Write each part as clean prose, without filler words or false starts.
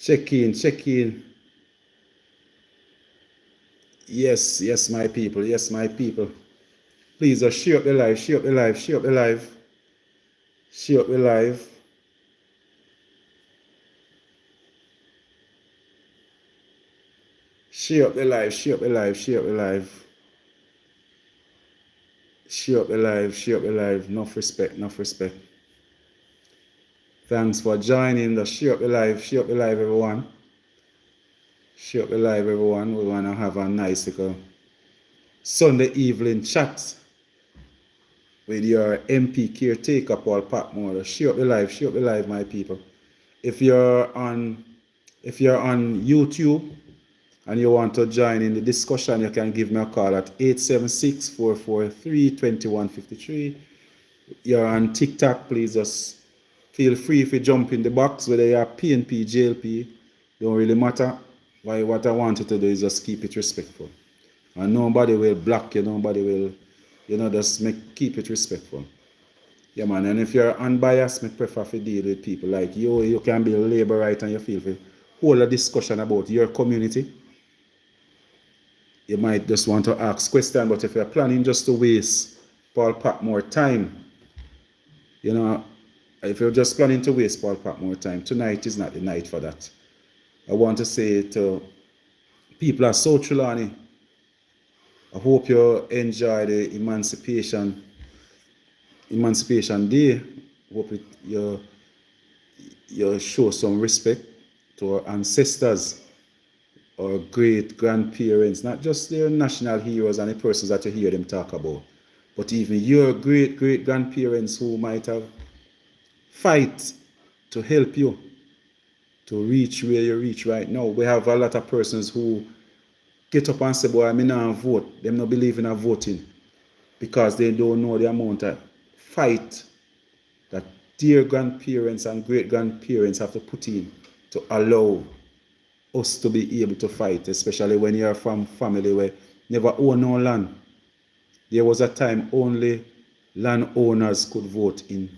Check in, check in. Yes, yes, my people. Yes, my people. Please just share up the live, share up the live, share up the live, share up the live. Share up the live, share up the live, share up the live. Share up the live, share up the live. Enough respect, enough respect. Thanks for joining. The share up the live, everyone. Share up the live, everyone. We want to have a nice little Sunday evening chat with your MP caretaker, Paul Patmore. Share up the live, my people. If you're on YouTube and you want to join in the discussion, you can give me a call at 876-443-2153. You're on TikTok, please just feel free if you jump in the box, whether you're PNP, JLP, don't really matter. What I want you to do is just keep it respectful. And nobody will block you, nobody will, just keep it respectful. Yeah, man, and if you're unbiased, I prefer to deal with people like you. You can be a labor right and you feel for hold a discussion about your community. You might just want to ask questions, but if you're planning just to waste Paul Patmore time, if you're just planning to waste Paul Patmore time, tonight is not the night for that. I want to say to people at South Trelawny, I hope you enjoy the Emancipation Day. Hope you show some respect to our ancestors, our great grandparents, not just their national heroes and the persons that you hear them talk about, but even your great grandparents who might have fight to help you to reach where you reach right now. We have a lot of persons who get up and say, boy, I mean not vote. Them not believe in voting because they don't know the amount of fight that their grandparents and great grandparents have to put in to allow us to be able to fight, especially when you're from family where never own no land. There was a time only landowners could vote in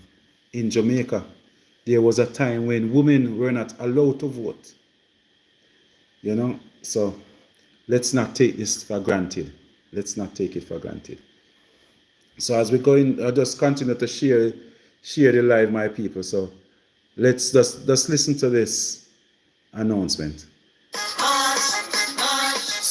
Jamaica. There was a time when women were not allowed to vote. So let's not take this for granted. Let's not take it for granted. So as we go in, I'll just continue to share the live, my people. So let's just listen to this announcement.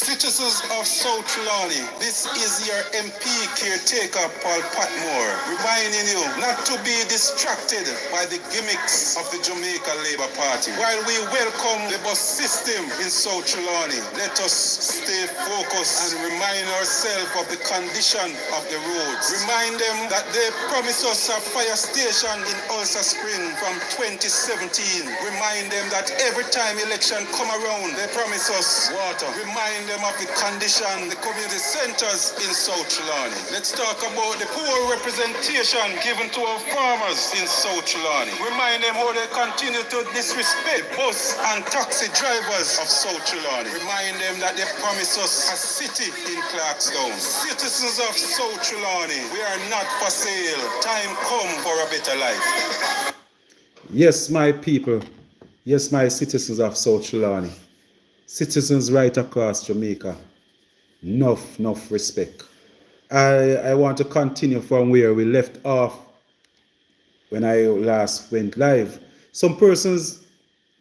Citizens of South Trelawny, this is your MP caretaker, Paul Patmore, reminding you not to be distracted by the gimmicks of the Jamaica Labour Party. While we welcome the bus system in South Trelawny, let us stay focused and remind ourselves of the condition of the roads. Remind them that they promised us a fire station in Ulster Spring from 2017. Remind them that every time election come around, they promise us water. Remind them of the condition, the community centers in South Trelawny. Let's talk about the poor representation given to our farmers in South Trelawny. Remind them how they continue to disrespect bus and taxi drivers of South Trelawny. Remind them that they promise us a city in Clarkstown. Citizens of South Trelawny, we are not for sale. Time come for a better life. Yes, my people. Yes, my citizens of South Trelawny. Citizens right across Jamaica, enough respect. I want to continue from where we left off when I last went live. Some persons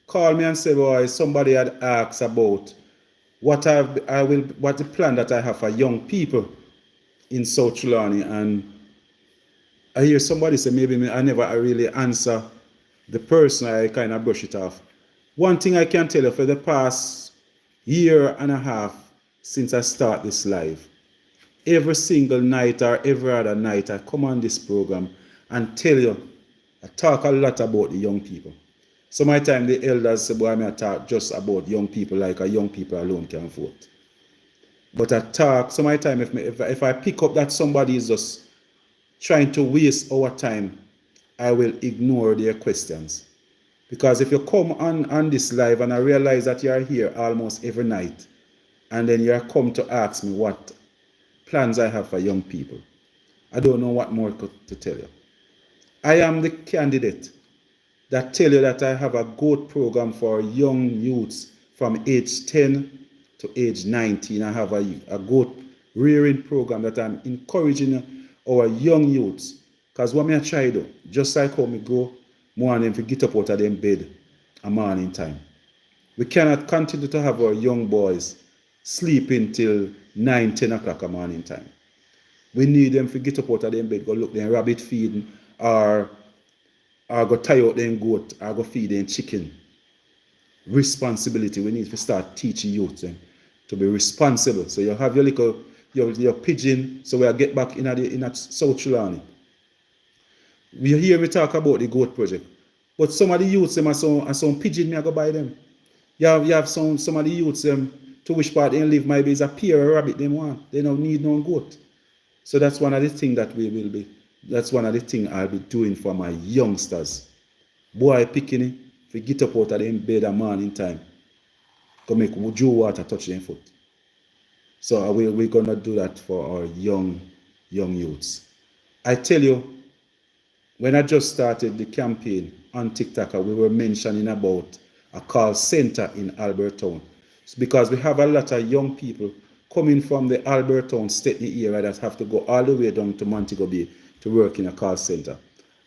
called me and said, boy, somebody had asked about what the plan that I have for young people in South Trelawny, and I hear somebody say maybe I never really answer the person. I kind of brush it off. One thing I can tell you, for the past year and a half since I start this live, every single night or every other night I come on this program and tell you, I talk a lot about the young people. Some of the time the elders say, boy, I talk just about young people like a young people alone can vote. But I talk, some of the time if I pick up that somebody is just trying to waste our time, I will ignore their questions. Because if you come on this live and I realize that you're here almost every night, and then you come to ask me what plans I have for young people, I don't know what more to tell you. I am the candidate that tell you that I have a GOAT program for young youths from age 10 to age 19. I have a GOAT rearing program that I'm encouraging our young youths. Because what me I try do, just like how me go, morning to get up out of them bed a morning time. We cannot continue to have our young boys sleeping till 9, 10 o'clock a morning time. We need them to get up out of them bed, go look them rabbit feeding, or go tie out them goat, or go feed them chicken. Responsibility. We need to start teaching youth them to be responsible. So you have your little your pigeon. So we'll get back in South Trelawny. We hear me talk about the goat project. But some of the youths them are some pigeon me I go buy them. You have some of the youths them to which part they live maybe is a pear or rabbit they want. They don't need no goat. So that's one of the things that we will be. That's one of the things I'll be doing for my youngsters. Boy picking it, if you get up out of them bed a morning time, go make Joe water touch their foot. So we're gonna do that for our young youths. I tell you, when I just started the campaign on TikTok, we were mentioning about a call center in Albertown. It's because we have a lot of young people coming from the Albertown Stepney area that have to go all the way down to Montego Bay to work in a call center.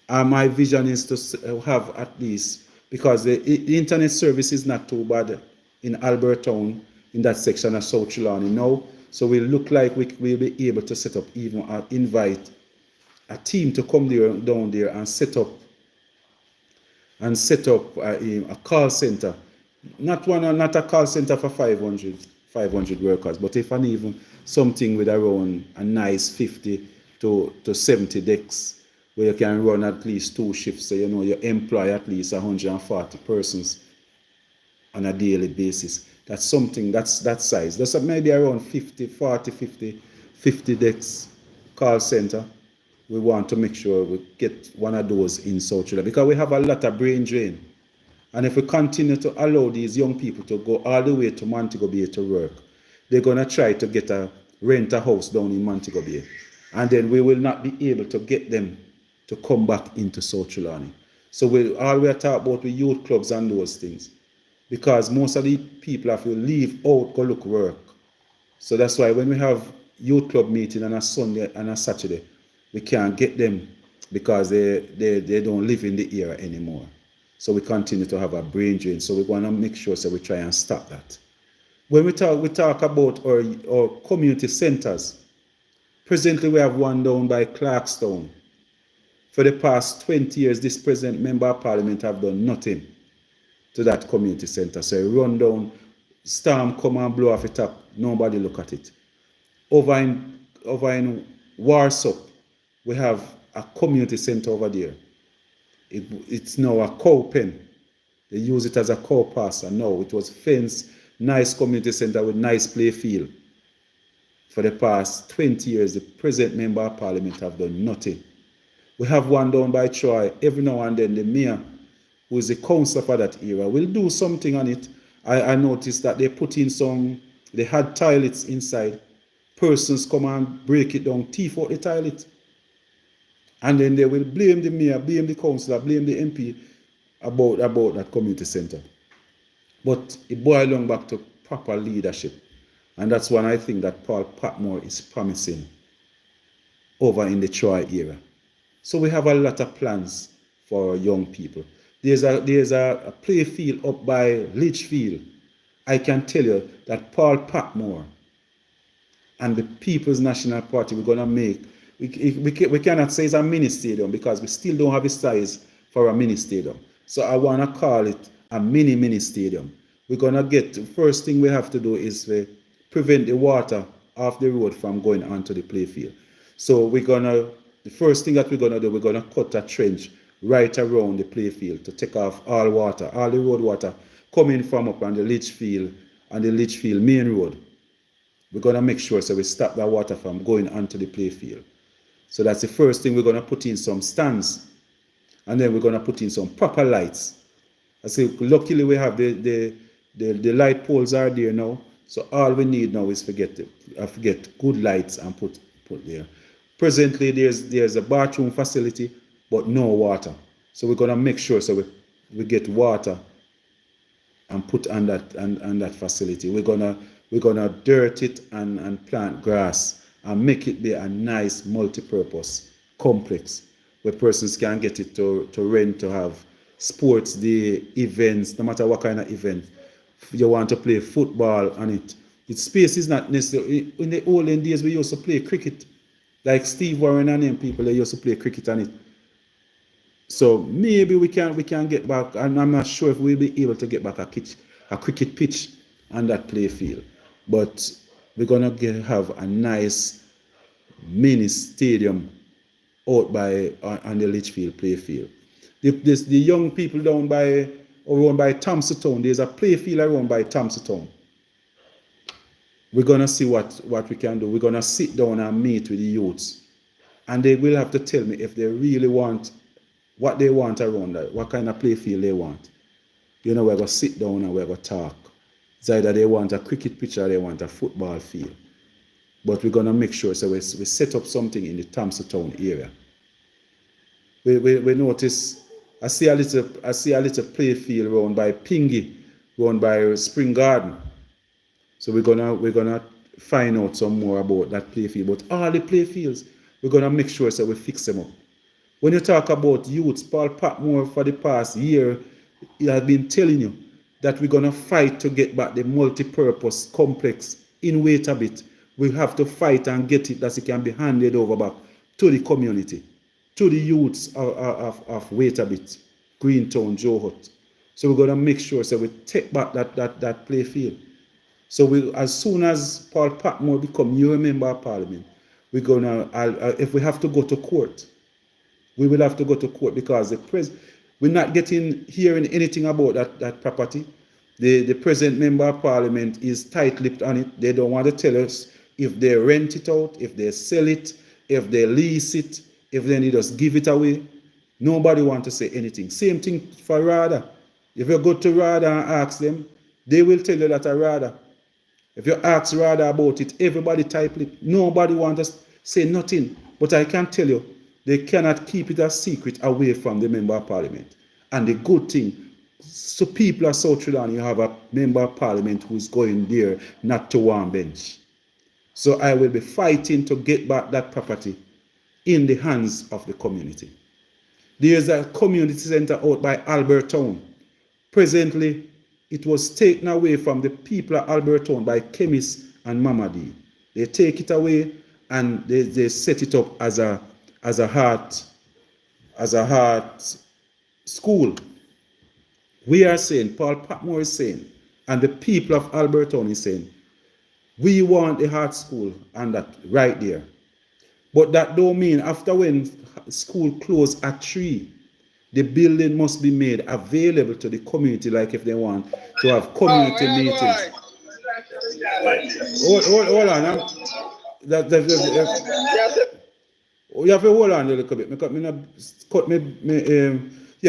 And my vision is to have at least, because the internet service is not too bad in Albertown, in that section of South Trelawny now. So we look like we'll be able to set up, even invite a team to come down there and set up a call center. Not a call center for 500 workers, but if even something with around a nice 50 to 70 decks, where you can run at least 2 shifts, so you employ at least 140 persons on a daily basis. That's something that's that size. That's maybe around 50 decks call center. We want to make sure we get one of those in South Trelawny, because we have a lot of brain drain. And if we continue to allow these young people to go all the way to Montego Bay to work, they're going to try to rent a house down in Montego Bay. And then we will not be able to get them to come back into South Trelawny. So we are talking about the youth clubs and those things. Because most of the people have to leave out, go look work. So that's why when we have youth club meeting on a Sunday and a Saturday, we can't get them because they don't live in the area anymore. So we continue to have a brain drain. So we want to make sure we try and stop that. When we talk about our community centers, presently we have one down by Clarkstown. For the past 20 years, this present member of parliament have done nothing to that community center. So it run down, storm come and blow off it up, nobody look at it. Over in Warsaw, we have a community center over there. It's now a cow pen. They use it as a cow pasture. No, it was fenced, nice community center with nice play field. For the past 20 years, the present member of parliament have done nothing. We have one down by Troy. Every now and then the mayor, who is the councillor for that area, will do something on it. I noticed that they put in they had toilets inside. Persons come and break it down, thief out the toilet. And then they will blame the mayor, blame the councillor, blame the MP about that community centre. But it boils down back to proper leadership. And that's one I think that Paul Patmore is promising over in the Troy area. So we have a lot of plans for our young people. There's a play field up by Litchfield. I can tell you that Paul Patmore and the People's National Party, we're going to make, we cannot say it's a mini stadium because we still don't have a size for a mini stadium. So I want to call it a mini stadium. We're going to the first thing we have to do is to prevent the water off the road from going onto the play field. So the first thing that we're going to do, we're going to cut a trench right around the play field to take off all water, all the road water coming from up on the Litchfield and the Litchfield main road. We're going to make sure so we stop that water from going onto the play field. So that's the first thing. We're going to put in some stands, and then we're going to put in some proper lights. I say, luckily we have the light poles are there now. So all we need now is to get good lights and put there. Presently there's a bathroom facility, but no water. So we're going to make sure so we we get water and put on that facility. We're gonna dirt it and plant grass and make it be a nice multi-purpose complex where persons can get it to rent, to have sports day events, no matter what kind of event. If you want to play football on it. Its space is not necessarily. In the olden days, we used to play cricket. Like Steve Warren and them people, they used to play cricket on it. So maybe we can get back, and I'm not sure if we'll be able to get back a cricket pitch on that play field. But we're gonna have a nice mini stadium out by on the Litchfield play field. The young people down by around by Thompson Town, there's a play field around by Thompson Town. We're gonna see what we can do. We're gonna sit down and meet with the youths, and they will have to tell me if they really want what they want around that, what kind of play field they want. We're gonna sit down and we're gonna talk. It's either they want a cricket pitch or they want a football field. But we're gonna make sure so we set up something in the Thompson Town area. We notice I see a little play field around by Pingy, around by Spring Garden. So we're gonna find out some more about that play field. But all the play fields, we're gonna make sure so we fix them up. When you talk about youths, Paul Patmore for the past year, he has been telling you that we're gonna fight to get back the multi-purpose complex in Waitabit. We have to fight and get it that it can be handed over back to the community, to the youths of Waitabit, Greentown, Joe Hut. So we're gonna make sure so we take back that play field. So as soon as Paul Patmore become new member of parliament, we're gonna if we have to go to court, we will have to go to court because we're not hearing anything about that property. The present member of parliament is tight-lipped on it. They don't want to tell us if they rent it out, if they sell it, if they lease it, if they need us give it away. Nobody wants to say anything. Same thing for RADA. If you go to RADA and ask them, they will tell you that a RADA. If you ask RADA about it, everybody tight-lipped. Nobody wants to say nothing. But I can tell you, they cannot keep it a secret away from the member of parliament. And the good thing, so people of South Trelawny, you have a member of parliament who's going there not to one bench. So I will be fighting to get back that property in the hands of the community. There's a community center out by Albertown. Presently, it was taken away from the people of Albertown by chemists and Mamadi. They take it away and they set it up as a heart school. We are saying, Paul Patmore is saying, and the people of Albertown is saying, we want the heart school and that right there. But that don't mean after when school closed at 3, the building must be made available to the community, like if they want to have community meetings. Hold on. You have to hold on a little bit.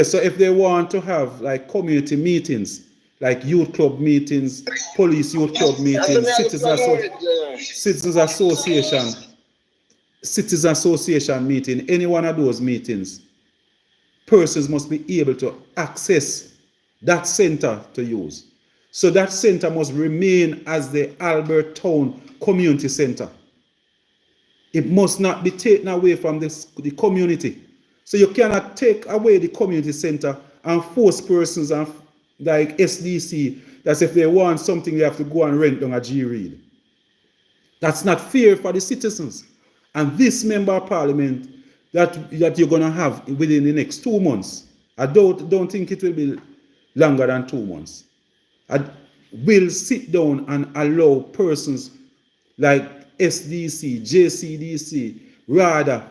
So if they want to have like community meetings, like youth club meetings, police youth club meetings, citizens association meeting, any one of those meetings, persons must be able to access that center to use. So that center must remain as the Albertown Community Center. It must not be taken away from the community. So you cannot take away the community center and force persons like SDC, that's if they want something, they have to go and rent down a G Reed. That's not fair for the citizens. And this member of parliament that you're going to have within the next 2 months, I don't think it will be longer than 2 months. I will sit down and allow persons like SDC, JCDC, rather,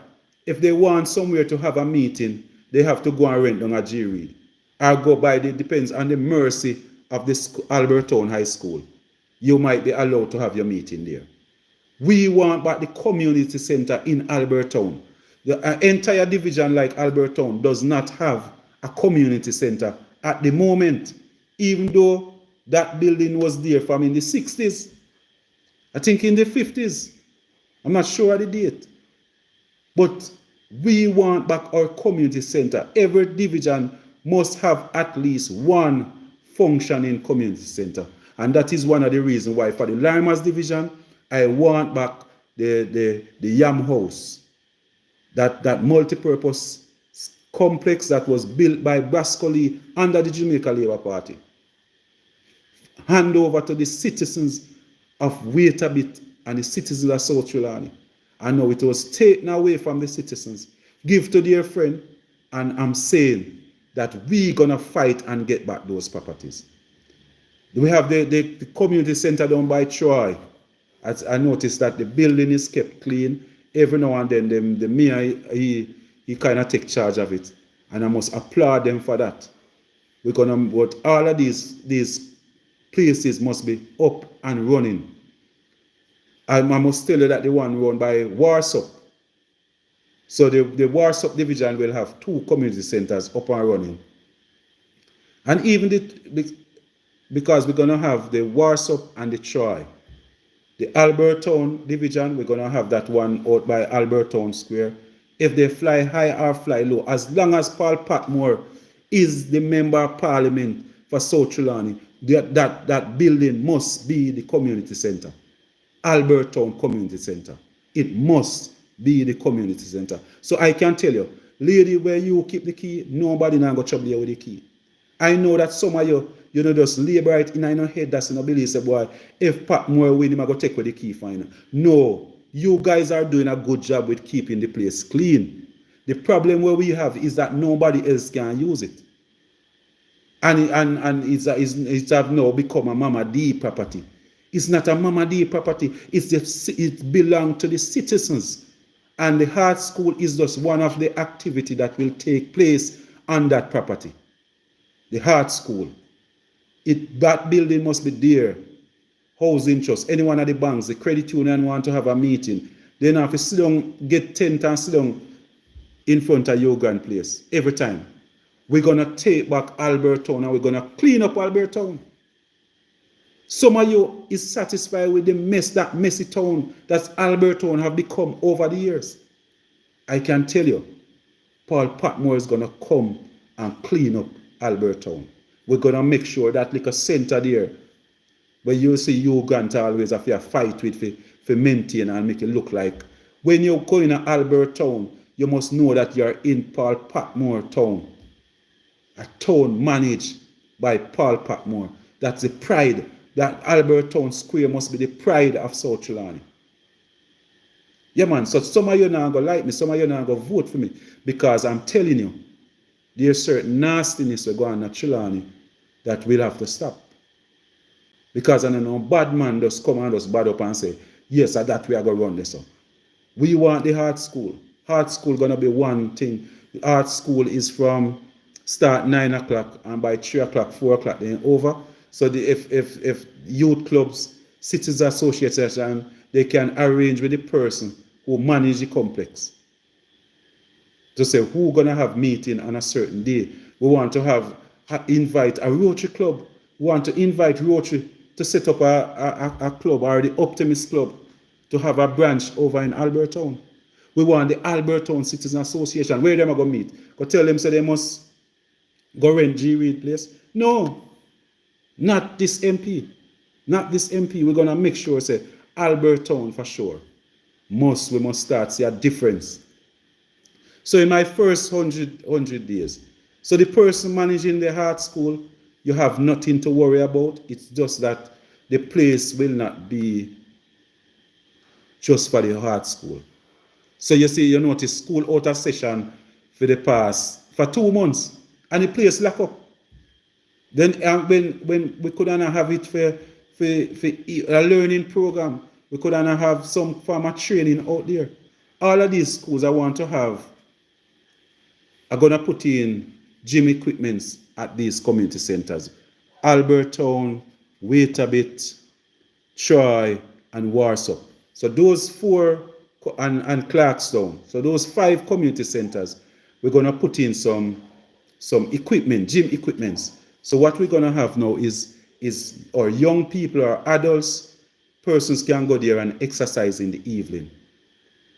if they want somewhere to have a meeting, they have to go and rent down a G Reed. Or go by depends on the mercy of this Albertown High School. You might be allowed to have your meeting there. We want back the community center in Albertown. The entire division like Albertown does not have a community center at the moment, even though that building was there from in the 60s. I think in the 50s. I'm not sure of the date. But we want back our community center. Every division must have at least one functioning community center. And that is one of the reasons why for the Limas division, I want back the Yam House, that multi-purpose complex that was built by Brascoli under the Jamaica Labour Party. Hand over to the citizens of Waitabit and the citizens of South Trelawny. And now it was taken away from the citizens, give to their friend, and I'm saying that we're going to fight and get back those properties. We have the community center down by Troy. As I noticed that the building is kept clean. Every now and then the mayor, he kind of take charge of it. And I must applaud them for that. We're gonna, but all of these places must be up and running. And I must tell you that the one run by Warsop. So the Warsop division will have 2 community centers up and running. And even because we're going to have the Warsop and the Troy. The Albertown division, we're going to have that one out by Albertown Square. If they fly high or fly low, as long as Paul Patmore is the member of parliament for South Trelawny, that building must be the community center. Albertown Community Center. It must be the community center. So I can tell you, lady, where you keep the key, nobody now go trouble you with the key. I know that some of you know, just labor it in your head, that's in a belief, say, boy, if Patmore win, him, I go take with the key final. No, you guys are doing a good job with keeping the place clean. The problem where we have is that nobody else can use it. And it's have now become a Mama D property. It's not a Mama D property. It belongs to the citizens. And the art school is just one of the activity that will take place on that property. The art school. That building must be there. Housing trust. Anyone at the banks, the credit union want to have a meeting. Then have to sit down, get tent and sit down in front of your grand place every time. We're going to take back Albertown and we're going to clean up Albertown. Some of you is satisfied with the mess, that messy town that Albertown have become over the years. I can tell you, Paul Patmore is going to come and clean up Albertown. We're going to make sure that like a center there, where you see you grant always have to fight with for maintain and make it look like. When you go in Albertown, you must know that you're in Paul Patmore town. A town managed by Paul Patmore. That's the pride. That Albertown Square must be the pride of South Trelawny. Yeah, man. So some of you now go like me, some of you now go vote for me. Because I'm telling you, there's certain nastiness we go on at Trelawny that we'll have to stop. Because I know bad man just come and just bad up and say, yes, that we are going to run this up. We want the art school. Art school going to be one thing. The art school is from start 9 o'clock and by 3 o'clock, 4 o'clock, then over. So if youth clubs, citizens association, they can arrange with the person who manage the complex to say who gonna have meeting on a certain day. We want to invite a Rotary club. We want to invite Rotary to set up a club or the Optimist Club to have a branch over in Albertown. We want the Albertown Citizen Association. Where them are going to meet? Go tell them so they must go rent G Reed place. No. Not this MP. Not this MP. We're going to make sure, say, Albertown for sure. We must start see a difference. So in my first 100 days, so the person managing the art school, you have nothing to worry about. It's just that the place will not be just for the art school. So you notice school out of session for 2 months, and the place lock up. Then when we couldn't have it for a learning program, we couldn't have some form of training out there. All of these schools I want to have are going to put in gym equipments at these community centers. Albertown, Waitabit, Troy, and Warsop. So those 4, and Clarkstown. So those 5 community centers, we're going to put in some equipment, gym equipments. So what we're going to have now is our young people or adults, persons can go there and exercise in the evening.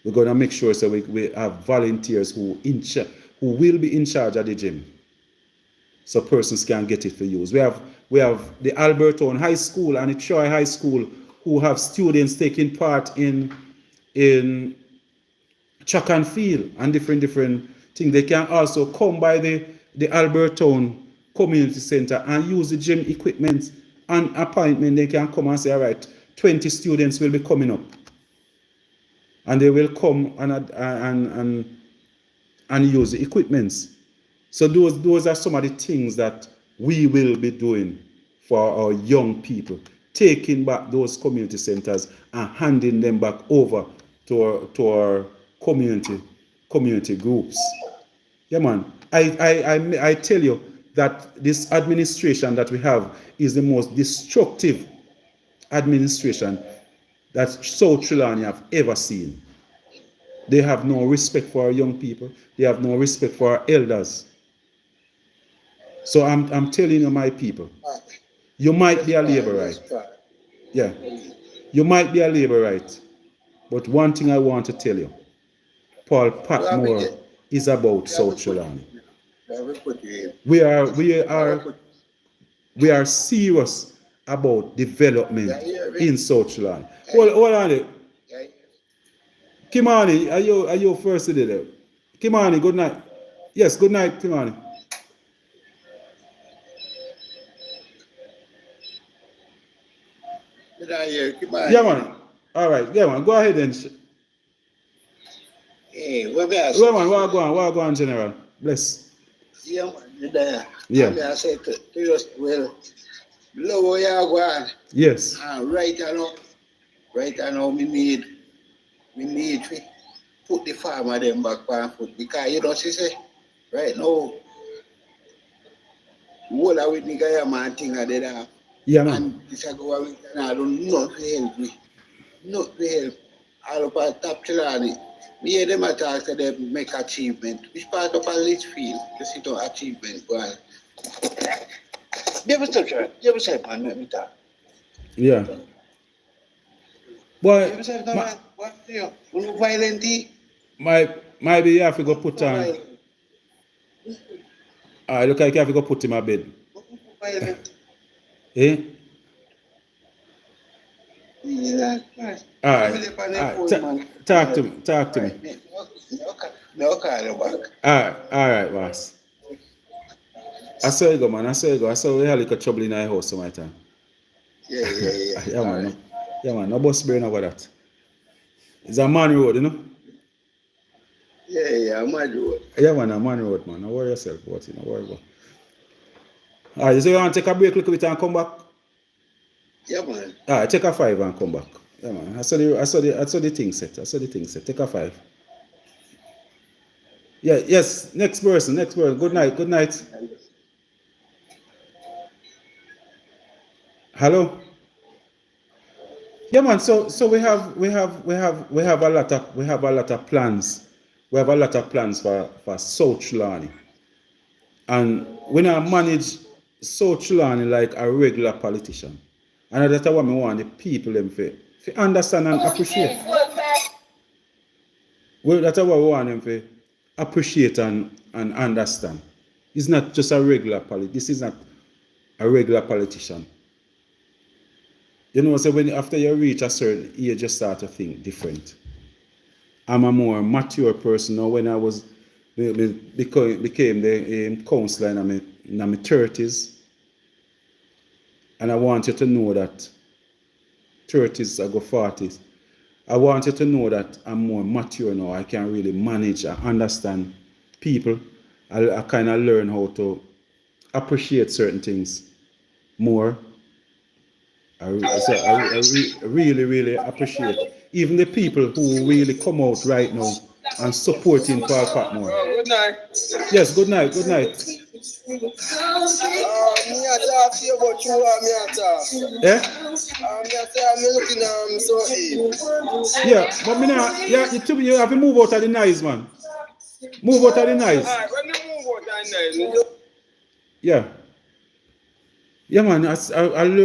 We're going to make sure so we have volunteers who will be in charge of the gym. so persons can get it for use. We have the Alberton High School and the Troy High School who have students taking part in track and field and different things. They can also come by the Alberton Community Center and use the gym equipment and appointment. They can come and say, all right, 20 students will be coming up. And they will come and use the equipments. So those are some of the things that we will be doing for our young people, taking back those community centers and handing them back over to our community groups. Yeah, man. I tell you that this administration that we have is the most destructive administration that South Trelawny have ever seen. They have no respect for our young people. They have no respect for our elders. So I'm telling you, my people, you might be a Labourite. Yeah. You might be a Labourite. But one thing I want to tell you, Paul Patmore is about South Trelawny. We are serious about development in South Trelawny. Hold on it. Kimani, are you first today there? Kimani, good night. Yes, good night, Kimani. Yeah, man. All right. Yeah, man. Go ahead and. Hey, what about? Well, man, what go on, General? Bless. Yeah, man. Yeah. I said to you, well, lower your go. Yes. Right now, we need to put the farmer them back on foot because you know, she say, right now, what are we nigga man thing are there? Yeah, man. And this is going I don't not to help me. Not to help. All of our top Trelawny. Me hear them attack that they make achievement. Which part of our list field to see to achievement go on. You ever say, man, let me talk. Yeah. Boy, You ever say, man, what do you? No violent. maybe you have to go put on. Look like you have to go put in my bed. Violent. Eh? Yeah, All right. Talk to me. No, call you back. All right, boss. I saw you go, man. I saw we had a little trouble in our house some time. Yeah. Yeah, man. No. Yeah, man. No bus brain over that. It's a man road, you know? Yeah, I'm mad road. Yeah, man. A man road, man. Don't worry yourself about it. Don't worry about it. All right, so you want to take a break a little bit and come back? Yeah, man. All right, take a 5 and come back. Yeah, man. I saw the thing set. Take a 5. Yeah, yes. Next person. Good night. Hello. Yeah, man. So we have a lot of plans. We have a lot of plans for South Trelawny. And when I manage South Trelawny like a regular politician, and that's what I want the people them to understand and appreciate. Well, that's what we want them to appreciate and understand. It's not just a regular politician. This is not a regular politician. You know, so when after you reach a certain age, you start to think different. I'm a more mature person now. When I became the councillor in my 30s, and I want you to know that 30s, I go 40s. I want you to know that I'm more mature now. I can really manage and understand people. I kind of learn how to appreciate certain things more. I really appreciate even the people who really come out right now and supporting Paul Patmore. Good night. Yes, good night. Me a talk to you about you me a talk. Yeah? Me a say I'm looking so ill. Yeah, but me now, you have to move out of the noise, man. Move out of the noise. Alright, when you move out of the noise. Yeah. Yeah, man.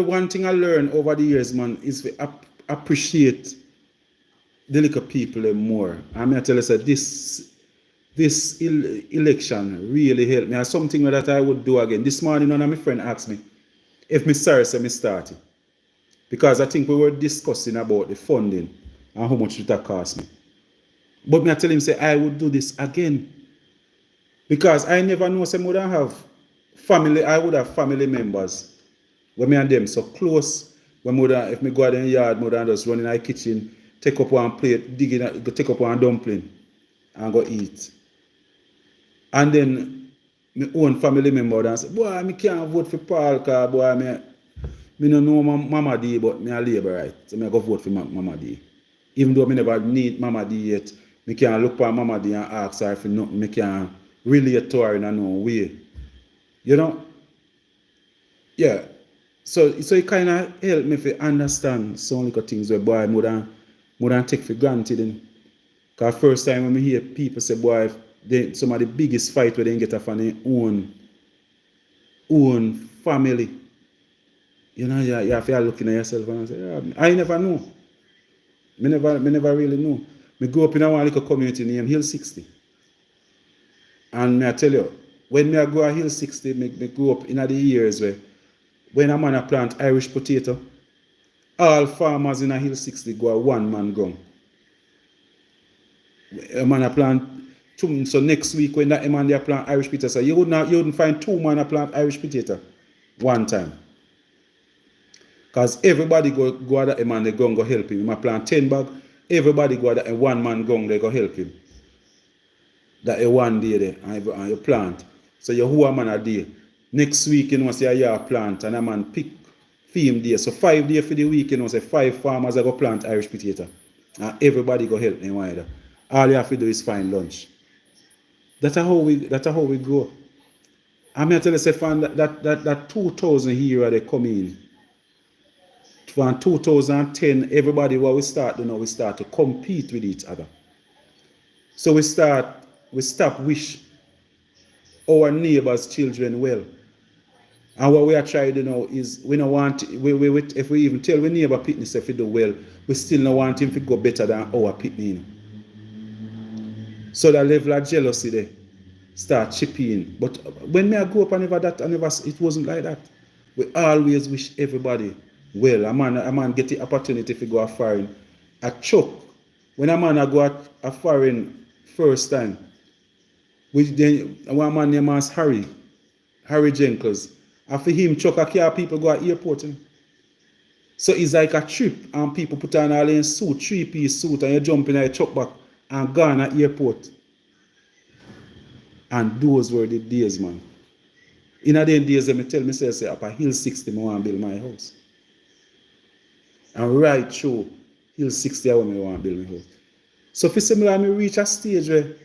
One thing I learned over the years, man, is to appreciate the little people more. I'm going to tell you that this election really helped me. And something that I would do again. This morning, one of my friend asked me if me sorry say me started. Because I think we were discussing about the funding and how much it would cost me. But me I tell him say I would do this again. Because I never know say I would have family members when me and them so close. When if me go out in the yard, mother just run in the kitchen, take up one plate, take up one dumpling and go eat. And then my own family member and say, boy, I can't vote for Paul because boy, me no know Mama D, but me a Labourite. So I go vote for Mama D. Even though I never need Mama D yet, me can look for Mama D and ask her for nothing. Me can relate to her in a no way. You know? Yeah. So it kind of helped me to understand some little things where boy more than take for granted. Because first time when I hear people say, boy, some of the biggest fight where they get from their own family. You know, you have to look at yourself and say, yeah, I never know. Me never really know. Me grew up in a one little community named Hill 60. And me I tell you, when me I go to Hill 60, me grew up in the years where when a man a plant Irish potato, all farmers in a Hill 60 go a one-man gang. A man a plant two, so next week when that man they plant Irish potato, so you wouldn't find two man a plant Irish potato one time. Because everybody go at that man they go help him. He might plant 10 bag, everybody go at that one man gang they go help him. That a one day there and you plant. So you who a man a day. Next week you know say you plant and a man pick film day. So 5 days for the week you know say 5 farmers are go plant Irish potato. And everybody go help them either. All you have to do is find lunch. That's how we grow. I'm here to tell you say from that 2000 year they come in. From 2010, everybody what we start to compete with each other. So we stop wish our neighbors' children well. And what we are trying to know is we don't want if we even tell we neighbor pitney if he do well, we still don't want him to go better than our pitney. So that level of jealousy there start chipping. But when I grew up it wasn't like that. We always wish everybody well. A man get the opportunity to go a foreign. A choke. When a man go a foreign first time, one man named as Harry Jenkins. After him choke a car, people go at airport. So it's like a trip and people put on all in suit, 3-piece suit, and you jump in a truck back and gone at airport. And those were the days, man. In a days, I tell myself, say, up a Hill 60, I want to build my house. And right through Hill 60, I want to build my house. So for similar, I reach a stage where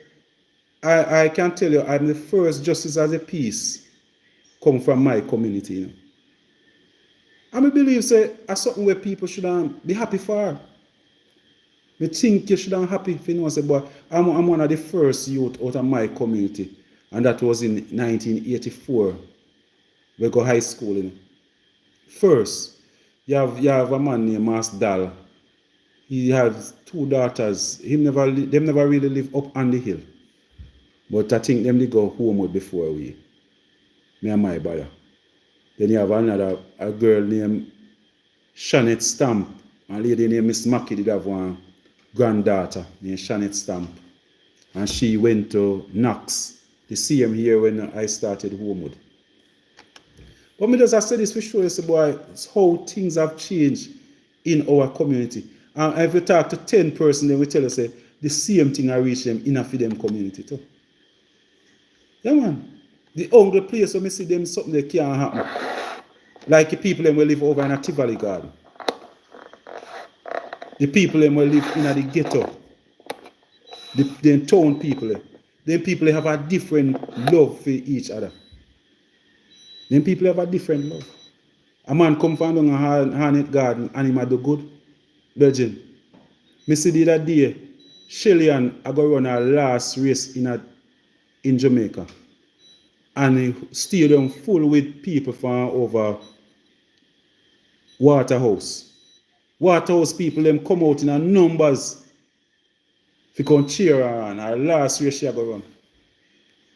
I can tell you, I'm the first justice as a peace come from my community. You know? And I believe, say, that's something where people should be happy for. I think you should be happy if you know, say, but I'm one of the first youth out of my community. And that was in 1984. We go high school. You know. First, you have a man named Mas Dal. He has 2 daughters. Them never really live up on the hill. But I think them they go home before me and my brother. Then you have a girl named Shanette Stamp. A lady named Miss Mackey did have one granddaughter named Shanette Stamp. And she went to Knox the same year when I started Homewood. But me just I say this for sure, say, boy, it's how things have changed in our community. And if you talk to 10 persons, then we tell you say the same thing I reach them in a for them community too. Yeah, man. The only place where I see them something that can't happen. Like the people that will live over in a Tivoli garden. The people that will live in the ghetto. The town people. Them people have a different love for each other. Them people have a different love. A man come from down a Hornet garden and him do good. Virgin. Me see the other day, Shellyan I go run a last race in Jamaica. And the stadium full with people from over Waterhouse. Waterhouse people them come out in numbers to come cheer on. Our last race she go run.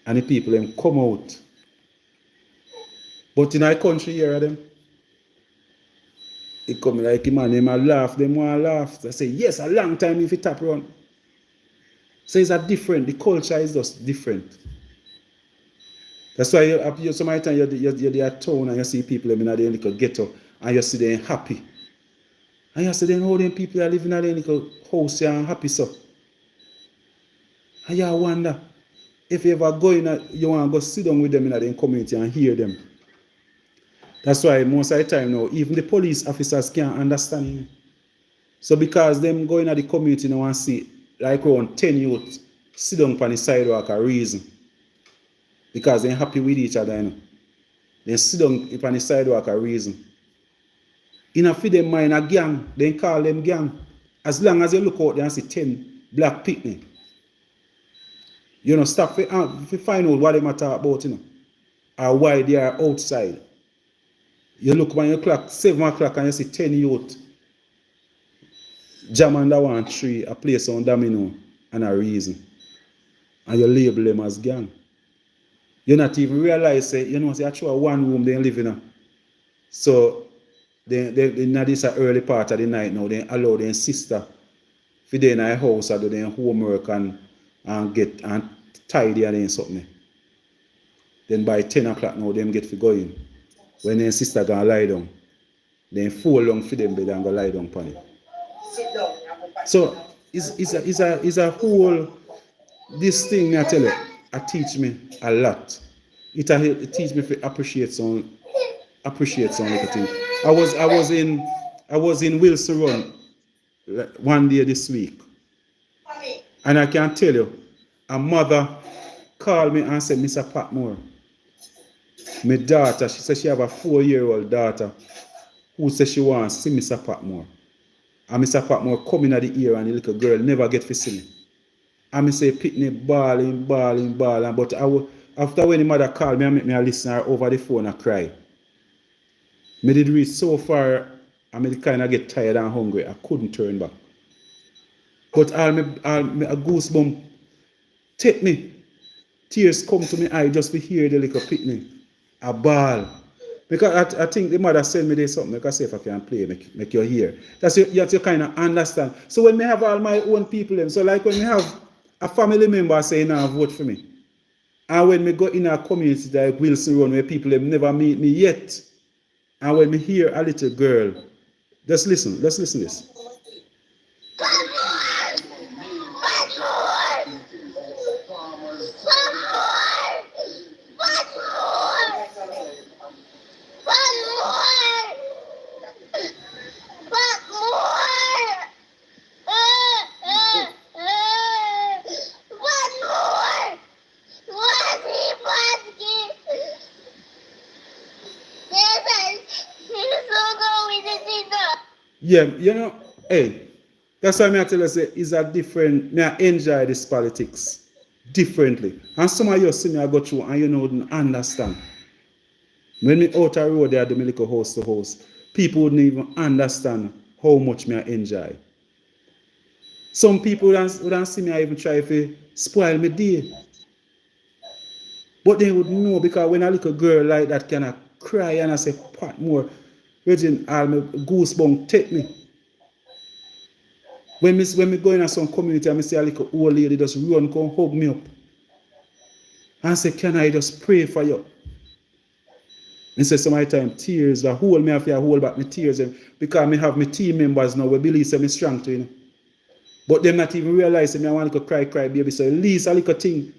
and the people them come out. But in our country here, them, it come like man, them a laugh, them want to laugh. They say, yes, a long time if it tap run. So it's a different, the culture is just different. That's why you some of the time you're there at town and you see people in their little ghetto and you see them happy. And you see them how them people are living in their little house and happy so. And you wonder, if you ever go in, you want to go sit down with them in their community and hear them. That's why most of the time now, even the police officers can't understand you. So because them going to the community now and see like around 10 youth sit down on the sidewalk a reason. Because they're happy with each other, you know. They sit down on the sidewalk a reason. In a feed them mind a gang, they call them gang. As long as you look out there and see 10 black picnic. You know, stop if you find out what they talk about, you know, or why they are outside. You look when you clock 7 o'clock and you see 10 youth jam under one tree, a place on domino, and a reason. And you label them as gang. You not even realize, say, you know, say, actually one room they live in. So, they now this early part of the night now, they allow their sister for they in a house or do their homework and get and tidy and something. Then by 10 o'clock now, them get for going. When their sister gonna lie down, then fall long for them bed and go lie down upon it. So it's a whole this thing I tell you, it teach me a lot. It teach me to appreciate some little thing. I was in Wilson Run one day this week, and I can tell you, a mother called me and said, Mr. Patmore, my daughter, she said she have a 4-year-old daughter who says she wants to see Mr. Patmore. And Mr. Patmore come in at the ear and the little girl never get to see me. And I say, Pitney bawling. But after when the mother called me, I make me listen her over the phone and cry. I did reach so far, I kind of get tired and hungry. I couldn't turn back. But all my goosebumps take me. Tears come to my eye just to hear the little Pitney. A bawl. Because I think the mother sent me there something, like I say, if I can play, make you hear. That's you have to kind of understand. So when I have all my own people, so like when I have a family member saying, now vote for me. And when we go in a community like Wilson Run, where people have never meet me yet, and when we hear a little girl, just listen to this. Yeah, you know, hey, that's why I tell you, say, it's a different, I enjoy this politics differently. And some of you see me I go through and you know, wouldn't understand. When me out the road there, I do me little house to house, people wouldn't even understand how much me I enjoy. Some people wouldn't see me I even try to spoil my day. But they would know because when a little girl like that kind of cry and I say, Patmore, Virgin, all my goosebumps take me. When me go in some community and I see a little old lady just run, come hug me up. And say, can I just pray for you? And say some of the time, tears, the whole me have to hold back my tears. Because I have my team members now, we believe I'm strong to, you know. But them not even realize me I want to cry, baby. So at least a little thing,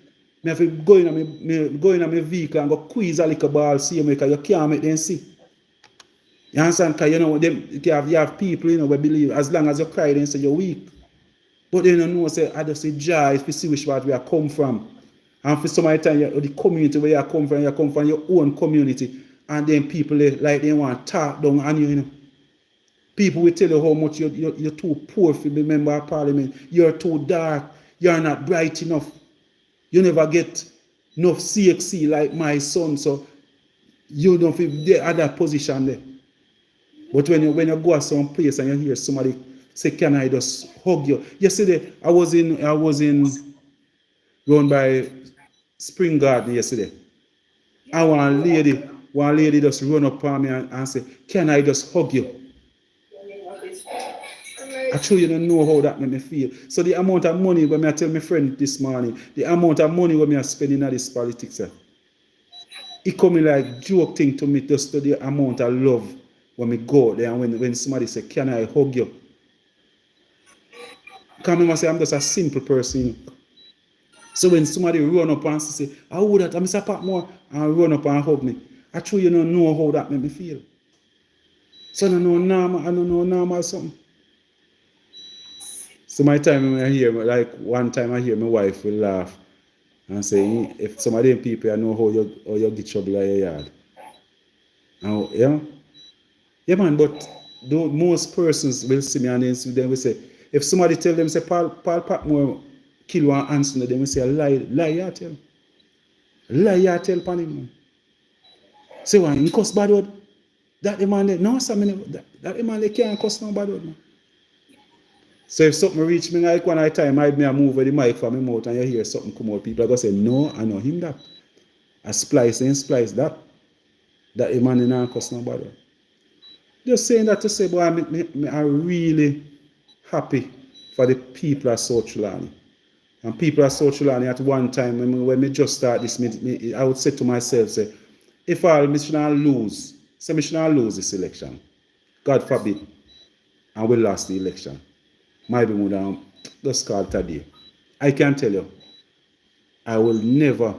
I have to go in my vehicle and go squeeze a little ball, see me, because you can't make them see. You understand? Because you know, you have people, you know, we believe as long as you cry, then say you're weak. But they don't know, say, I just say joy if you see which part where I come from. And for some of the time, the community where you come from your own community. And then people, like they want to talk down on you, you know. People will tell you how much you're too poor to be member of parliament. You're too dark. You're not bright enough. You never get enough CXC like my son. So you don't feel they at that position there. But when you go to some place and you hear somebody say, can I just hug you? Yesterday, I was in run by Spring Garden yesterday. And one lady just run up on me and say, can I just hug you? I truly you don't know how that made me feel. So the amount of money when I tell my friend this morning, the amount of money when I spending on this politics, it come like joke thing to me just to the amount of love when we go there and when somebody say, can I hug you? Because I must say I'm just a simple person. So when somebody run up and say, I would that, I'm Mr. Patmore, and run up and hug me, I truly you don't know how that made me feel. So I don't know normal something. So my time when I hear, like one time I hear my wife will laugh and say, if some of them people I know how you get trouble in your yard. And, yeah man, but most persons will see me and then will say, if somebody tell them say Paul Patmore kill one Anson, then we say lie you tell. Lie you tell upon him, man. Say one, he cuss bad word. That the man no that the man they can't cuss no bad word, man. So if something reach me like one time I move with the mic from my mouth and you hear something come out, people are gonna say, no, I know him that. I splice that the man in a cuss no bad word. Just saying that to say, boy, I'm really happy for the people of South Trelawny. And people of South Trelawny at one time, when we just start this, I would say to myself, say, if I should not lose, say I should not lose this election, God forbid, and we lost the election, maybe we would have just called today. I can tell you, I will never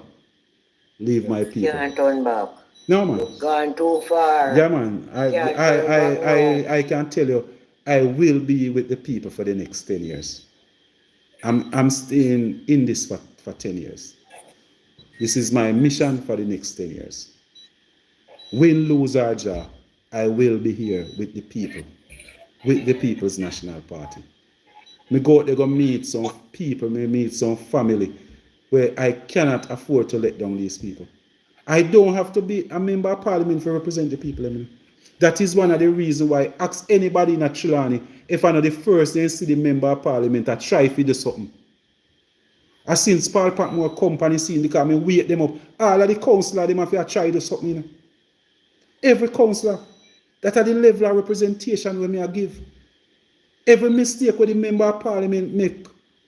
leave my people. Can't turn back. No, man. You've gone too far. Yeah, man. I can tell you, I will be with the people for the next 10 years. I'm staying in this for 10 years. This is my mission for the next 10 years. Win, lose, or draw, I will be here with the people, with the People's National Party. Me go out there go meet some people, me meet some family where I cannot afford to let down these people. I don't have to be a member of parliament to represent the people. I mean. That is one of the reasons why I ask anybody in Trelawny if I know the first they see the member of parliament, I try to do something. I seen Paul Patmore company scene because I wake them up. All of the councillors, them have to try to do something. You know. Every councillor, that are the level of representation when I give. Every mistake where the member of parliament make,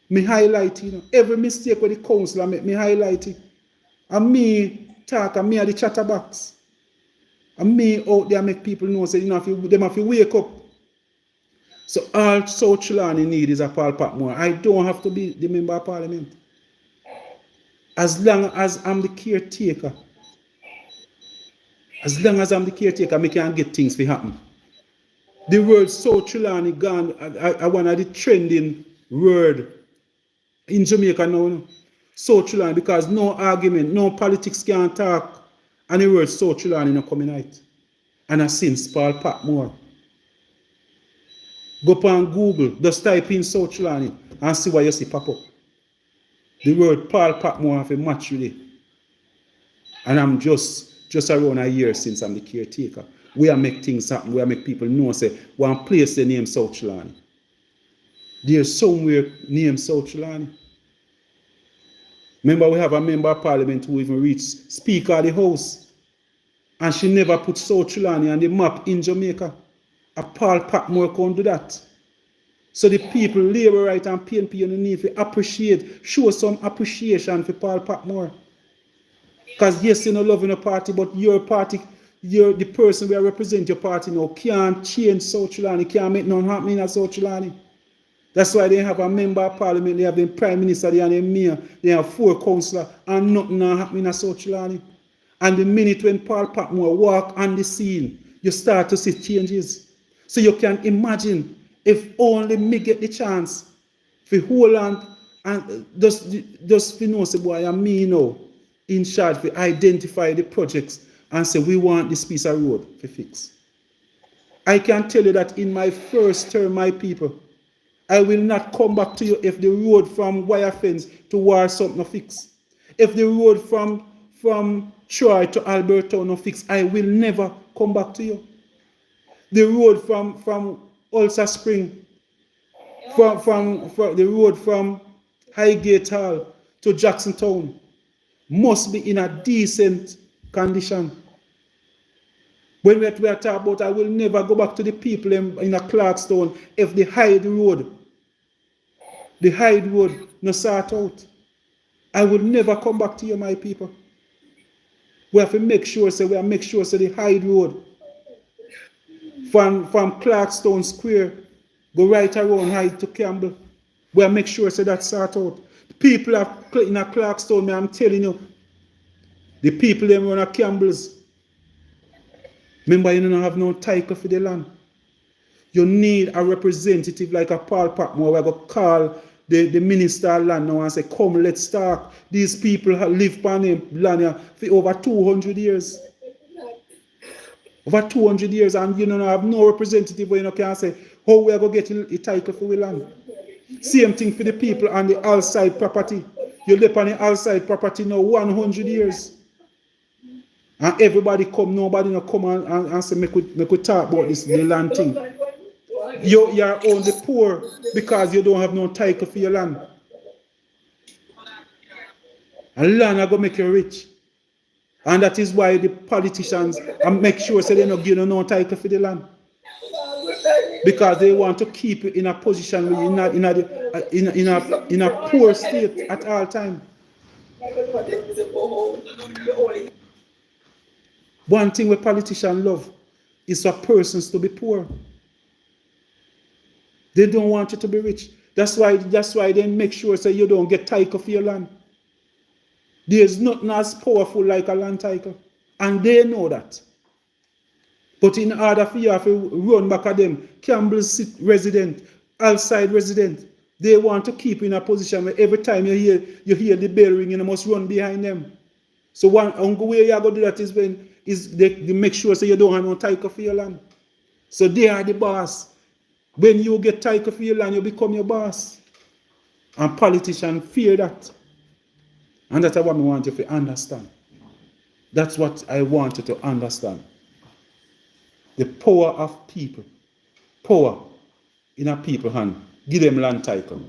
me highlight, you know. Every mistake where the councillor make, me highlight it. And me talk, and me are the chatterbox. And me out there make people know, say, you know, them have to wake up. So all South Trelawny need is a Paul Patmore. I don't have to be the member of parliament. As long as I'm the caretaker, I can get things to happen. The word South Trelawny gone, I one of the trending word in Jamaica now. South Trelawny, because no argument, no politics can talk, and the word South Trelawny not coming out. And I since Paul Patmore. Go up on Google, just type in South Trelawny and see what you see pop up. The word Paul Patmore have a match with it. And I'm just around a year since I'm the caretaker. We are make things happen, we are make people know, say, one place the name South Trelawny. There's somewhere named South Trelawny. Remember, we have a member of parliament who even reached Speaker of the House. And she never put South Trelawny on the map in Jamaica. A Paul Patmore can't do that. So the people, Labour Right and PNP, need to appreciate, show some appreciation for Paul Patmore. Because yes, you know, loving a party, but your party, you're the person who represent your party now can't change South Trelawny, can't make nothing happen in South Trelawny. That's why they have a member of parliament, they have the prime minister, they have the mayor, they have 4 councillors, and nothing happening in South Trelawny. And the minute when Paul Patmore walk on the scene, you start to see changes. So you can imagine if only me get the chance for hold on and just you know, say, boy, I'm me now in charge to identify the projects and say, we want this piece of road to fix. I can tell you that in my first term, my people, I will not come back to you if the road from wire fence to War something fix. If the road from Troy to Alberta no fix, I will never come back to you. The road from Ulster Spring, from the road from Highgate Hall to Jackson Town, must be in a decent condition. When we are talking about, I will never go back to the people in a Clarkstone if the Hyde Road no sort out. I will never come back to you, my people. We have to make sure, the Hyde Road from Clarkstone Square go right around Hyde to Campbell. We have to make sure that sort out. The people in a Clarkstone, man, I'm telling you, the people them run a Campbell's. Remember, you don't have no title for the land. You need a representative like a Paul Patmore. We're going to call the minister of land now and say, come, let's talk. These people have lived on the land here for over 200 years. Over 200 years, and you don't have no representative where you can say, how we are going to get a title for the land. Same thing for the people on the outside property. You live on the outside property now 100 years. And everybody come, nobody no come and say, make we talk about this the land thing. You're only poor because you don't have no title for your land. And land are going to make you rich. And that is why the politicians make sure so they don't give you no title for the land. Because they want to keep you in a position where you're in a poor state at all time. One thing where politicians love is for persons to be poor. They don't want you to be rich. That's why they make sure so you don't get title for your land. There's nothing as powerful like a land title. And they know that. But in order for you to run back at them, Campbell's resident, outside resident, they want to keep you in a position where every time you hear the bell ring, you must run behind them. So one way you are going to do that is they make sure so you don't have no title for your land. So they are the boss. When you get title for your land, you become your boss. And politicians fear that. And that's what I want you to understand. That's what I want you to understand. The power of people. Power in a people's hand. Give them land title.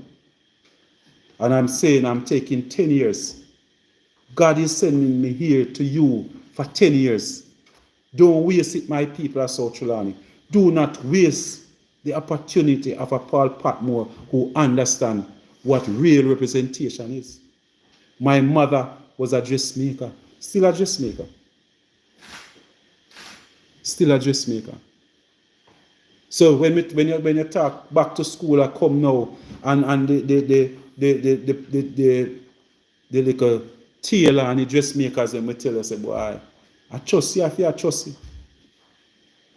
And I'm saying I'm taking 10 years. God is sending me here to you for 10 years. Don't waste it, my people of South Trelawny. Do not waste the opportunity of a Paul Patmore who understands what real representation is. My mother was a dressmaker. Still a dressmaker. Still a dressmaker. So when you talk back to school, I come now and the little tailor and the dressmakers and we tell us, boy, I trust you, I trust you.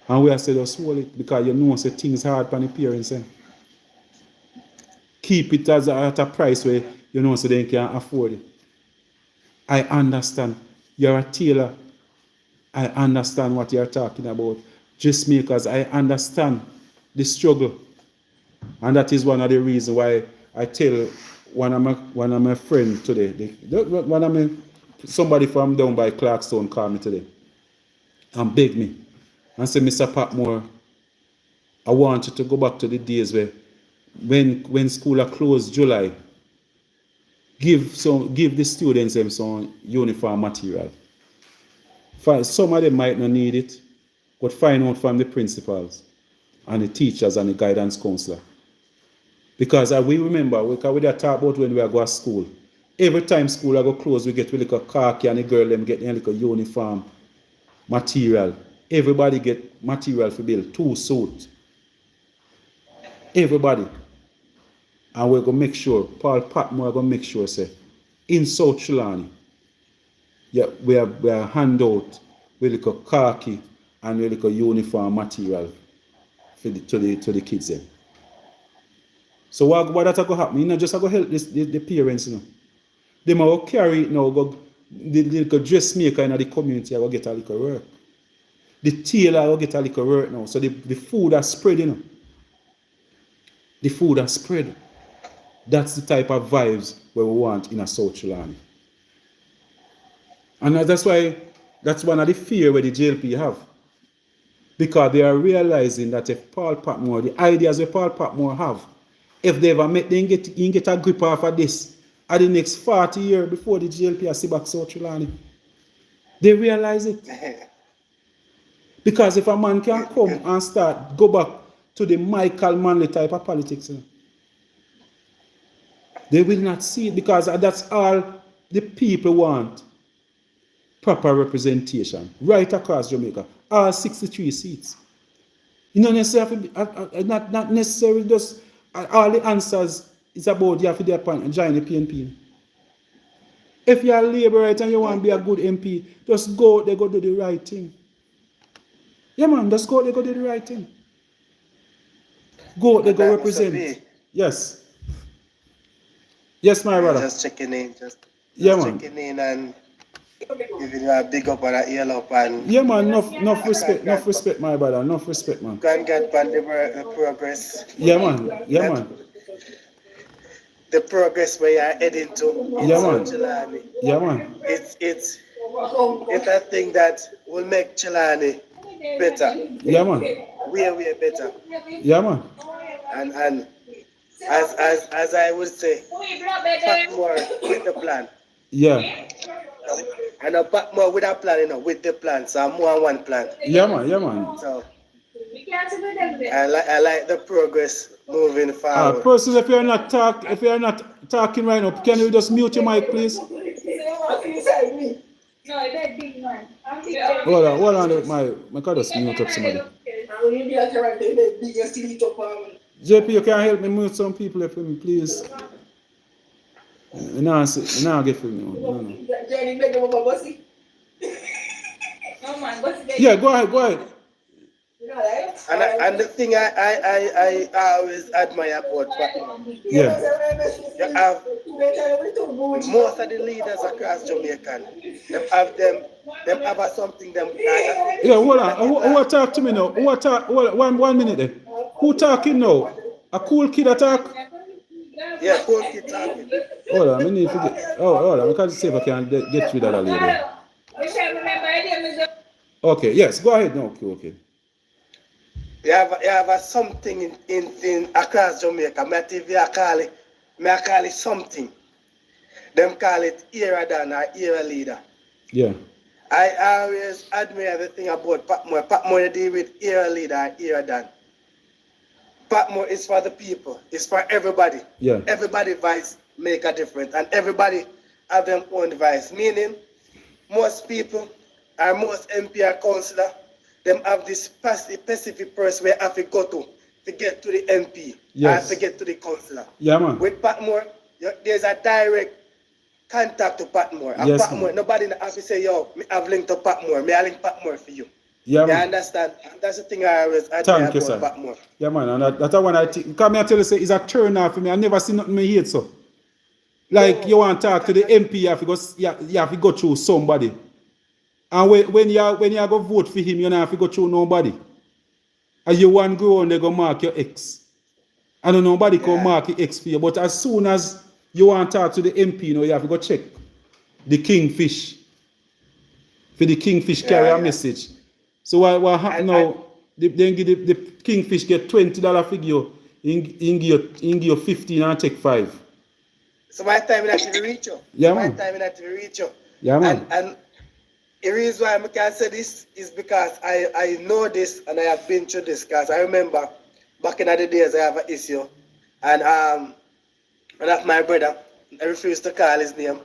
And we are saying, just hold it because you know say things hard for the parents. Keep it at a price where you know so they can afford it. I understand. You're a tailor. I understand what you're talking about. Dressmakers, I understand the struggle. And that is one of the reasons why I tell one of my friends today, somebody from down by Clarkstone called me today and begged me and said, Mr. Patmore, I want you to go back to the days where when school are closed July, give the students them some uniform material. Some of them might not need it, but find out from the principals and the teachers and the guidance counselor. Because we remember, we talk about when we are going to school. Every time school are go close, we get like a khaki and the girl them get like a uniform material. Everybody get material for build 2 suits. Everybody. And we're going to make sure, Paul Patmore going to make sure, say, in South Trelawny, yeah, we are hand out with like a khaki and with like a uniform material to the kids then. So what that's going to happen? You know, just going to help the parents, you know. They might carry it now, the little dressmaker in the community will get a little work. The tailor will get a little work now. So the food has spread, you know. The food has spread. That's the type of vibes where we want in a South Trelawny. And that's one of the fear where the JLP have. Because they are realizing that if Paul Patmore, the ideas that Paul Patmore have, if they ever make them get a grip off of this at the next 40 years before the GLP see back South Trelawny. They realize it. Because if a man can come and go back to the Michael Manley type of politics, they will not see it because that's all the people want. Proper representation right across Jamaica. All 63 seats. You know, necessarily, not necessarily just all the answers is about you have to join the PNP. If you're a Labourite and you want to be a good MP, just go out there, go do the right thing. Yeah, man, just go out there, go do the right thing. Go out there, go represent. Yes. Yes, my brother. Just checking in, just man. checking in and giving you a big up and a yell up and yeah, man, enough respect, my brother, enough respect, man. can get back the progress. Yeah, man, yeah, man. The progress where you're heading to. Yeah, man. Trelawny. Yeah, man. It's a thing that will make Trelawny better. Yeah, man. Way better. Yeah, man. And as I would say, Patmore with the plan. Yeah. And a Patmore with a plan, with the plan. So I'm more on one plan. Yeah, man. Yeah, man. So I like the progress moving forward. Persons, if you're not talking right now, can you just mute your mic, please? Hold on, my God, just mute up somebody. JP, you can help me mute some people, if you please. No, get for me. No. Yeah, go ahead. And the thing I always admire about Patmore, Yeah. you have most of the leaders across Jamaica, them have something them. Yeah, hold on. Who talk to me now? One minute there. Who talking now? A cool kid attack? Yeah, cool kid talking. Hold on, I need to get. Hold on. I can't see if I can get rid of that lady. Okay, yes, go ahead now. Okay. You have something in across Jamaica. I call it something. Them call it era dan or era leader. Yeah. I always admire the thing about Patmore. Patmore deal with era leader or era dan. Patmore is for the people. It's for everybody. Yeah. Everybody voice make a difference, and everybody have their own voice. Meaning, most people or most MP or councillor, them have this specific person where have to go to get to the MP. Yes. Or to get to the councillor. Yeah, man. With Patmore, there's a direct contact to Patmore. And Yes, Patmore, man. nobody have to say, yo, me have linked to Patmore. Me I link Patmore for you. Yeah, You man. understand? And that's the thing I always admire Thank you, about sir. Patmore. Yeah, man. And that's one I think. Come here, tell you, say it's a turn off for me. I never seen nothing me hate so. Like you want to talk to the MP, you have to go through somebody. And when you go vote for him, you don't have to go through nobody. And you want to go and they go mark your ex. And nobody can mark your ex for you. But as soon as you want to talk to the MP, you have to go check the Kingfish. For the Kingfish carry a message. So what happen now, then give the Kingfish get $20 figure, in give you 15 and take 5. So my time in to reach you. Yeah, my man. time in to reach you. Yeah, man. And the reason why I can say this is because I know this and I have been through this, because I remember back in the days I have an issue and one of my brother, I refused to call his name.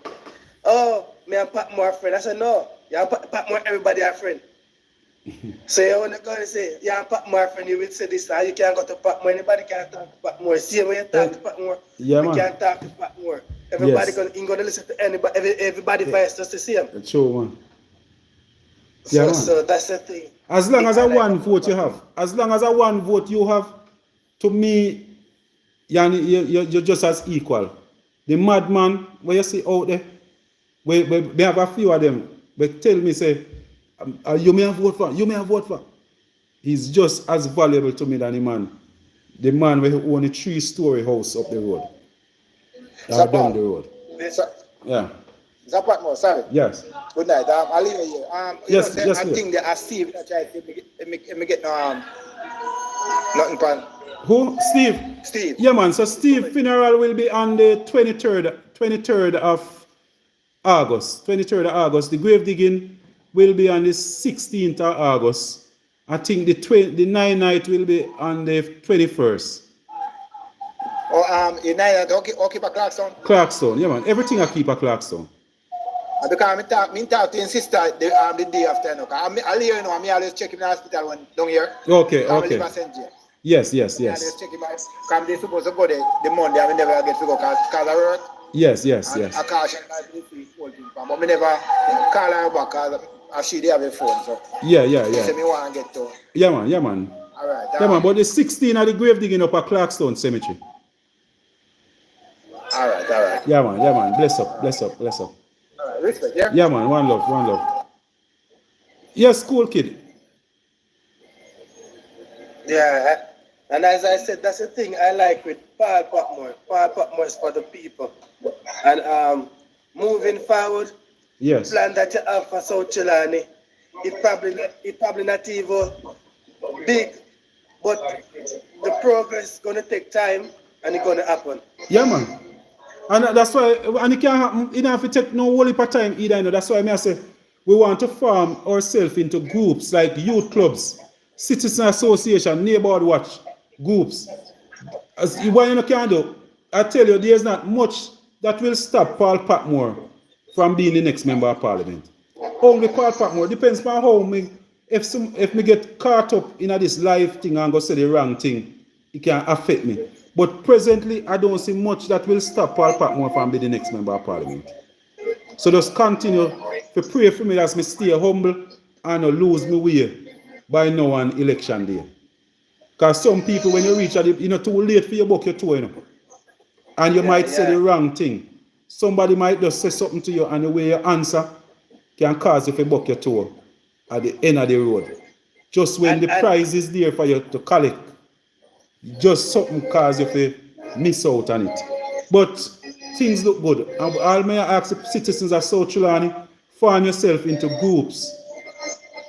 Oh, me and Patmore friend. I said, no, you and Patmore, everybody are friend. So you want to go and say, yeah, Patmore friend, you will say this, and you can't go to Patmore, anybody can talk to Patmore. See, when you talk to Patmore, Yeah, you man. can't talk to Patmore. Everybody Yes. going to listen to anybody, everybody voice just the same. True, man. Yeah, man. So that's the thing. As long as a one vote you have, to me, you're just as equal. The madman, where you see out there, we have a few of them, but tell me, say, you may have vote for. He's just as valuable to me than the man who own a 3-story house up the road. Down the road. Yeah. Patmore, sorry. Yes. Good night. I'll leave you here. Yes, I yes, think that I see if I try to get nothing pan. Who? Steve? Steve. Yeah, man. So Steve funeral will be on the 23rd 23rd of August. 23rd of August. The grave digging will be on the 16th of August. I think the night night will be on the 21st. Or United, okay, keep a Clarkson. Clarkstone, yeah man. Everything I keep at Clarkstone. Because I talk to his sister the day after. No? I'll hear, I'm always check him in the hospital when down here. Okay, I live okay. at St. James. Yes, yes, I always yes. check him out. Because they're supposed to go there the Monday, I never get to go because I work. Yes, yes, And yes. I caution my whole thing. But I never call her back because she they have a phone. So Yeah, yeah, she say yeah. me want to get to. Yeah man, yeah man. All right. Yeah man, but the 16th of the grave digging up at Clarkstone Cemetery. All right. Yeah man. Bless up, bless up, bless up. All right, respect, yeah? Yeah man, one love, one love. Yes, cool kid. Yeah, and as I said, that's the thing I like with Paul Patmore. Paul Patmore is for the people. And moving forward, Yes. plan that you have for South Trelawny, it probably not even big, but the progress is gonna take time and it's gonna happen. Yeah man. And that's why, and it can't happen, it don't have to take no whole heap of time either, you know. That's why I say we want to form ourselves into groups like youth clubs, citizen association, neighborhood watch groups. As what you can do, I tell you, there's not much that will stop Paul Patmore from being the next member of parliament. Only Paul Patmore depends on how me, if me get caught up in this life thing and go say the wrong thing, it can affect me. But presently, I don't see much that will stop Paul Patmore from being the next member of parliament. So just continue to pray for me as me stay humble and not lose my way by now on election day. Because some people, when you reach at it, too late for you book your toe, and you might say the wrong thing. Somebody might just say something to you, and the way you answer can cause you to book your toe at the end of the road. Just when the prize is there for you to collect, just something cause you to miss out on it. But things look good. And all may I ask the citizens of South Trelawny, form yourself into groups.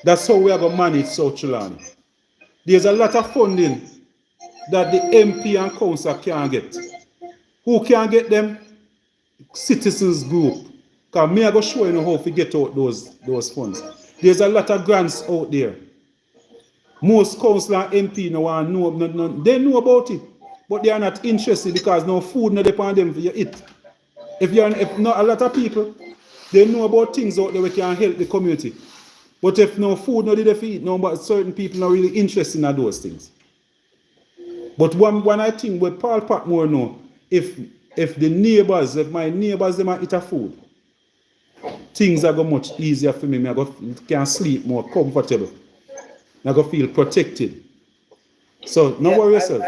That's how we are going to manage South Trelawny. There's a lot of funding that the MP and council can get. Who can get them? Citizens group. Because me I go show you how to get out those funds. There's a lot of grants out there. Most council and MP no want know, they know about it, but they are not interested because no food no depend on them for you eat. If not a lot of people, they know about things out there we can help the community. But if no food no they eat, no, but certain people not really interested in those things. But one I think with Paul Patmore know, if the neighbors, if my neighbors they might eat a food, things are go much easier for me. I can sleep more comfortable. I go feel protected. So no worry yourself.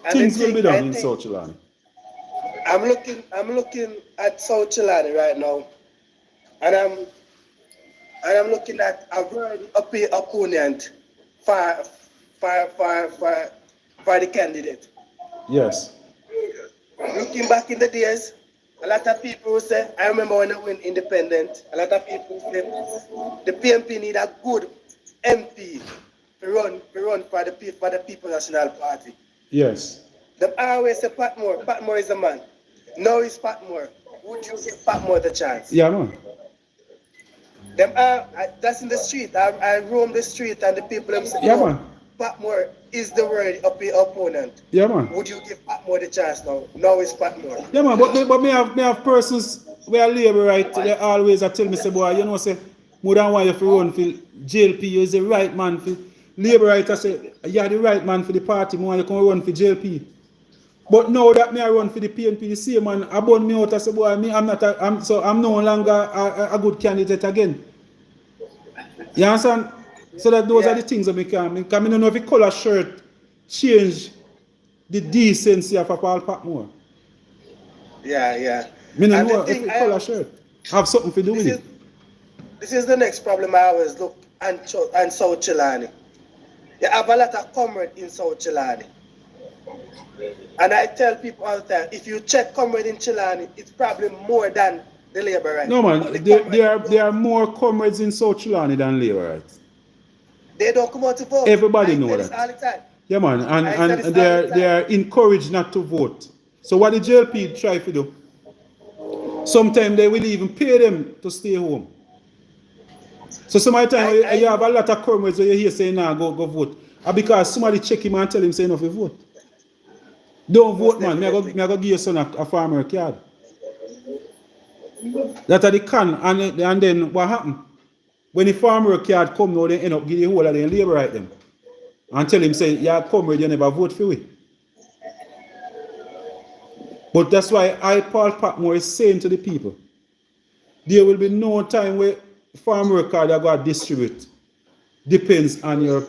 And Things will be done in South Trelawny. I'm looking at South Trelawny right now, and I'm looking at a very opponent for the candidate. Yes. Looking back in the days, a lot of people say, I remember when I went independent, a lot of people say the PMP need a good MP to run for the People's National Party. Yes. They always say Patmore is the man. Now it's Patmore. Would you give Patmore the chance? Yeah, man. That's in the street. I roam the street and the people say, Yeah, man. Patmore is the word of the opponent. Yeah, man. Would you give Patmore the chance now? Now it's Patmore. Yeah, man. But me have persons where labor right. They always tell me say, boy, you know say, more than want you to run for JLP. You is the right man for labor right. I say, you're the right man for the party. More you can run for JLP. But now that me I run for the PNP, the same man abon me out. I say, boy, I'm no longer a good candidate again. You understand? So that those are the things that me can. Because I don't know if the color shirt change the decency of a Paul Patmore. Yeah. Me don't know if the color shirt have something to do with it. This is the next problem I always look and South Trelawny. You have a lot of comrades in South Trelawny. And I tell people all the time, if you check comrades in Trelawny, it's probably more than the labor right. No man, there are more comrades in South Trelawny than labor right. They don't come out to vote. Everybody know that. All the time. Yeah man, and they are encouraged not to vote. So what the JLP try to do, Sometimes they will even pay them to stay home. So some of the time you have a lot of comrades where you hear saying, nah, go vote. And because somebody check him and tell him, say, no, you vote. Don't vote, man. Me I go give your son a farmer card. That are the can. And then what happened? When the farmer card come now, they end up giving the whole of them labor right them. And tell him, say, yeah, comrade, you never vote for we. But that's why Paul Patmore, is saying to the people, there will be no time where farmer card are going to distribute. Depends on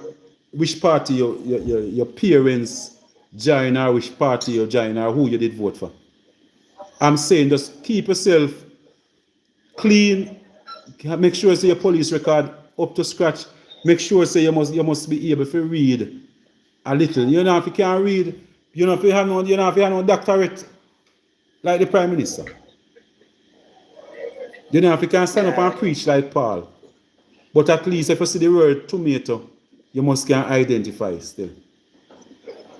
which party your parents join or which party you join or who you did vote for. I'm saying just keep yourself clean, make sure say your police record up to scratch, make sure say you must be able to read a little. You know if you can't read, you know if you have no doctorate like the Prime Minister. You know if you can stand up and preach like Paul. But at least if you see the word tomato, you must can identify still.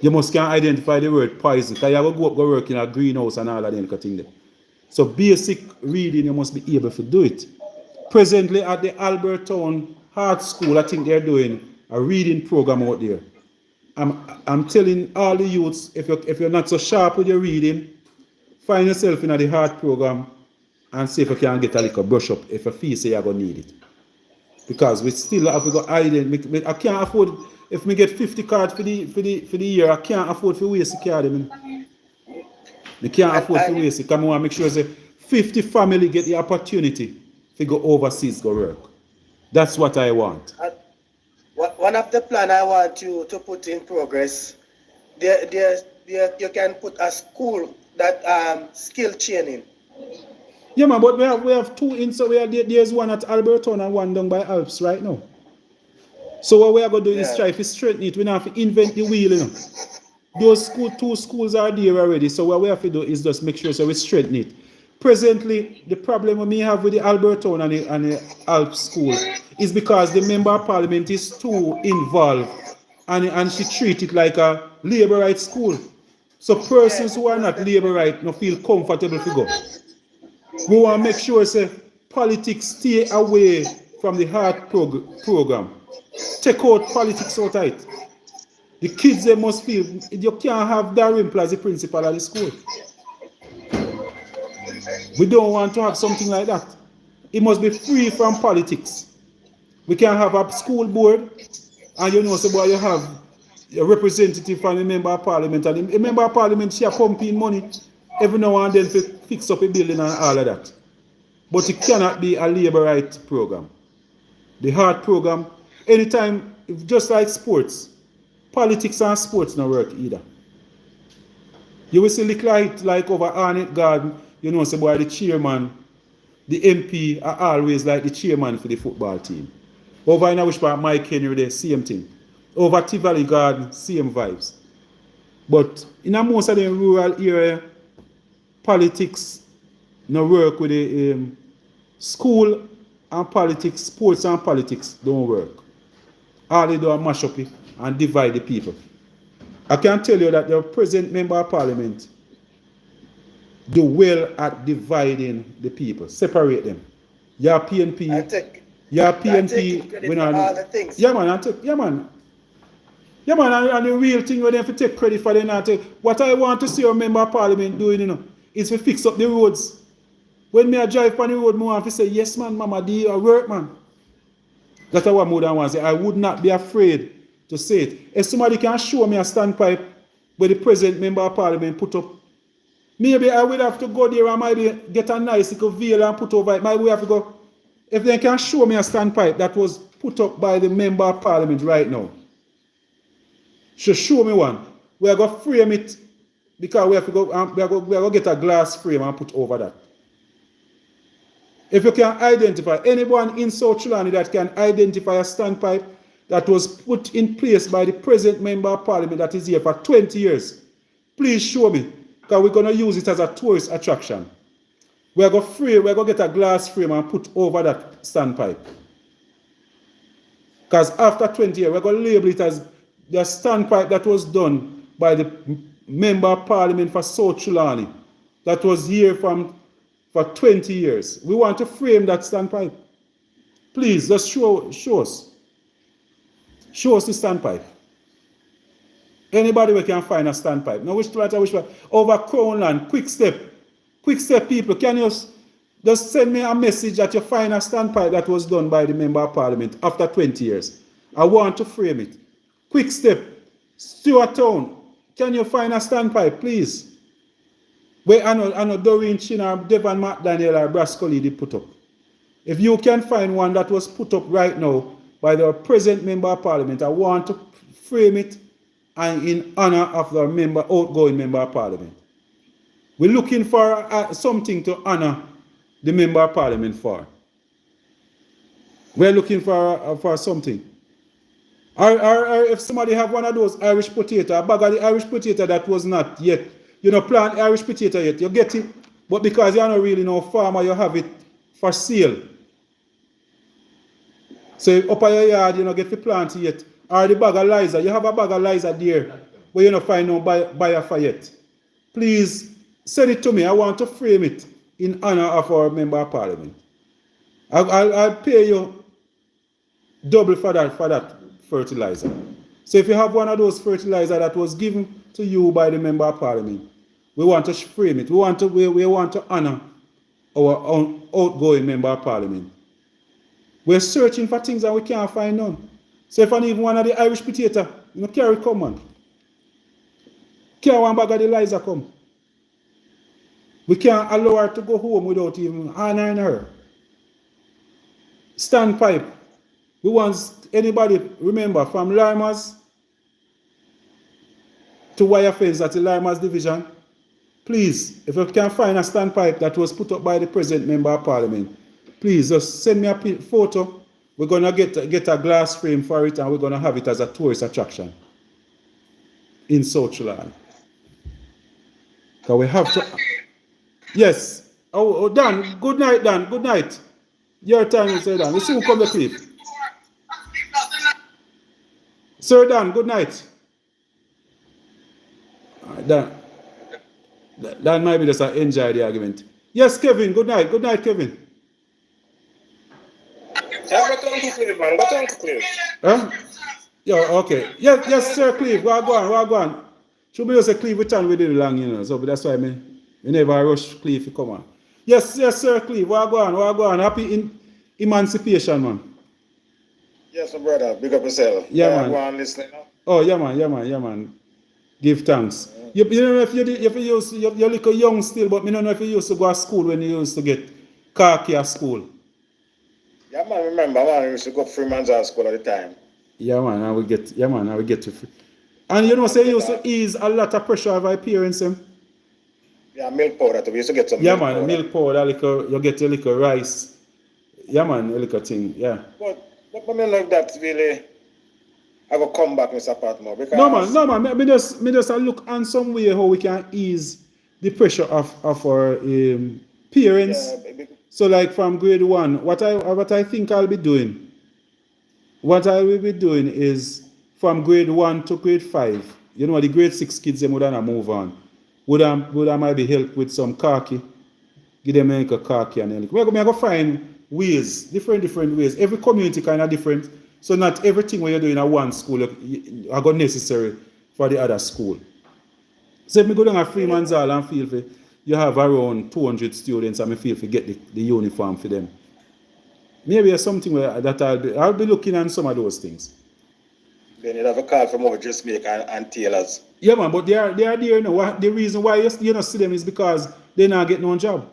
You must can identify the word poison. Because you have to go work in a greenhouse and all of them things there. So basic reading, you must be able to do it. Presently at the Albertown Art School, I think they're doing a reading program out there. I'm telling all the youths, if you're not so sharp with your reading, find yourself in the art program and see if you can get a little brush up if you feel say you're going to need it. Because we still have to go identify. I can't afford, if we get 50 cards for the year, I can't afford to waste the card. I can't afford to waste it. Come on, make sure say 50 family get the opportunity to go overseas, go work. That's what I want. One of the plan I want you to put in progress, you can put a school that skill training. Yeah, man, but we have two in, so there's one at Albertown and one down by Alps right now. So what we are going to do is try to straighten it. We don't have to invent the wheel, you know. Those two schools are there already, so what we have to do is just make sure so we straighten it. Presently, the problem we have with the Albertown and the Alps school is because the member of parliament is too involved and she treats it like a labor rights school. So persons who are not labor right don't feel comfortable to go. We want to make sure say politics stay away from the heart program. Take out politics out of it. The kids they must feel you can't have Dalrymple as the principal of the school. We don't want to have something like that. It must be free from politics. We can have a school board, and you know, so boy, you have a representative from the member of parliament, and the member of parliament she pumping money every now and then to fix up a building and all of that. But it cannot be a labor right program. The hard program, anytime, just like sports, politics and sports don't work either. You will see like over Arnett Garden, you know, so boy, the chairman, the MP are always like the chairman for the football team. Over in which part Mike Henry there, same thing. Over Tivoli Garden, same vibes. But in a most of the rural area, politics no work with the school and politics, sports and politics don't work. All they do is mash up it and divide the people. I can tell you that the present member of parliament do well at dividing the people, separate them. Your PNP, your PNP, when all the things. Yeah man, and the real thing when they have to take credit for them. What I want to see a member of parliament doing, you know, is to fix up the roads. When me I drive on the road, I want to say, yes man, mama, do your work, man. That's what more than want to say. I would not be afraid to say it. If somebody can show me a standpipe where the present member of parliament put up, maybe I will have to go there and maybe get a nice little veil and put over it. Maybe we have to go. If they can show me a standpipe that was put up by the member of parliament right now, show me one. We are going to frame it because we have to go. We are going to get a glass frame and put over that. If you can identify anyone in South Trelawny that can identify a standpipe that was put in place by the present member of parliament that is here for 20 years, please show me, because we're going to use it as a tourist attraction. We're going to get a glass frame and put over that standpipe. Because after 20 years, we're going to label it as the standpipe that was done by the member of parliament for South Trelawny, that was here from for 20 years. We want to frame that standpipe. Please, just show us. Show us the standpipe. Anybody we can find a standpipe. Now, which one? Over Crown Land, quick step. Quick step, people. Can you just send me a message that you find a standpipe that was done by the Member of Parliament after 20 years? I want to frame it. Quick step. Stewart Town, can you find a standpipe, please? Where I know Doreen Chin or Devon McDaniel or Brascoli did put up. If you can find one that was put up right now by the present Member of Parliament, I want to frame it and in honor of the outgoing Member of Parliament. We're looking for something to honor the Member of Parliament for. We're looking for something. Or if somebody have one of those Irish potato, a bag of the Irish potato that was not yet, plant Irish potato yet, you get it, but because you don't really know farmer, you have it for sale. So up at your yard, you don't get the plant yet. Or the bag of Liza, you have a bag of Liza there, where you don't find no buyer for yet. Please send it to me. I want to frame it in honor of our Member of Parliament. I'll pay you double for that fertilizer. So if you have one of those fertilizer that was given to you by the Member of Parliament, we want to frame it. We want to honor our outgoing Member of Parliament. We're searching for things and we can't find none. So if I need one of the Irish potato, carry come on. Carry one bag of the Liza come. We can't allow her to go home without even honoring her. Standpipe. We want anybody, remember, from Limers to wire fence at the Limers division, please, if you can find a standpipe that was put up by the present Member of Parliament, please just send me a photo. We're going to get a glass frame for it and we're going to have it as a tourist attraction in South Trelawny. Because we have to... Yes. Oh, Dan. Good night, Dan. Good night. Your time is Dan. We soon come to Cliff. Sir Dan, good night. Dan might be just enjoy the argument. Yes, Kevin. Good night. Good night, Kevin. Huh? Yeah, okay. Yes, Sir Cleve. Go on. Should be just a Cleve return with it long, so that's why we never rush Cleve to come on. Yes, Sir Cleve. Go on. Happy Emancipation, man. Yes, my brother. Big up yourself. Yeah, man. Go on listening now. Oh, yeah, man. Give thanks. You know if you're like a young still, but I don't know if you used to go to school when you used to get khaki at school. Yeah, man, remember, man, we used to go to Freeman's High School at the time. Yeah, man, I will get to free. And say you used to ease a lot of pressure of our parents. Yeah, milk powder too. We used to get some milk powder. Milk powder, you get a little rice. Yeah, man, a little thing, yeah. But I mean, like that really, I will come back, Mr. Patmore, because... No, man, me just look on some way how we can ease the pressure of our parents. Yeah, so like from grade 1, what I think I'll be doing, what I will be doing is from grade 1 to grade 5, the grade 6 kids, them would move on. Would I might be help with some khaki, give them a khaki and everything. We're going to find ways, different ways. Every community kind of different. So not everything when you're doing at one school are got necessary for the other school. So if I go down at Freeman's Hall and feel for you have around 200 students and I feel for get the uniform for them. Maybe it's something that I'll be looking at some of those things. Then you have a call from over dressmaker and tailors. Yeah, man, but they are there now. The reason why you not see them is because they not get no job.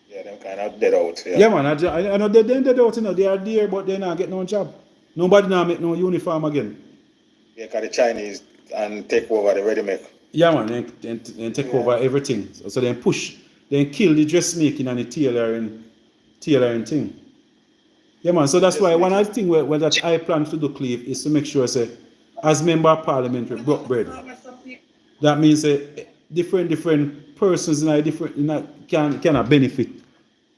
Yeah, them kind of dead out. Yeah, man, I know they're dead out, They are there, but they not get no job. Nobody now make no uniform again. Yeah, because the Chinese and take over the ready-make. Yeah, man, and take over everything. So they push, they kill the dressmaking and the tailoring thing. Yeah, man, so that's why one of the things that I plan to do, Cleve, is to make sure, as Member of Parliament, we broke bread. That means different persons can benefit.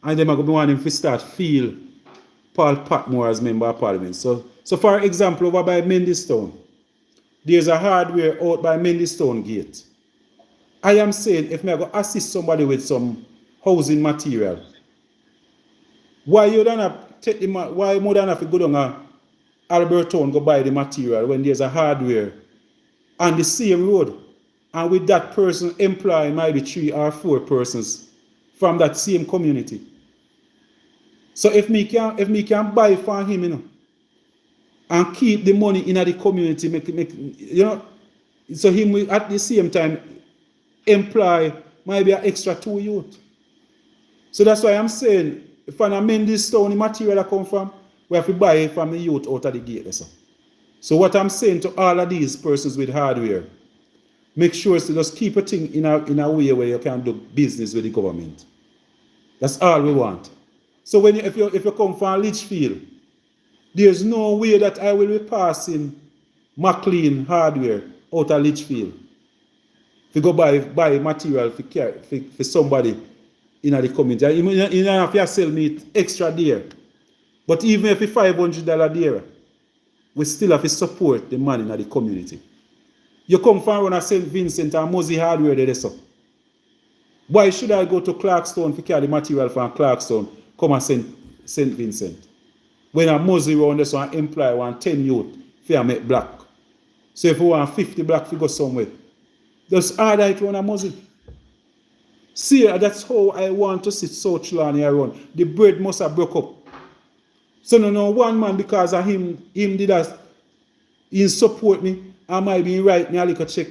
And them are going to want them to start feel Paul Patmore as Member of Parliament. So for example, over by Mendystown, there's a hardware out by Mendystown Gate. I am saying if I go assist somebody with some housing material. Why you don't have take the why more than have to go down a Albertown go buy the material when there's a hardware on the same road, and with that person employ might be 3 or 4 persons from that same community. So if me can buy for him, you know, and keep the money in the community, make you know, so him will at the same time employ maybe an extra 2 youth. So that's why I'm saying, if I amend this town, the material that come from, we have to buy it from the youth out of the gate. So what I'm saying to all of these persons with hardware, make sure to just keep a thing in a way where you can do business with the government. That's all we want. So when if you come from Litchfield, there's no way that I will be passing McLean hardware out of Litchfield. If you go buy material for somebody in the community, you don't have to sell me extra there. But even if it's $500 there, we still have to support the man in the community. You come from around St. Vincent and Mosey hardware there, so. Why should I go to Clarkstone to carry the material from Clarkstone, come and St. Vincent? When a Mosey around this one employ 10 youth, for make black. So if we want 50 black, we go somewhere. Just order it around a Mosey. See, that's how I want to see South Trelawny around. The bread must have broke up. So no one man because of him did that, he support me, I might be right me a little check.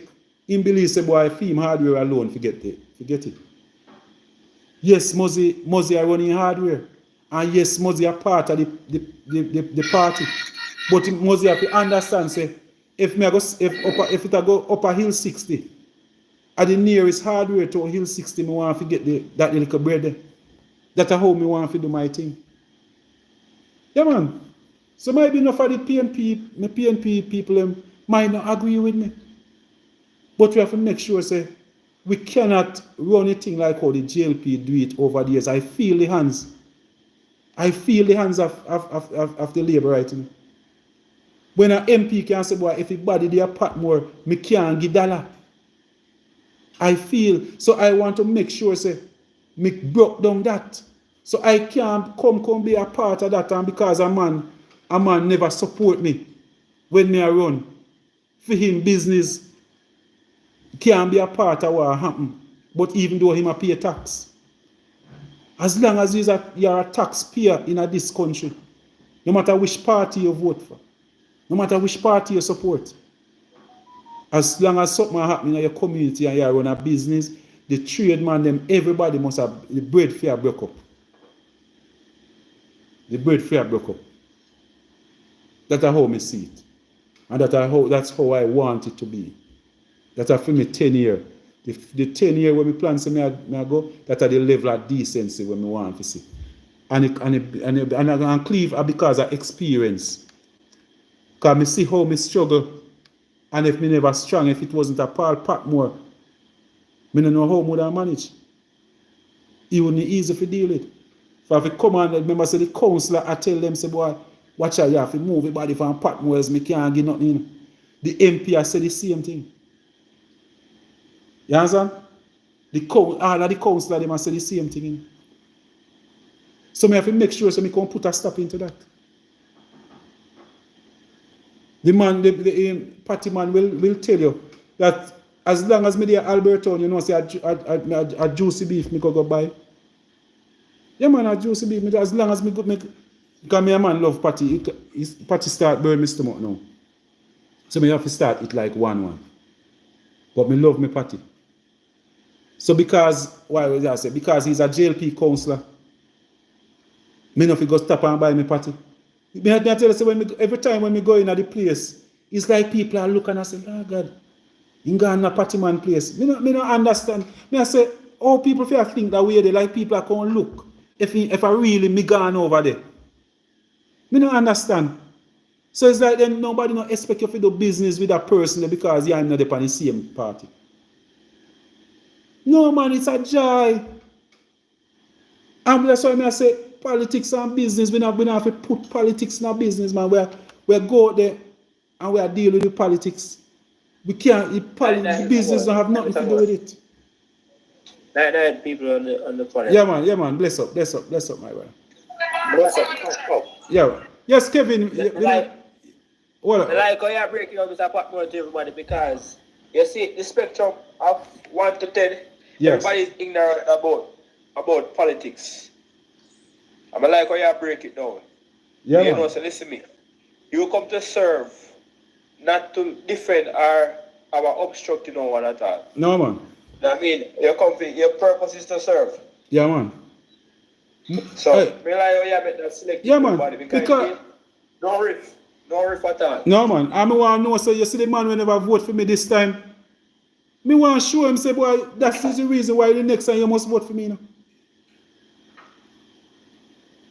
Him believe say boy film hardware alone, forget it. Yes, Mosey are running hardware. And yes, Mosey are part of the party. But Mosey have to understand say if it go up a hill 60, at the nearest hardware to hill 60, me want to get that little bread there. That's how me want to do my thing. Yeah, man. So maybe enough of the PNP people might not agree with me. But we have to make sure, say, we cannot run a thing like how the JLP do it over the years. I feel the hands. I feel the hands of the labor right. When an MP can say, boy, if the body there Patmore, me can't give $1. I feel, so I want to make sure, say, me broke down that. So I can't come be a part of that, and because a man never support me when me a run. For him business can't be a part of what happen. But even though him a pay tax. As long as you're a taxpayer in this country, no matter which party you vote for, no matter which party you support, as long as something happen in your community and you run a business, the tradesman them, everybody must have the bread fair break up. The bread fair broke up. That's how I see it. And that's how I want it to be. That's for me 10 years. The 10 years when we plan to me go, that's at the level of decency when we want to see. And Cleve because of experience. Because I see how I struggle. And if me never strong, if it wasn't a Paul Patmore, I don't know how I would have managed. It wouldn't be easy to deal with. So if I come and remember, say the councillor, I tell them, say, boy, watch out, you have to move your body from Patmore, else me can't get nothing in. The MP, I say the same thing. You understand? All of the councillor, they must say the same thing. In. So I have to make sure so I can put a stop into that. The man, the party man will tell you that as long as me there Albertown, you know, say a juicy beef me go buy. Yeah, man, a juicy beef. As long as me go make, because me a man love patty. Patty start burn my stomach now. So me have to start it like one. But me love me patty. So because, why would I say? Because he's a JLP councillor. Me no fi go stop and buy me patty. Me I tell you, say every time when me go in at the place, it's like people are looking and say, oh God, you go in a patty man place. Me no understand. Me I say, oh, people feel think that way they like people are going to look. If I really me gone over there. Me no understand. So it's like then nobody no expect you to do business with that person because you're not on the same party. No man, it's a joy. And that's why I say politics and business, we don't have to put politics in our business, man. We go out there and we are dealing with politics. We can't, business don't have nothing to do with it. Nine people on the panel. Yeah, man. Bless up, my brother. What's up? Oh. Yeah. Yes, Kevin. I like how you break it up Mr. Patmore to everybody because you see the spectrum of 1 to 10, Yes. everybody is ignorant about politics. I like how you break it down. Yeah, you man. know, so listen to me. You come to serve, not to defend or obstruct no one at all. No, man. I mean, your purpose is to serve. Yeah, man. So, I like how you make that selective Yeah, man. everybody because no riff at all. No, man. I want to know, so you see the man will never vote for me this time. Me want to show him, say, boy, that's the reason why the next time you must vote for me, you know.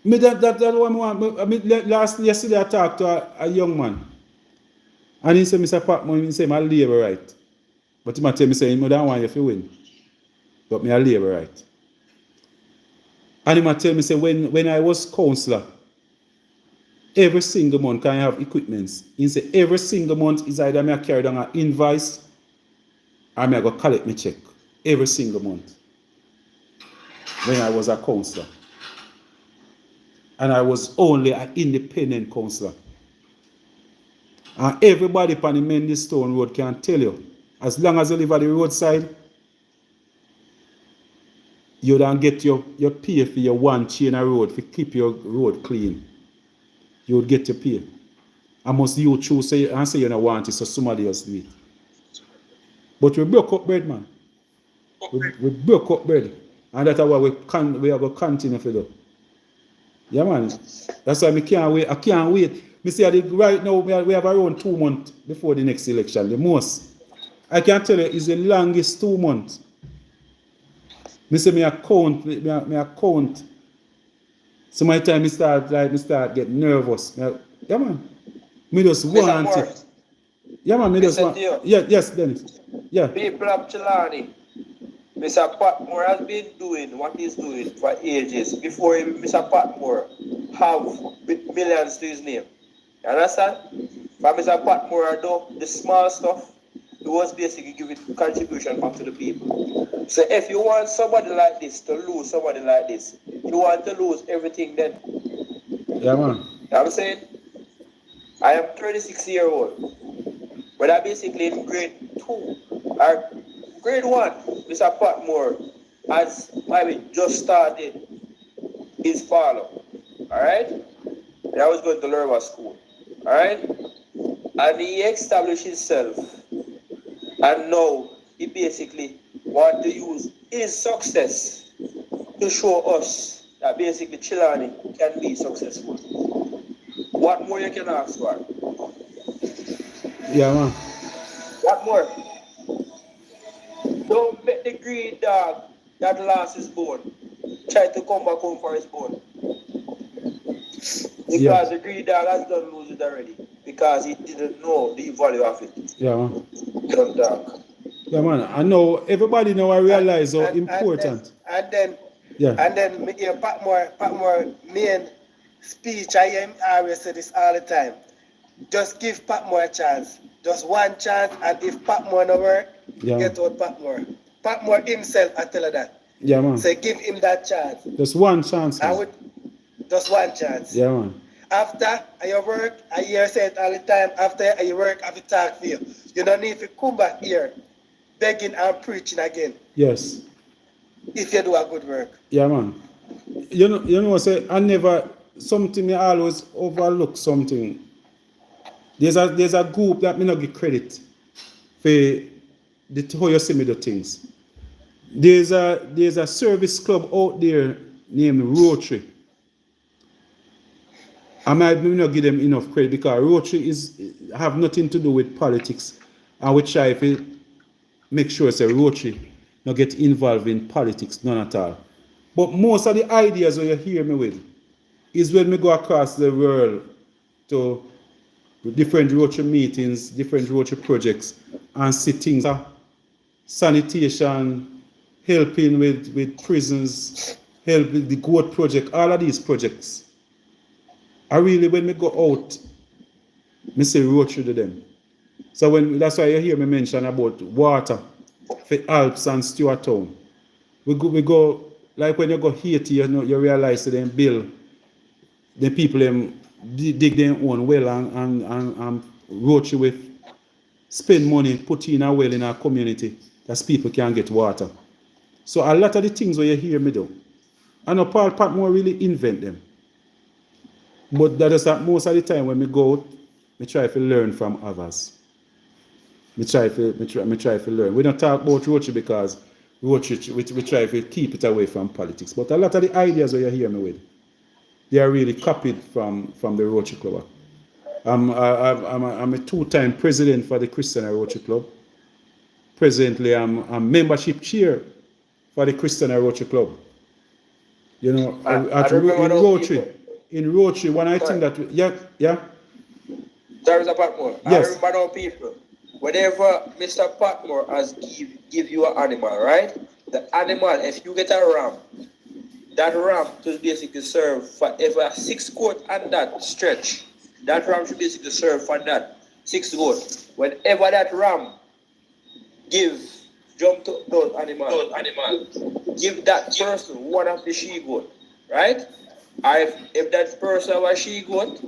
Me that one want. Yesterday I talked to a young man. And he said, Mr. Patmore, he said, I'm a labor right. But he might tell me, say, I don't want you to win. But me a labor right. And he might tell me, say, when I was councillor, every single month can I have equipments. He said, every single month is either I carry down an invoice or I go collect my check. Every single month. When I was a councillor. And I was only an independent councillor. And everybody on the Mendistone Road can tell you, as long as you live at the roadside, you don't get your pay for your one chain of road to keep your road clean. You would get your pay. Unless you choose and say you don't want it, so somebody else do it. But we broke up bread, man. We broke up bread. And that's why we are going to continue to do. Yeah, man. That's why I can't wait. I can't wait. Me see right now we have around 2 months before the next election. The most. I can tell you it's the longest 2 months. Me say me account. So my time me start getting nervous. Yeah, man. Me just want it. Yeah, man. Me just want. Yes, Dennis. Yeah. People of Trelawny, Mr. Patmore has been doing what he's doing for ages before Mr. Patmore have millions to his name. You understand? But Mr. Patmore do the small stuff, he was basically giving contribution back to the people. So if you want somebody like this to lose somebody like this, you want to lose everything then. Yeah, man. You know what I'm saying? I am 36-year-old. But I basically in grade 2 or grade 1, Mr. Patmore has maybe just started his follow. Alright? And I was going to Lerma school. Alright? And he established himself. And now he basically wants to use his success to show us that basically Trelawny can be successful. What more you can ask for? Yeah, man. What more? Don't make the greed dog that lost his bone try to come back home for his bone. Because the greed dog has done lose it already. Because he didn't know the value of it. Yeah, man. Young dog. Yeah, man. I know everybody now I realize how important. And then me hear Patmore main speech. I always say this all the time. Just give Patmore a chance. Just one chance, and if Patmore no work, get out Patmore. Patmore himself, I tell her that. Yeah, man. So give him that chance. Just one chance. Man. Just one chance. Yeah, man. After you work, I hear say it all the time, after you work, I have to talk for you. You don't need to come back here begging and preaching again. Yes. If you do a good work. Yeah, man. You know, say something me always overlook something. There's a group that me not give credit for how you see me do things. There's a service club out there named Rotary. I might not give them enough credit because Rotary have nothing to do with politics, and we try to make sure say Rotary not get involved in politics, none at all. But most of the ideas that you hear me with is when we go across the world to different Rotary meetings, different Rotary projects, and see things like sanitation, helping with prisons, help with the goat project, all of these projects. I really, when we go out, I say Rotary to them. So that's why you hear me mention about water for Alps and Stewart Town. we go like when you go Haiti, you know, you realize that them bill the people them dig their own well and roach with spend money, put in a well in our community that people can get water. So a lot of the things where you hear me do, I know Paul Patmore really invent them. But that is that most of the time when we go out, we try to learn from others. We try to learn. We don't talk about Roche because Roche, we try to keep it away from politics. But a lot of the ideas where you hear me with, they are really copied from the Roche Club. I'm a two-time president for the Christian Roche Club. Presently, I'm membership chair for the Christian Roche Club. You know, in Roche, when I think that, yeah. There is a Patmore. Yes. I remember now people. Whenever Mr. Patmore has give you an animal, right? The animal, if you get a ram, that ram should basically serve for every 6 goat on that stretch. That ram should basically serve for that 6 goat. Whenever that ram jump to those animals, give that person one of the she goat, right? If that person was she goat,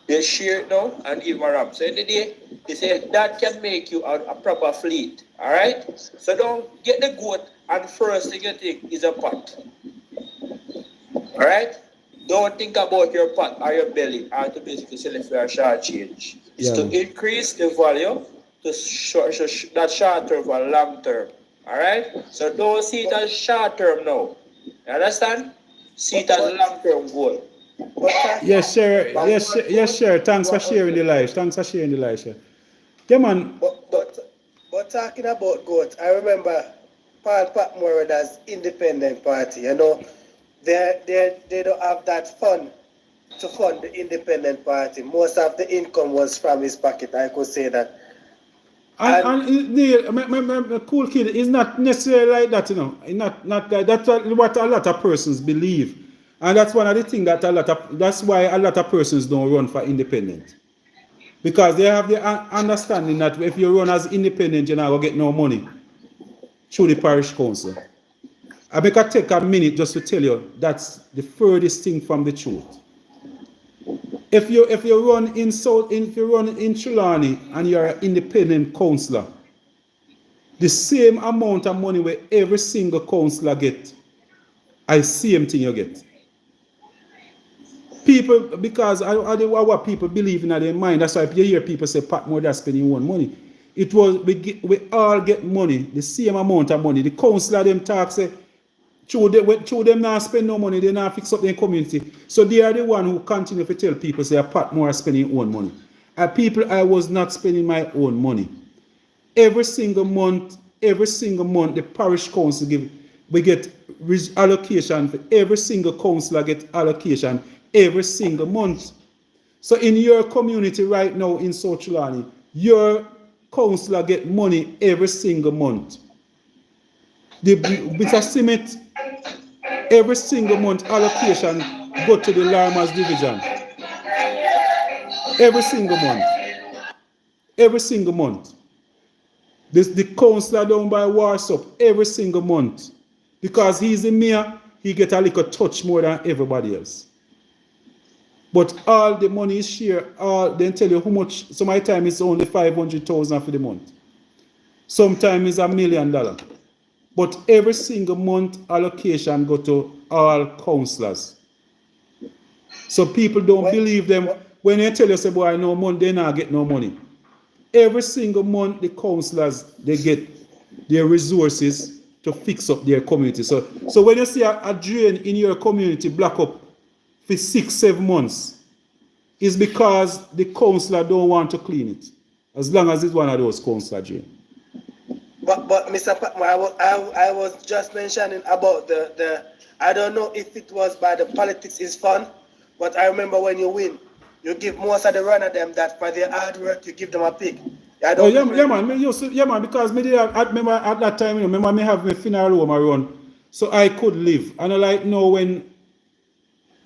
they share it now and give a ram. So in the day, they say that can make you a proper fleet. Alright? So don't get the goat and first thing you think is a pot. Alright? Don't think about your pot or your belly or to basically sell it for a short change. It's to increase the value to that short term for long term. Alright? So don't see it as short term now. You understand? See it as long term goal. Yes, sure. Thanks for sharing the life. Sure. Yeah, man. But talking about goat, I remember Paul Patmore as independent party. You know, they don't have that fund to fund the independent party. Most of the income was from his pocket. I could say that. And Neil, my cool kid is not necessarily like that, you know. Not like that's what a lot of persons believe. And that's one of the things that that's why a lot of persons don't run for independent. Because they have the understanding that if you run as independent, you're not going to get no money through the parish council. I make a take a minute just to tell you that's the furthest thing from the truth. If you run in Trelawny and you're an independent councillor, the same amount of money where every single councillor get, I same thing you get. People, because what people believe in their mind, that's why you hear people say Patmore that's spending your own money. It was we all get money, the same amount of money. The councillor them talk say through them not spend no money, they not fix up their community. So they are the one who continue to tell people say Patmore is spending your own money. People, I was not spending my own money. Every single month, the parish council we get allocation for every single councillor get allocation every single month. So in your community right now in South Trelawny, your councillor get money every single month. The bit of cement, every single month allocation go to the Larmers division. Every single month. Every single month. The councillor down by Warsop every single month. Because he's the mayor, he get a little touch more than everybody else. But all the money is shared, they tell you how much, so my time is only 500,000 for the month. Sometimes it's $1 million. But every single month allocation go to all councillors. So people don't believe them. When they tell you, say, boy, no money, they not get no money. Every single month the councillors, they get their resources to fix up their community. So when you see a drain in your community block up for 6-7 months, it's because the councillor don't want to clean it. As long as it's one of those councillor drain. But Mr. Patmore, I was just mentioning about the I don't know if it was by the politics is fun, but I remember when you win, you give most of the run of them that for their hard work, you give them a pick. Man, because I remember at that time, remember me have my funeral home around, so I could live. And I like know when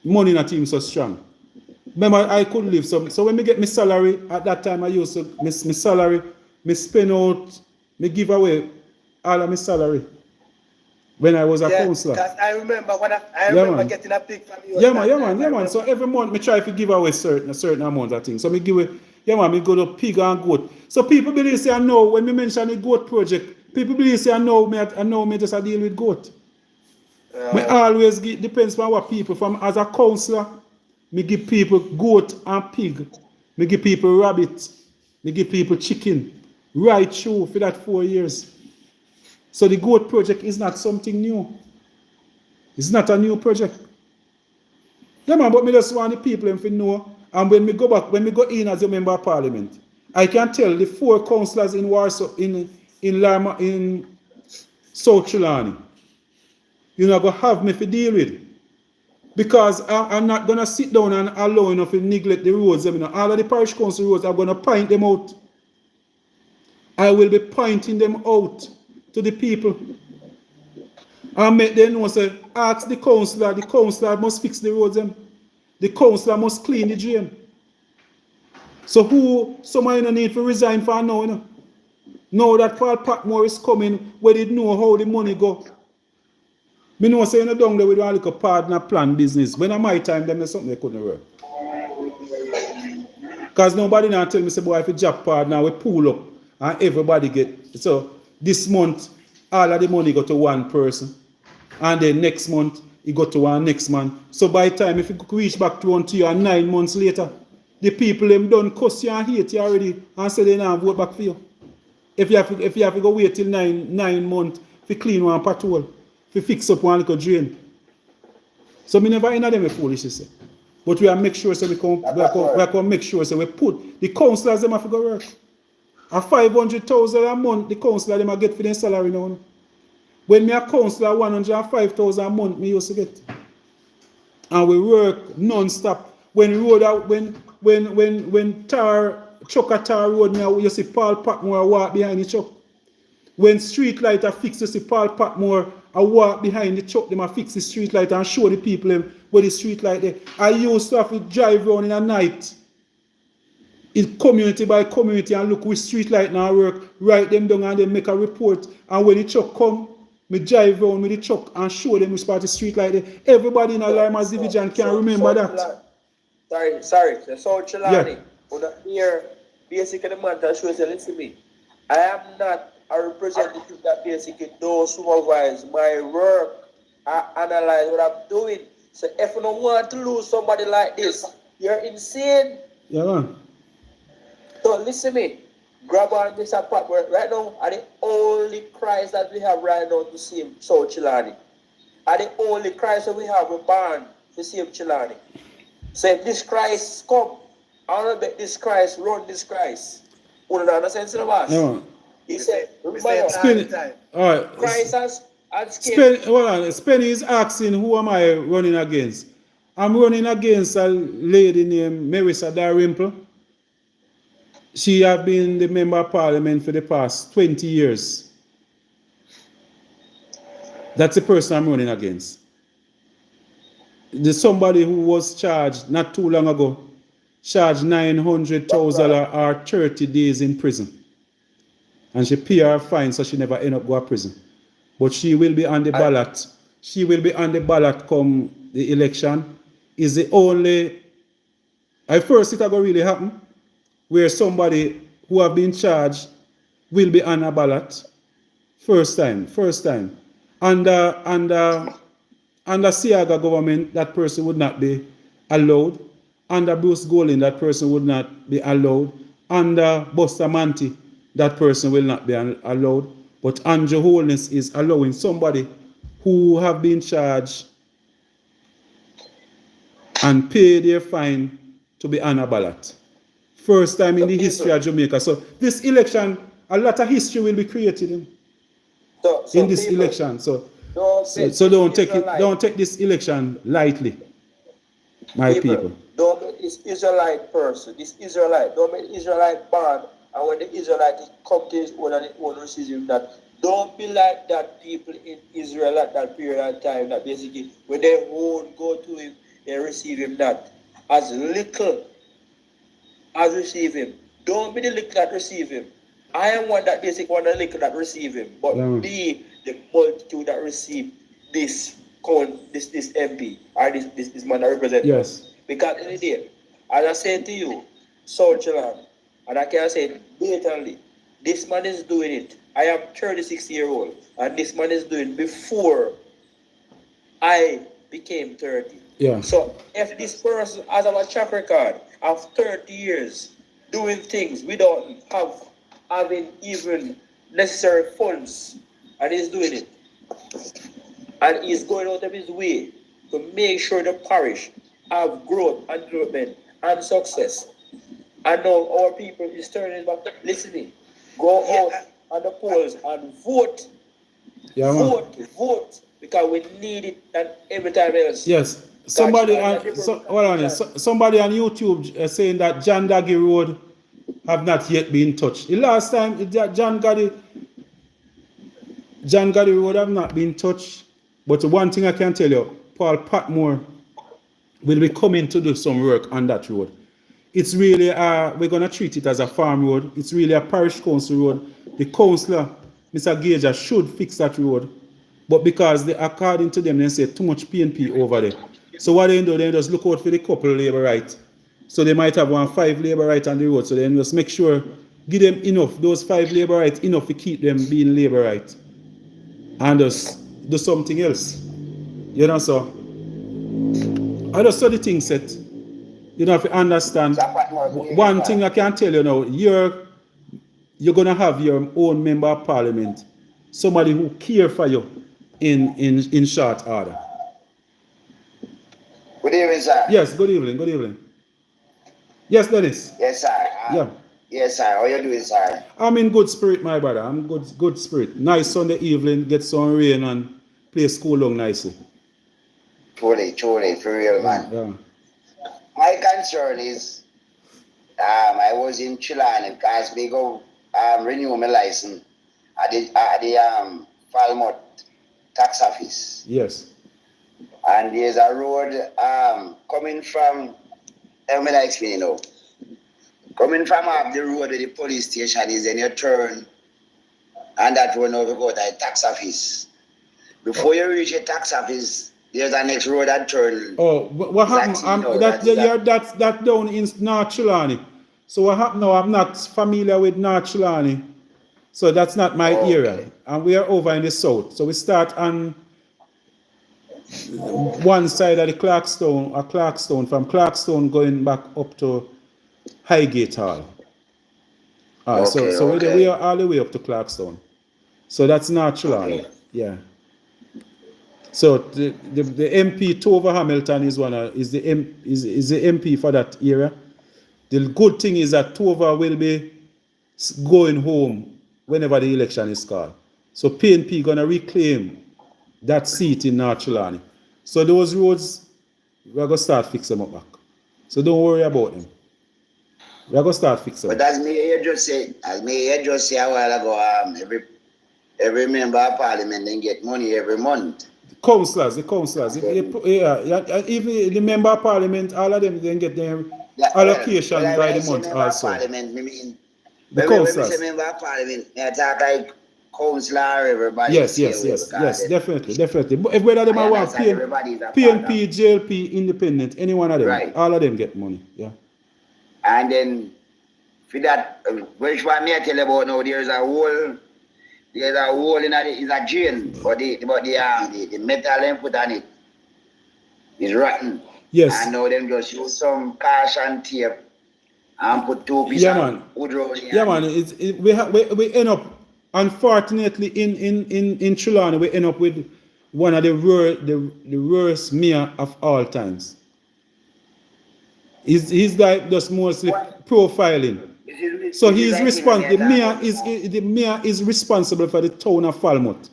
money not even so strong. Remember, I could live. So when me get my salary, at that time I used to, my salary, me spend out, me give away all of my salary. when I was a Yeah, counselor. because I remember when I Yeah, remember man. getting a pick from you. Yeah, that man, yeah, time, man, I yeah, man. So remember. every month me try to give away a certain amount of things. So me give away, yeah, man, me go to pig and goat. So people believe say I know when me mention the goat project, people believe say I know me just a deal with goat. Me always give, depends on what people from as a counselor, me give people goat and pig. Me give people rabbit. Me give people chicken. Right through for that 4 years. So the goat project is not something new. It's not a new project. Yeah, man, but me just want the people to know. And when we go back, when we go in as a member of parliament, I can tell the 4 councillors in Warsaw, in Lima, in South Trelawny, you're not going to have me to deal with. Because I'm not going to sit down and allow enough to neglect the roads. You know. All of the parish council roads, I'm going to point them out. I will be pointing them out to the people. And make them know, say, ask the councillor must fix the roads. The councillor must clean the drain. So who, somebody no need to resign for now, you know. Now that Paul Patmore is coming, we did know how the money go. Me know say you know down there with one little partner plan business. When at my time, them there's something they couldn't work. Because nobody now tell me, say, boy, if you job partner, we pull up and everybody get. So this month, all of the money go to one person. And then next month, it go to one next man. So by the time, if you reach back to 9 months later, the people them done cuss you and hate you already and say they now vote back for you. If you have to go wait till 9 months to clean one patrol, to fix up one little drain. So me never in them with foolishness. But we have make sure so we can make sure so we put the councillors them have to go work. A 500,000 a month the councillor them a get for their salary now. When me a councillor 105,000 a month me used to get. And we work non-stop. When road out when truck a tar road me you see Paul Patmore walk behind the truck. When street light are fixed, you see Paul Patmore I walk behind the truck, them a fix the street light and show the people them where the street light there. I used to have to drive around in the night in community by community and look which street light now work, write them down and then make a report. And when the truck come, me drive around with the truck and show them which part of the street light there. Everybody in Alima's division can remember that. Sorry, the South Trelawny. Yeah. But here, basically the man that shows you, listen to me. I am not a representative that basically don't supervise my work. I analyze what I'm doing. So if you don't want to lose somebody like this, you're insane. Yeah, man. So listen to me. Grab on Mr. Patmore. Right now, are the only cries that we have right now to see him, South Trelawny. Are the only cries that we have with Barn to see him, Trelawny. So if this Christ come, I want to bet this Christ run this Christ. You understand the boss? Yeah. He said, Spin it. All right. Christ has escaped. Spenny is asking who am I running against. I'm running against a lady named Marissa Dalrymple. She has been the member of parliament for the past 20 years. That's the person I'm running against. There's somebody who was charged not too long ago, charged $900,000 or 30 days in prison. And she pay her fine so she never end up go to prison. But she will be on the ballot. She will be on the ballot come the election. Is the only, at first it will really happen, where somebody who have been charged will be on a ballot. First time. Under Siaga government, that person would not be allowed. Under Bruce Golding, that person would not be allowed. Under Bustamante, that person will not be allowed. But Andrew Holness is allowing somebody who have been charged and pay their fine to be on a ballot. First time in the history of Jamaica. So this election, a lot of history will be created in this election. So don't take this election lightly, my people. Don't make this Israelite person, don't make Israelite born, and when the Israelite come to his own and his own receives him that. Don't be like that people in Israel at that period of time that basically when they won't go to him, they receive him that as little as receive him. Don't be the little that receive him. I am one that basically want the little that receive him, but be the multitude that received this this MP or this man that represents Yes. us. Because in the day, as I said to you, South Chillan, and I can say it blatantly, this man is doing it. I am 36-year-old, and this man is doing before I became 30. Yeah. So if this person has a track record of 30 years doing things without having even necessary funds, and he's doing it, and he's going out of his way to make sure the parish have growth and development and success. And now our people is turning back, listening, go out on the polls and vote. Yeah, man. Vote, because we need it and every time else. Yes. Somebody on somebody on YouTube saying that John Daggy Road have not yet been touched. The last time John Gaddy Road have not been touched. But one thing I can tell you, Paul Patmore will be coming to do some work on that road. It's really we're gonna treat it as a farm road. It's really a parish council road. The councillor, Mr. Gager, should fix that road. But because according to them, they say too much PNP over there. So what they do, they just look out for the couple labor right. So they might have 5 labor right on the road. So then just make sure, give them enough, those 5 labor rights, enough to keep them being labor right. And just do something else. You know, so I just saw the thing set. You know, if you understand, one thing I can tell you now, you're gonna have your own member of parliament, somebody who care for you in short order. Good evening, sir. Yes, good evening. Yes, Dennis. Yes, sir. Yeah. Yes, sir. How you doing, sir? I'm in good spirit, my brother. I'm good spirit. Nice Sunday evening, get some rain and play school long nicely. Truly, for real, man. Yeah. My concern is, I was in Trelawny because we go renew my license at the Falmouth tax office. Yes. And there's a road coming from, let me explain, you know. Coming from up the road where the police station is, and you turn, and that road now we go to the tax office. Before you reach the tax office, there's a next road that turn. Oh, what happened? That's down in North Trelawny. So what happened now? I'm not familiar with North Trelawny, so that's not my area. And we are over in the south. So we start on one side of the Clarkstone, from Clarkstone going back up to Highgate Hall. So we are all the way up to Clarkstone. So that's North Trelawny. Yeah. So the MP Tova Hamilton is the MP for that area. The good thing is that Tova will be going home whenever the election is called. So PNP gonna reclaim that seat in North Trelawny. So those roads, we're gonna start fixing them up back. So don't worry about them. We're gonna start fixing them. But as me just say a while ago, every member of parliament then get money every month. The councillors. Even the member of parliament, all of them then get their allocation by the month also. Parliament, mean, the when councillors. we say member of parliament, I talk like councillor, everybody. Yes, definitely. But whether they want PNP, JLP, independent, any one of them, right. All of them get money. Yeah. And then for that, which one me I tell you about now, there's a hole in it, it's a drain, but the metal they put on it is rotten. Yes. And now them just use some caution tape and put 2 pieces of wood round it. Yeah, man. We end up, unfortunately, in Trelawny, we end up with one of the worst mayor of all times. He's like just mostly profiling. So he's responsible. The mayor is responsible for the town of Falmouth.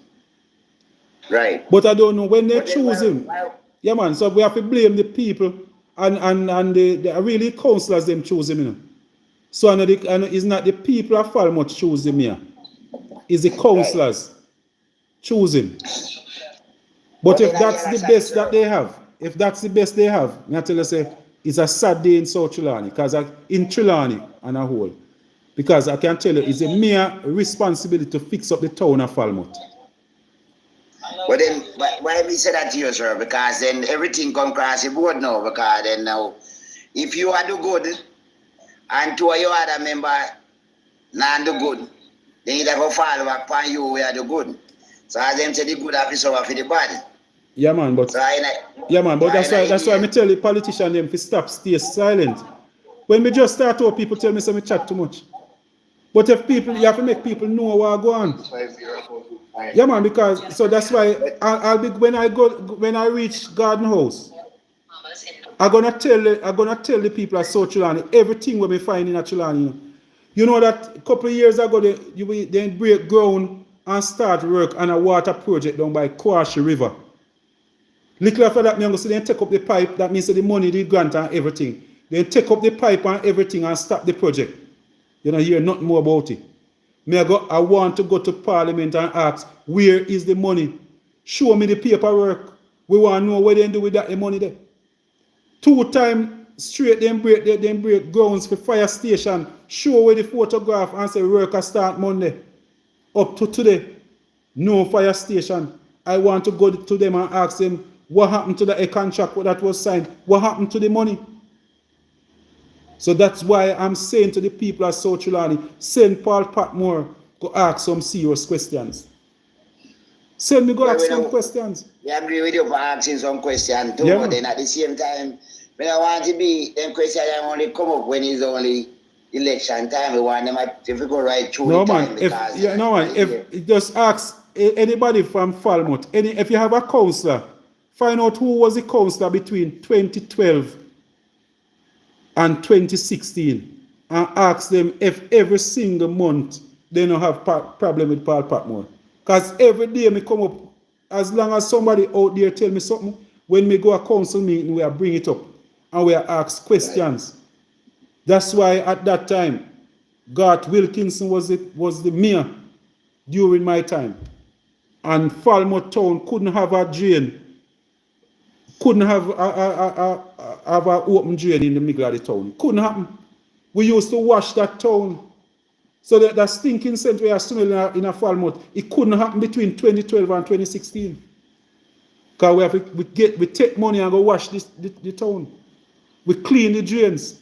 Right. But I don't know when they choose him. Yeah, man. So we have to blame the people and the really councillors them choose him. You know? So and it's not the people of Falmouth choose the mayor. It's the councillors choose him. But if that's the best that they have, I tell you say it's a sad day in South Trelawny, because in Trelawny and a whole. Because I can tell you, it's a mere responsibility to fix up the town of Falmouth. But then, why we say that to you, sir? Because then everything come across the board now. Because then now, if you are do good, and two of your other member not do good, then it go fall back on you where do good. So as them say, the good have to suffer for the bad. Yeah, man, but So that's why me tell the politician them to stay silent. When me just start out, people tell me say me chat too much. But if people, you have to make people know what go on. Yeah, man, because so that's why I'll be when I reach Garden House, I'm gonna tell the people at South Trelawny everything we find in Trelawny. You know that a couple of years ago they break ground and start work on a water project down by Kwashi River. Little after that, me go see them take up the pipe. That means the money, the grant and everything. They take up the pipe and everything and stop the project. You know, hear nothing more about it. I want to go to Parliament and ask, where is the money? Show me the paperwork. We want to know what they do with that money there. 2 times straight, them break grounds for fire station. Show where the photograph and say work start Monday. Up to today, no fire station. I want to go to them and ask them, what happened to the contract that was signed? What happened to the money? So that's why I'm saying to the people of South Trelawny, send Paul Patmore to ask some serious questions. Send me go ask some questions. We agree with you for asking some questions too, Yeah, but then at the same time, when I want to be, them questions only come up when it's only election time. We want them to go right through No, the man, time if just ask anybody from Falmouth, if you have a councillor, find out who was the councillor between 2012 and 2016 and ask them if every single month they don't have problem with Paul Patmore. Because every day me come up, as long as somebody out there tell me something, when me go a council meeting, we are bring it up and we are ask questions. That's why at that time, Garth Wilkinson was the mayor during my time. And Falmouth town couldn't have a drain, couldn't have an open drain in the middle of the town. Couldn't happen. We used to wash that town. So that stinking scent we are smelling in a Falmouth, it couldn't happen between 2012 and 2016. Because we take money and go wash the town. We clean the drains.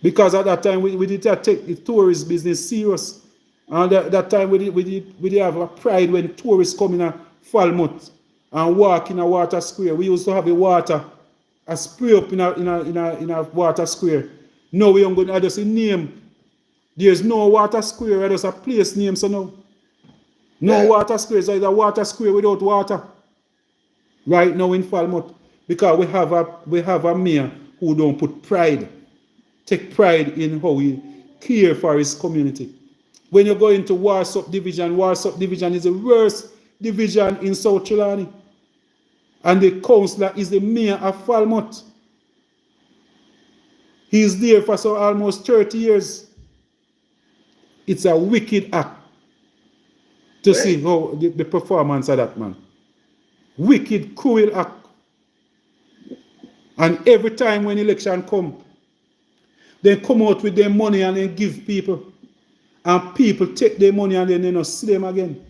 Because at that time we did take the tourist business serious. And at that time we did have a pride when tourists come in a Falmouth and walk in a water square. We used to have the water, a spray up in a water square. Now we don't go to just a name. There's no water square, there's a place name, so no. No water square, it's a water square without water. Right now in Falmouth. Because we have a mayor who don't put pride. Take pride in how he care for his community. When you go into Warsop Division is the worst division in South Trelawny. And the councillor is the mayor of Falmouth. He's there for almost 30 years. It's a wicked act to see how the performance of that man. Wicked, cruel act. And every time when election come, they come out with their money and they give people. And people take their money and then they don't see them again.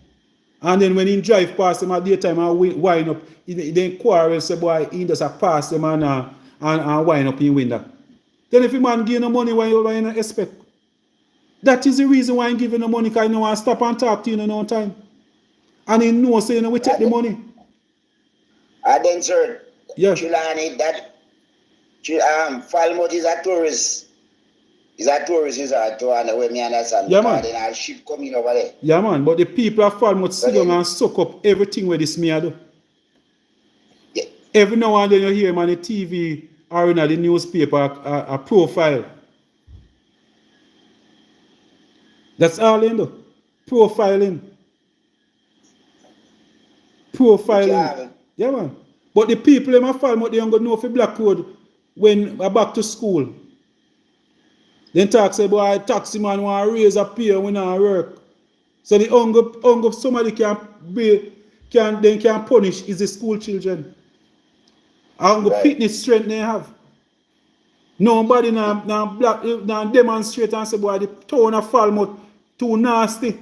And then when he drive past them at daytime and wind up, they quarrel, say, boy, he just pass them and wind up in window. Then if a man give no money, why you not expect? That is the reason why I'm giving the money, because I know I stop and talk to you in no time. And he knows, so we take the money. And then, sir, yeah. Trelawny, that Falmouth is a tourist. It's a tourist resort to where me understand. Yeah, man. Then a ship coming over there. Yeah, man, but the people of Falmouth sit down and suck up everything where this mayor do. Yeah. Every now and then you hear him on the TV or in the newspaper a profile. That's all they do. Profiling. Yeah, man. But the people in my Falmouth, they don't go know for Black Road when I back to school. Then talk say, boy, taxi man want to raise a pay when I work. So the hunger somebody can punish is the school children. Hunger fitness strength they have. Nobody now demonstrate and say, boy, the town of Falmouth too nasty.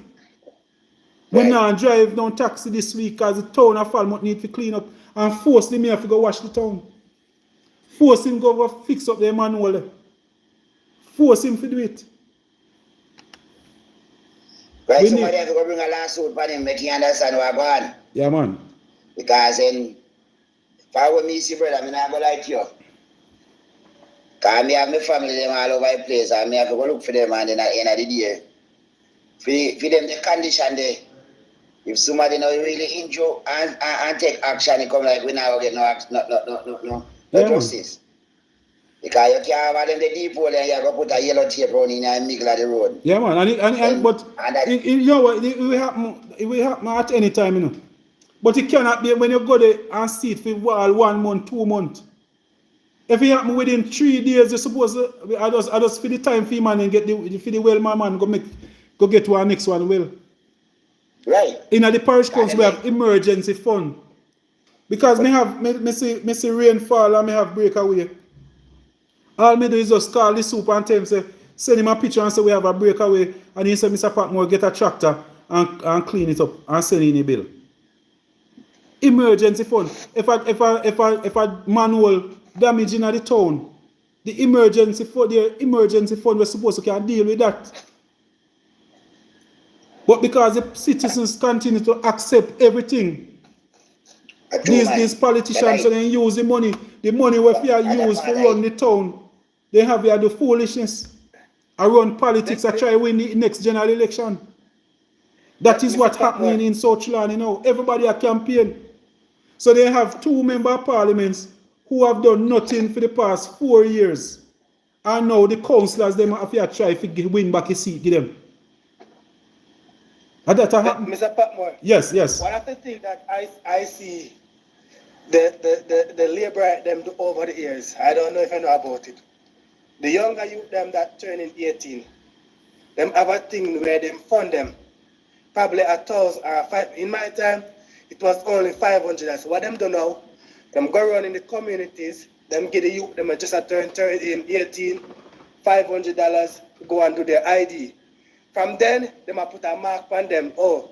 We Right. now drive down taxi this week because the town of Falmouth need to clean up and force the mayor to go wash the town. Force him go fix up the manual. Force him to do it. Right, We somebody need, have to go bring a lawsuit for him, make you understand what going on. yeah, man. Because then, if I were me, see, brother, I'm not going to lie to you. Because I have my family them all over the place, and I have to go look for them, and then at the end of the day, for them, the condition there, if somebody not really injure and take action, it come like we now get no Yeah, man. justice. Because you can't have them the deep hole and you have to put a yellow tape around in the middle of the road. Yeah, man. But you know what? It will happen at any time, you know. But it cannot be when you go there and see it for 1 month, 2 months. If it happen within 3 days, you're supposed to, I just for the time for man and get the well, my man, go get to our next one well. Right. In the parish council, we have emergency fund. Because me see rainfall and me have breakaway. All me do is just call the superintendent, say, send him a picture and say we have a breakaway, and he said, Mr. Patmore, get a tractor and clean it up and send in a bill. Emergency fund. If a manual damage in the town, the emergency fund was supposed to can deal with that. But because the citizens continue to accept everything, these politicians so they use the money we use to run the town, they have the foolishness. I run politics, I try to win the next general election. That is what's happening in South Trelawny now. Everybody a campaign. So they have 2 member of parliaments who have done nothing for the past 4 years. And now the councillors them have to try to win back a seat to them. And that happened. Mr. Patmore. Yes. One of the things that I see the labor them do over the years, I don't know if you know about it. The younger youth them that turning 18, them have a thing where them fund them. Probably 1,000 or 5. In my time, it was only 500. So what them do now, them go around in the communities, them get the youth, them just a turn 18, $500, go and do their ID. From then, them a put a mark on them. Oh,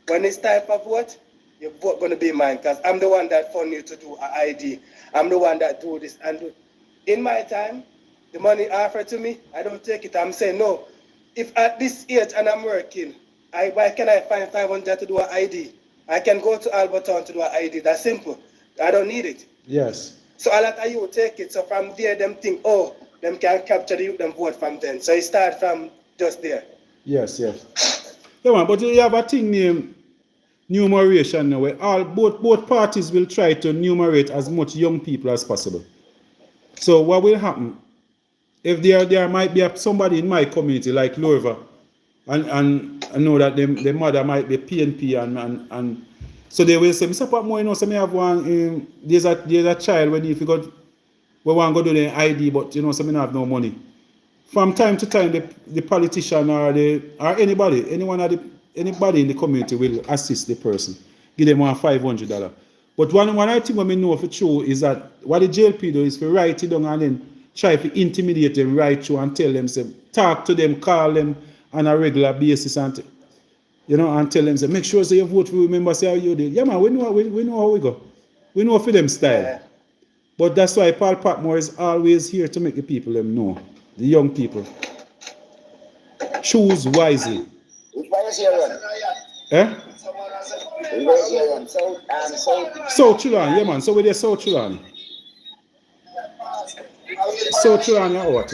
when it's time for vote, your vote gonna be mine, because I'm the one that fund you to do an ID. I'm the one that do this and do. In my time, the money offered to me, I don't take it. I'm saying no. If at this age and I'm working, why can I find 500 to do an ID? I can go to Alberton to do an ID. That's simple. I don't need it. Yes. So a lot of you take it. So from there, them think, oh, them can capture the youth, them vote from then. So it start from just there. Yes. Yeah, man, but you have a thing named numeration now where both parties will try to numerate as much young people as possible. So what will happen? If there might be somebody in my community like Lorva, and I know that the mother might be PNP and so they will say, Mr. Patmore, you know, so me have one there's a child when if you got we want to go do the ID, but you know, so me not have no money. From time to time, the politician or anybody in the community will assist the person, give them $500. But one I think what we know for true is that what the JLP do is to write it down and then try to intimidate them right through and tell them, say, talk to them, call them on a regular basis and and tell them, say, make sure you vote for remember, say how you did. Yeah, man, we know how we go. We know for them style. Yeah. But that's why Paul Patmore is always here to make the people them know. The young people. Choose wisely. Which one is here? Eh? South Trelawny, yeah, man. So we're there, South Trelawny. South Trelawny, or what?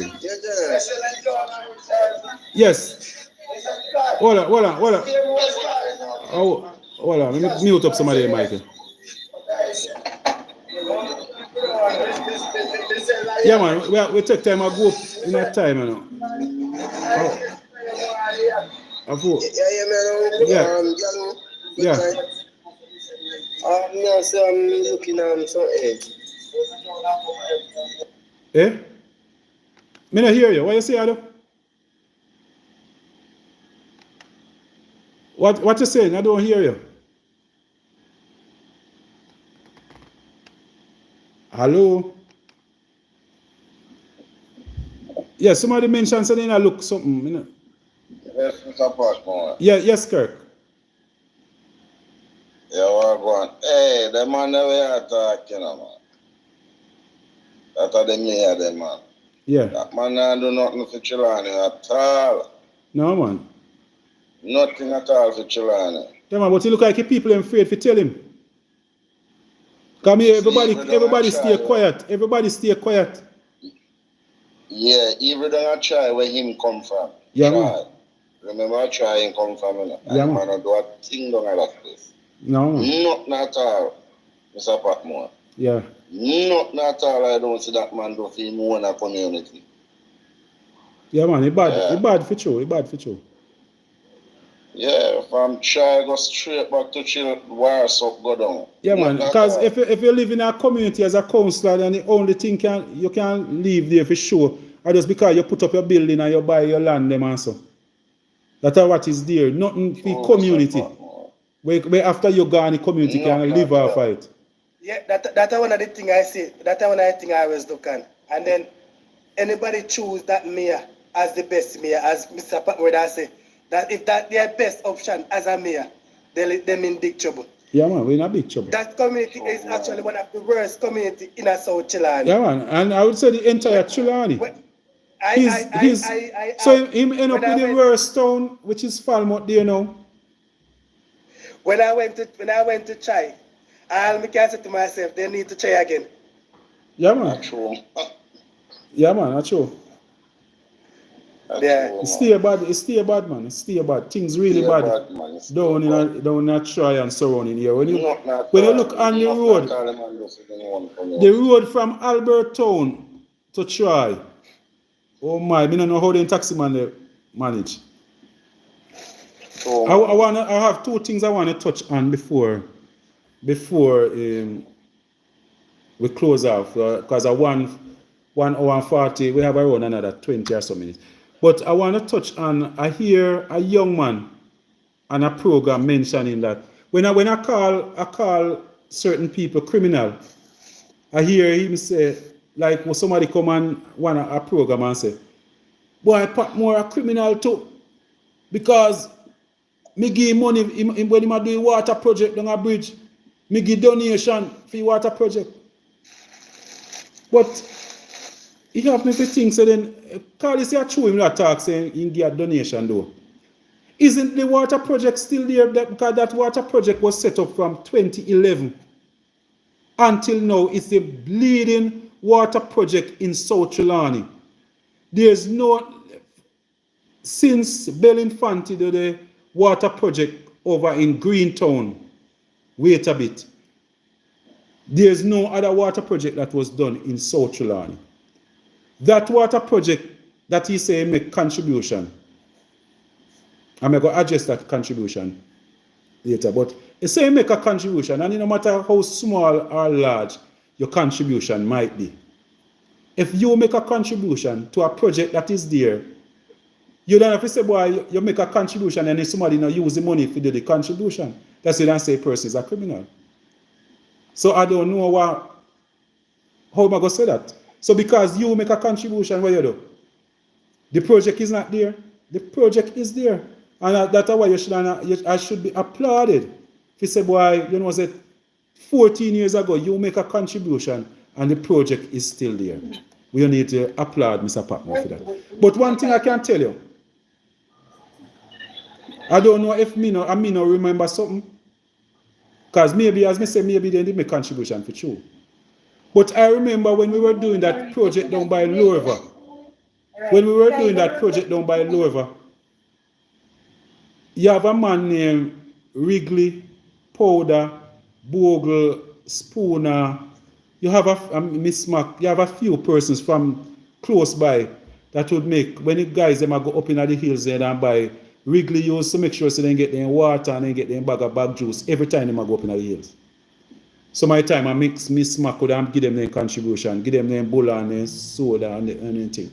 Yes. Hold on. Oh, hold on. Let me mute up somebody, Michael. Yeah, man. We take time. I go up in that time, you know. Yeah. No, so I'm looking at some age. Eh? Me not hear you. What you say, Ado? What you saying? I don't hear you. Hello? Yeah, somebody mentioned something. I look something. Yes, Mr. Patmore. Yeah, yes, Kirk. Yeah, what go on? Hey, the man that we are talking about. That are the mayor, the man. Yeah. That man don't do nothing for Trelawny at all. No, man. Nothing at all for Trelawny. Yeah, man, but he look like the people are afraid to tell him. Come here, everybody stay quiet. Everybody stay quiet. Yeah, even though I try where him come from. Yeah, try. man. Remember I try him come from, you know. Yeah, And man. man do a thing down at that place. No, man. Nothing at all, Mr. Patmore. Yeah. Nothing at all I don't see that man do for him own a community. Yeah, man, it bad. Yeah. It bad for true. It bad for true. Yeah, from try go straight back to chill, wires up, go down. Yeah, man, Nothing at because all. if you live in a community as a councillor, then the only thing you can live there for sure, or just because you put up your building and you buy your land them and so. That's what is there. Nothing for Oh, community. Mr. Patmore. Where after you gone, the community can Nothing live at off all. of it. Yeah, that's one of the things I see. That's one of the things I always look at. And then anybody choose that mayor as the best mayor, as Mr. Patmore would say, that if that their best option as a mayor, them in big trouble. Yeah, man, we're in a big trouble. That community is actually one of the worst community in a South Trelawny. Yeah, man, and I would say the entire Trelawny. So him end up with the worst town, which is Falmouth there now. When I went to try, I can say to myself, they need to try again. Yeah, man. True. Yeah, man, that's true. Yeah. True, It's still bad. It's still bad, man. It's still bad. Things really Still bad. bad, man. It's still Down in a try and surrounding here. When you Not look on the road, the road from Albert Town to Troy. Oh my, I don't know how the taxi man they manage. I have two things I want to touch on before we close off, because at 1 hour and 40 we have around another 20 or so minutes. But I want to touch on, I hear a young man on a program mentioning that when I call certain people criminal, I hear him say, like when somebody come and want a program and say, boy, Patmore a criminal too, because me give money when him a do water project down a bridge, me give donation for water project. But he have me to think, so then, call this here true him that talk saying he give a donation though. Isn't the water project still there? Because that water project was set up from 2011 until now. It's the bleeding water project in South Trelawny. There's no, since Belinfanti did the water project over in Greentown, wait a bit, there's no other water project that was done in South Trelawny. That water project that he say make contribution, I'm going to address that contribution later, but he say make a contribution, and no matter how small or large your contribution might be, if you make a contribution to a project that is there, you don't have to say, boy, you make a contribution and if somebody not use the money to do the contribution, that's it, and say a person is a criminal. So I don't know how am I going to say that? So because you make a contribution, what you do? The project is not there. The project is there. And that's why I should be applauded. If you say, boy, you know, 14 years ago, you make a contribution and the project is still there. We need to applaud Mr. Patmore for that. But one thing I can tell you, I don't know if me no remember something. Because maybe, as me say, maybe they did make contribution for sure. But I remember when we were doing that project down by Lower. When we were doing that project down by Lower, you have a man named Wrigley, Powder, Bogle, Spooner. You have a Miss Mac. You have a few persons from close by that would make, when the guys them go up in the hills there and buy, Wrigley used to make sure so they get their water and they get their bag juice every time they go up in the hills. So my time I mix Miss Mac could give them their contribution, give them their bull and their soda and anything.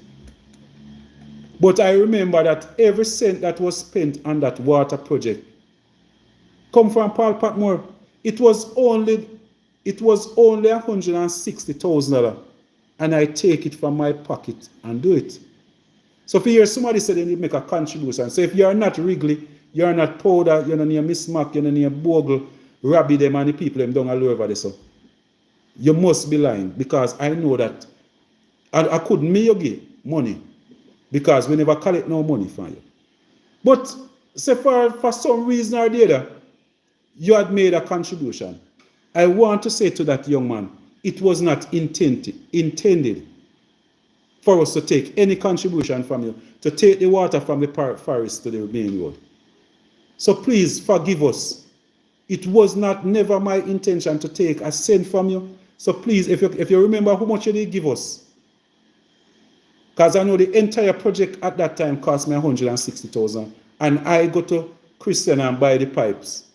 But I remember that every cent that was spent on that water project come from Paul Patmore. It was only $160,000, and I take it from my pocket and do it. So if you hear somebody say they need to make a contribution, so if you are not Wrigley, you are not Powder, you're not near Miss Mac, you're not near Bogle, Robbie them and the people them down all over there. So you must be lying because I know that I couldn't make you give money because we never collect no money from you. But say for some reason or the other, you had made a contribution. I want to say to that young man, it was not intended for us to take any contribution from you, to take the water from the forest to the main road. So please forgive us. It was never my intention to take a cent from you. So please, if you remember how much you did give us, because I know the entire project at that time cost me 160,000, and I go to Christian and buy the pipes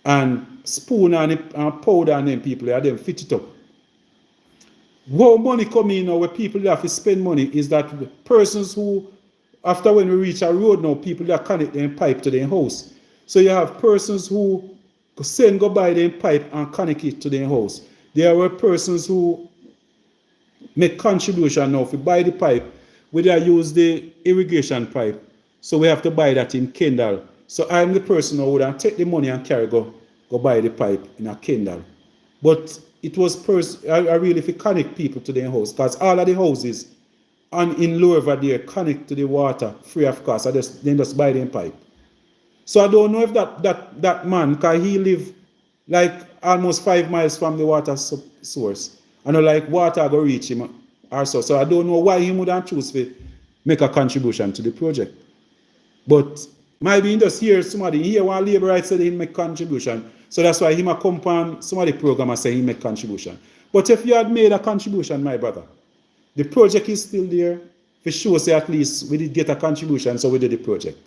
and spoon and powder and them people, and them fit it up. Where money come in now, where people have to spend money, is that persons who, after when we reach a road now, people that connect their pipe to their house. So you have persons who go buy their pipe and connect it to their house. There were persons who make contribution now. If we buy the pipe, we use the irrigation pipe. So we have to buy that in Kendall. So I'm the person who would take the money and go buy the pipe in a Kendall. But it was I really if you connect people to their house, because all of the houses in Lower there connect to the water free of cost. Then just buy them pipe. So I don't know if that man, because he live like almost 5 miles from the water source. I know like water go reach him also. So I don't know why he wouldn't choose to make a contribution to the project. But maybe he just hear somebody here one labor right said he make contribution. So that's why he might come on somebody program and say he make contribution. But if you had made a contribution, my brother, the project is still there. For sure, say at least we did get a contribution, so we did the project.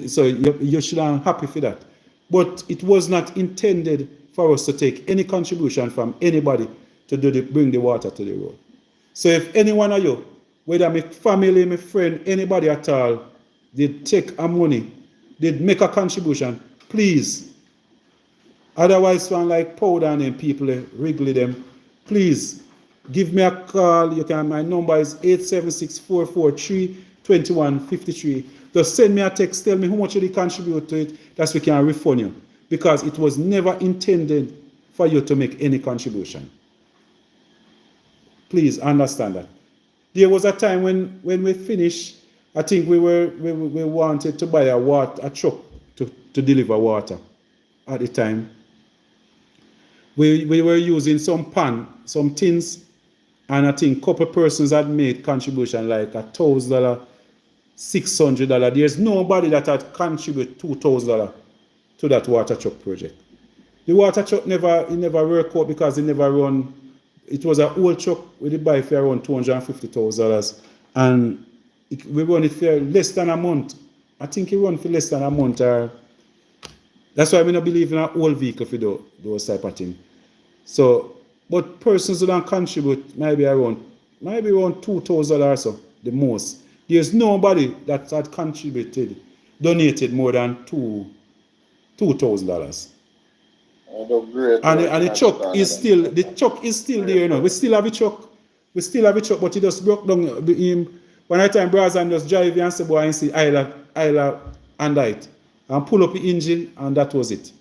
So you should be happy for that. But it was not intended for us to take any contribution from anybody to bring the water to the road. So if any one of you, whether my family, my friend, anybody at all, did take a money, did make a contribution, please. Otherwise, one like powder and them people, wriggly them, please give me a call. My number is 876-443-2153. Just send me a text, tell me how much you contribute to it, that we can refund you. Because it was never intended for you to make any contribution. Please understand that. There was a time when we finished, I think we wanted to buy a truck to deliver water at the time. We were using some some tins, and I think a couple persons had made contribution like $1,000, $600. There's nobody that had contributed $2,000 to that water truck project. The water truck never worked out because it never run. It was an old truck we did buy for around $250,000, and we run it for less than a month. I think it run for less than a month. That's why I don't believe in an old vehicle for those type of things. So, but persons who don't contribute maybe around $2,000 or so, the most. There's nobody that had donated more than $2,000. And the truck is still there, you know. We still have a truck, but it just broke down. When I time Brazan just drive and say, boy, and see Isla and it, and pull up the engine, and that was it.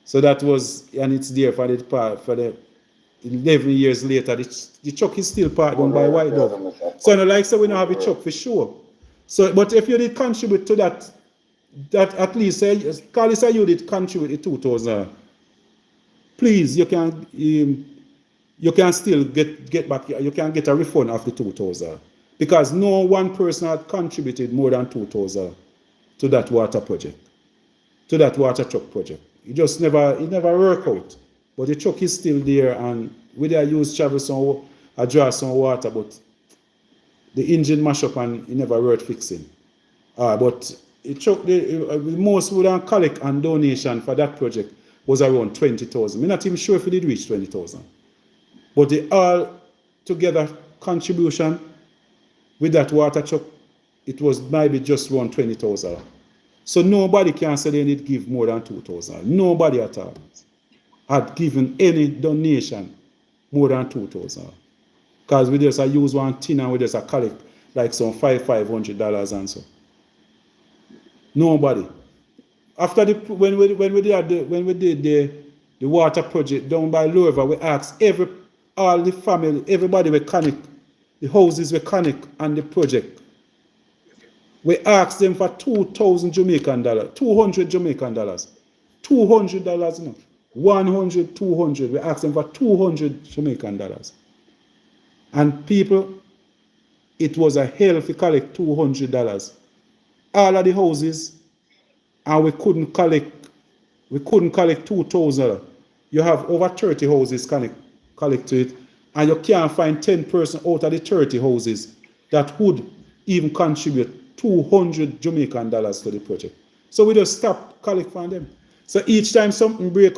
So that was, and it's there for the 11 years later. The truck is still parked down by White Dove. So no, like so we don't have a truck for sure. So, but if you did contribute to that at least call it you did contribute the $2,000. Please, you can still get back. You can get a refund of the $2,000 because no one person had contributed more than $2,000 to that water project, to that water truck project. It never worked out. But the truck is still there, and we there use travel draw some water, but the engine mash up and it never worth fixing. But the truck, the most we done collect and donation for that project was around 20,000. I'm not even sure if it did reach 20,000. But the all together contribution with that water truck, it was maybe just around 20,000. So nobody can say they need to give more than 2,000. Nobody at all had given any donation more than 2,000. Because we just use one tin and we just collect like some $500 and so. Nobody. After when we did the water project down by Lower, we asked all the family, everybody we connect, the houses we connect on the project. We asked them for 2,000 Jamaican dollars, 200 Jamaican dollars, $200 no, 100, 200. We asked them for 200 Jamaican dollars, and people, it was a hell to collect $200. All of the houses, and we couldn't collect 2,000. You have over 30 houses collect to it, and you can't find 10 persons out of the 30 houses that would even contribute 200 Jamaican dollars to the project. So we just stopped collecting from them. So each time something break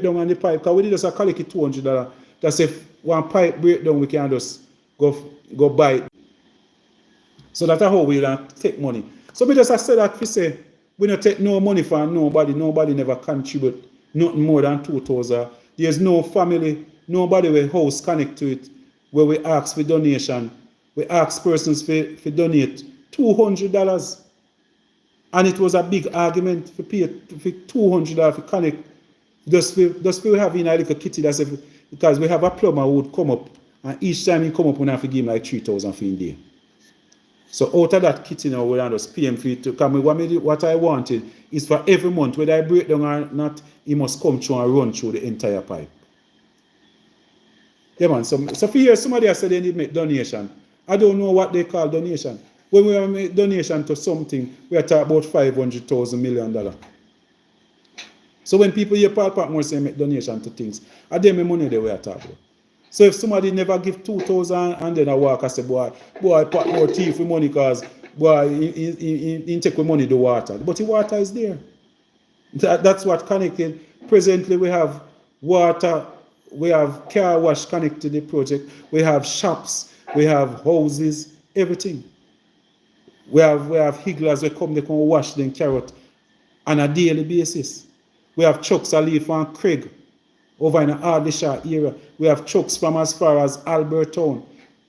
down on the pipe, because we just collect it $200. That's if one pipe break down, we can just go buy it. So that's how we take money. So we just say that we say we don't take no money from nobody. Nobody never contribute nothing more than 2,000. There's no family, nobody with house connect to it where we ask for donation. We ask persons for donate $200. And it was a big argument for pay for $200 for connect. Just we have in a little kitty that's because we have a plumber who would come up, and each time he come up we have to give him like 3,000 for in there. So out of that kitty now we just pay him for it to come. What I wanted is for every month, whether I break down or not, he must come through and run through the entire pipe. Yeah man, so for years somebody has said they need to make donation. I don't know what they call donation. When we make donation to something, we are talking about $500,000 million. So when people hear Paul Patmore say make donation to things, I them the money they were talking about. So if somebody never give 2,000 and then I walk and say, boy, Patmore thief with money because boy, he take with money the water. But the water is there. That's what connected. Presently we have water, we have car wash connected to the project, we have shops, we have houses, everything. We have higglers who come, they can wash them carrot on a daily basis. We have trucks that leave from Craig over in the Ardishire area. We have trucks from as far as Albertown.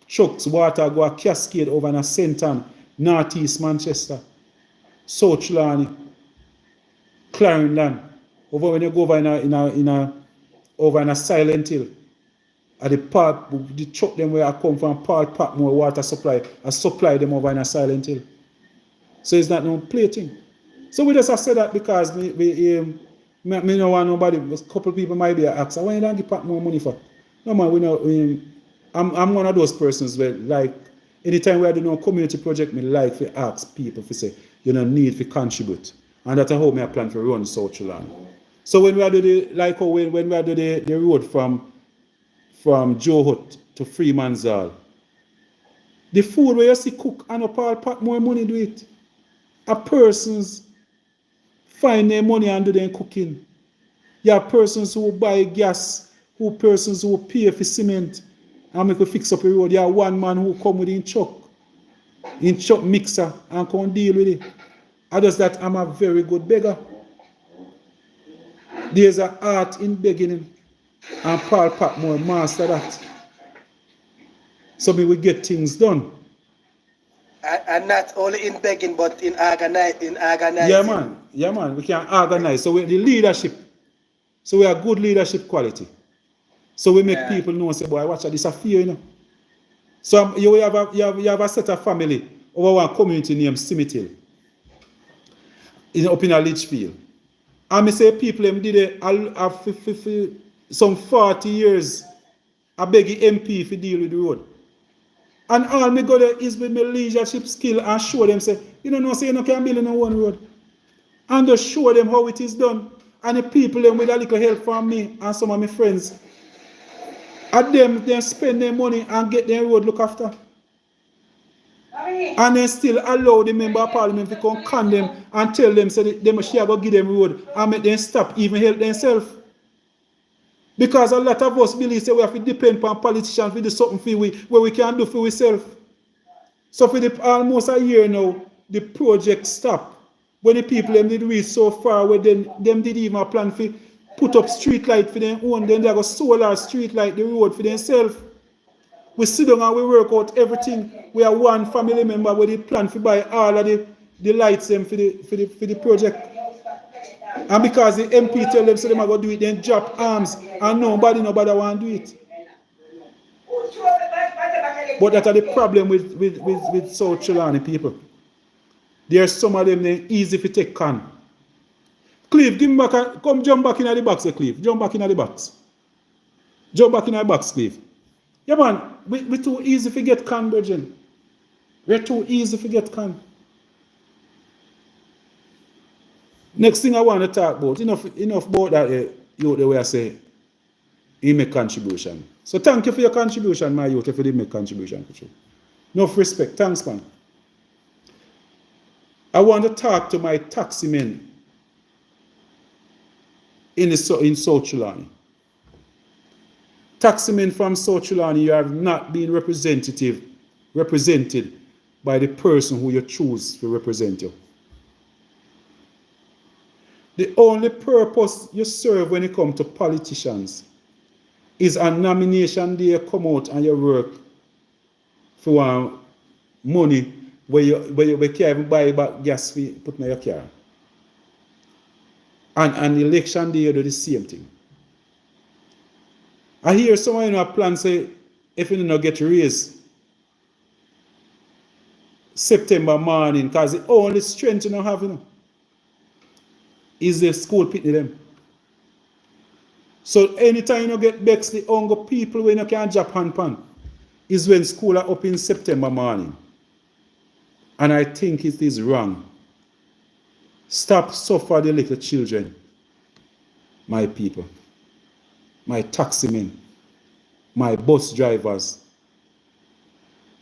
Trucks, water go a cascade over in a Senton, northeast Manchester, South Trelawny, Clarendon. Over when you go over in a Silent Hill. At the truck them where I come from, Paul Patmore water supply, I supply them over in a Silent Hill. So it's not no plating. So we just say that because me no want nobody, a couple people might be asked, why you don't give Patmore money for? No man, we know I'm one of those persons where like anytime we do no community project, me like to ask people to say, you know, need to contribute. And that's how me I plan to run South Trelawny. So when we do when we do the road from Joe Hut to Freeman's Hall, the food where you see cook and a Paul Patmore money do it. A persons find their money and do their cooking. You have persons who buy gas, persons who pay for cement and make we fix up the road. You have one man who come with in truck mixer and come deal with it. I just that I'm a very good beggar. There's an art in begging, and Paul Patmore master that. So we will get things done. And not only in begging, but in organizing. Yeah, man. We can organize. So the leadership. So we have good leadership quality. So we make people know, say, boy, watch out, this is a fear, you know. So you have a set of family over one community named Simit Hill, up in a Litchfield. And I say people them did it some 40 years. I beg the MP to deal with the road. And all me go there is with my leadership skill and show them, say, you don't know, say you can build in one road. And just show them how it is done. And the people them with a little help from me and some of my friends, and them spend their money and get their road look after. And then still allow the member of parliament to come con them and tell them, say they must go give them road and make them stop, even help themselves. Because a lot of us believe that we have to depend on politicians to do something for where we can do for ourselves. So for almost a year now, the project stopped. When the people them did reach so far, where them did even plan to put up street light for their own, then they got solar street light the road for themselves. We sit down and we work out everything. We are one family member where they plan to buy all of the lights them for the project. And because the MP tell them so them are going to do it, then drop arms and nobody want to do it. But that's the problem with South Trelawny people. There's some of them they easy to take con. Cleve, give me back come jump back in the box, Cleve. Jump back in the box. Jump back in the box, Cleve. Yeah man, we too easy to get con, Virgin. We're too easy to get con. Next thing I want to talk about, enough about that youth the way I say he make contribution. So thank you for your contribution, my youth, if you did make contribution for you. Enough respect. Thanks, man. I want to talk to my taxi men in South Trelawny. Taxi men from South Trelawny, you have not been represented by the person who you choose to represent you. The only purpose you serve when it comes to politicians is on nomination day you come out and you work for money where you can't even buy back gas for put in your car. And election day you do the same thing. I hear someone in a plan say if you don't get raised September morning because the only strength you don't have, you know, is the school pitney them. So anytime you get vexed, the hunger people when you can't drop hand pan is when school are up in September morning. And I think it is wrong. Stop suffer the little children, my people, my taxi men, my bus drivers,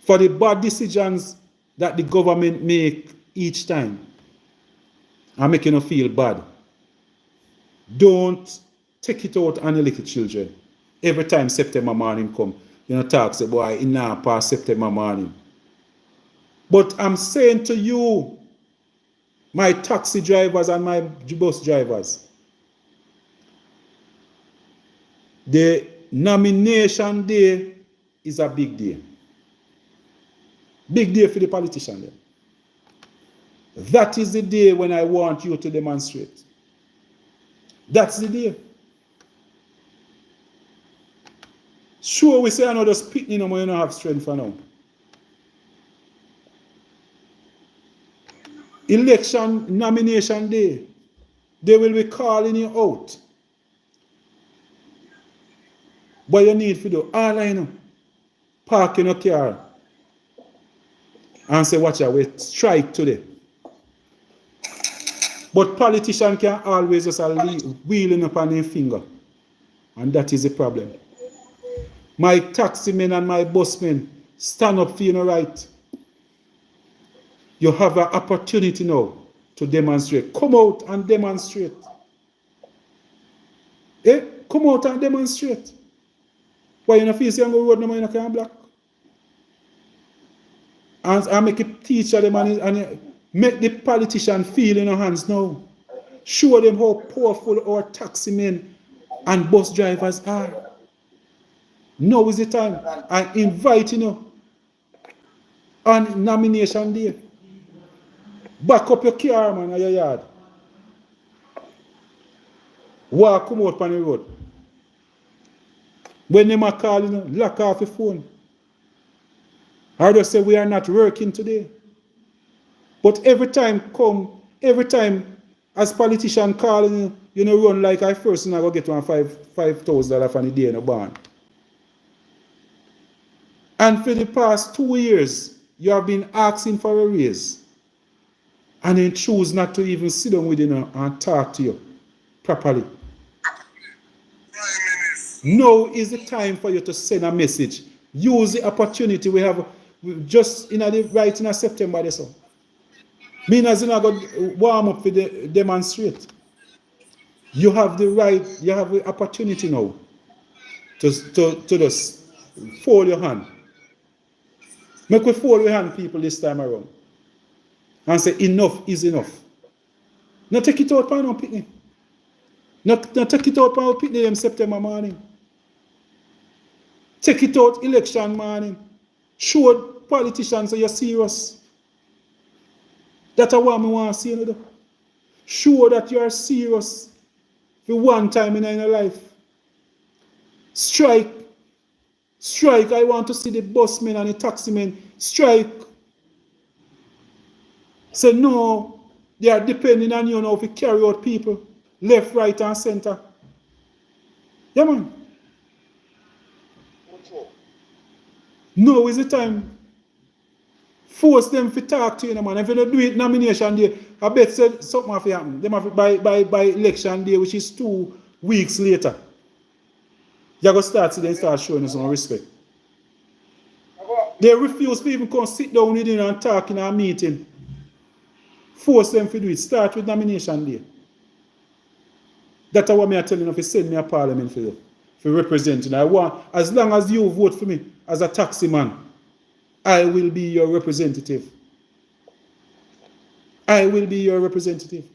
for the bad decisions that the government make each time and making you feel bad. Don't take it out on the little children. Every time September morning come, you know, talk say, boy, it now past September morning. But I'm saying to you, my taxi drivers and my bus drivers, the nomination day is a big day. Big day for the politician then. That is the day when I want you to demonstrate. That's the day. Sure, we say I know just pitting no more, you don't have strength for now. Election nomination day, they will be calling you out. What you need to do, all I know, park in your car and say, watch out, we strike today. But politicians can always just wheeling up on their finger. And that is the problem. My taxi men and my busmen, stand up for your right. You have an opportunity now to demonstrate. Come out and demonstrate. Come out and demonstrate. Why you not feel saying go road no more you can't block? And make it teacher them and make the politician feel in your hands now. Show them how powerful our taxi men and bus drivers are. Now is the time. I invite you on nomination day. Back up your car, man, or your yard. Walk come out on the road. When they are calling, lock off your phone. Or just say we are not working today. But every time as politician calling you know, run like I first and I go get $5,000 from the day in a bond. And for the past 2 years, you have been asking for a raise. And then choose not to even sit down with you and talk to you properly. Now is the time for you to send a message. Use the opportunity we have just in September this one. Mean as you not go warm up for the demonstrate. You have the right, you have the opportunity now to just fold your hand. Make we fold your hand, people, this time around. And say enough is enough. Not take it out on picnic. Not take it out on picnic in September morning. Take it out election morning. Show politicians that you're serious. That's what I want to see. Show that you are serious for one time in your life. Strike. Strike. I want to see the busmen and the taximen strike. Say no, they are depending on you now to carry out people. Left, right, and center. Yeah, man. Now is the time. Force them to talk to you, man. If you don't do it nomination day, I bet say something have to happen. Them have to by election day, which is 2 weeks later. You're going to start showing us some respect. They refuse to even come sit down with you and talk in a meeting. Force them to do it. Start with nomination day. That's what I'm telling you, if you send me a parliament for you, for representing. I want, as long as you vote for me as a taxi man, I will be your representative. I will be your representative.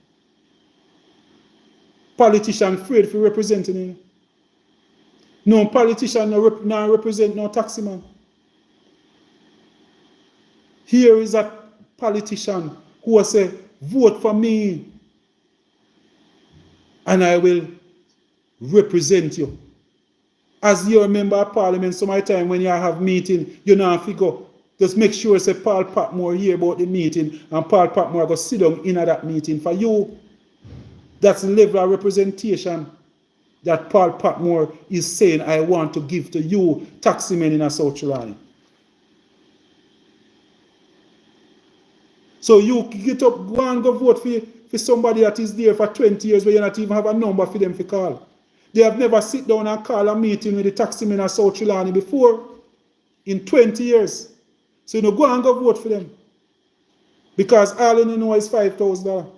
Politician afraid for representing you. No politician not represent no taxi man. Here is a politician who will say, vote for me and I will represent you. As your member of parliament, time when you have meeting, you know if you go, just make sure say Paul Patmore hear about the meeting and Paul Patmore go sit down in that meeting for you. That's the level of representation that Paul Patmore is saying, I want to give to you, taximen in a South Trelawny. So you get up, go and go vote for somebody that is there for 20 years where you not even have a number for them to call. They have never sit down and call a meeting with the taximen of South Trelawny before in 20 years. So you know, go and go vote for them. Because all you know is $5,000.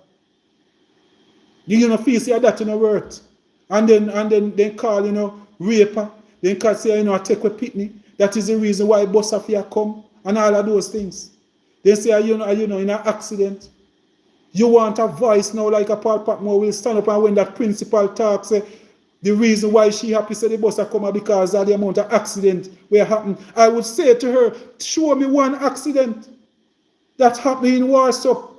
You know, feel say that you know worth. And then they call, you know, raper. Then call say, you know, take a pitney. That is the reason why bus affair come and all of those things. They say, you know, in an accident. You want a voice now like a Paul Patmore will stand up and when that principal talks, the reason why she happy say the bus are come because of the amount of accident where happened. I would say to her, show me one accident that happened in Warsaw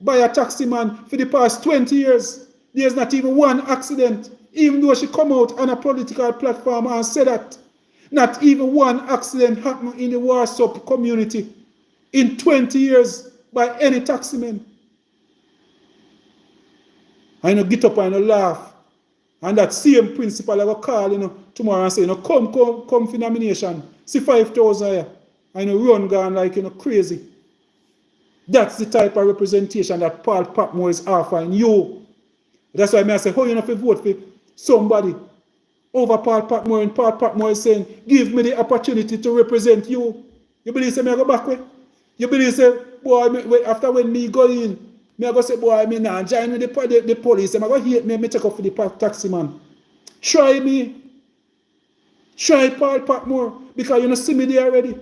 by a taxi man for the past 20 years. There's not even one accident, even though she come out on a political platform and say that. Not even one accident happened in the Warsaw community in 20 years by any taxi man. I know get up and I laugh. And that same principal I will call, you know, tomorrow and say, you know, come for nomination. See 5,000 here. I know run gone like, you know, crazy. That's the type of representation that Paul Patmore is offering you. That's why I say, how you know if you vote for somebody over Paul Patmore and Paul Patmore is saying, give me the opportunity to represent you. You believe say me I go back way? You believe say, boy, after when me go in, me I go say, boy, I mean, nah, join with the police. I'm going to hate me take off for the taxi man. Try me. Try Paul Patmore. Because you don't see me there already.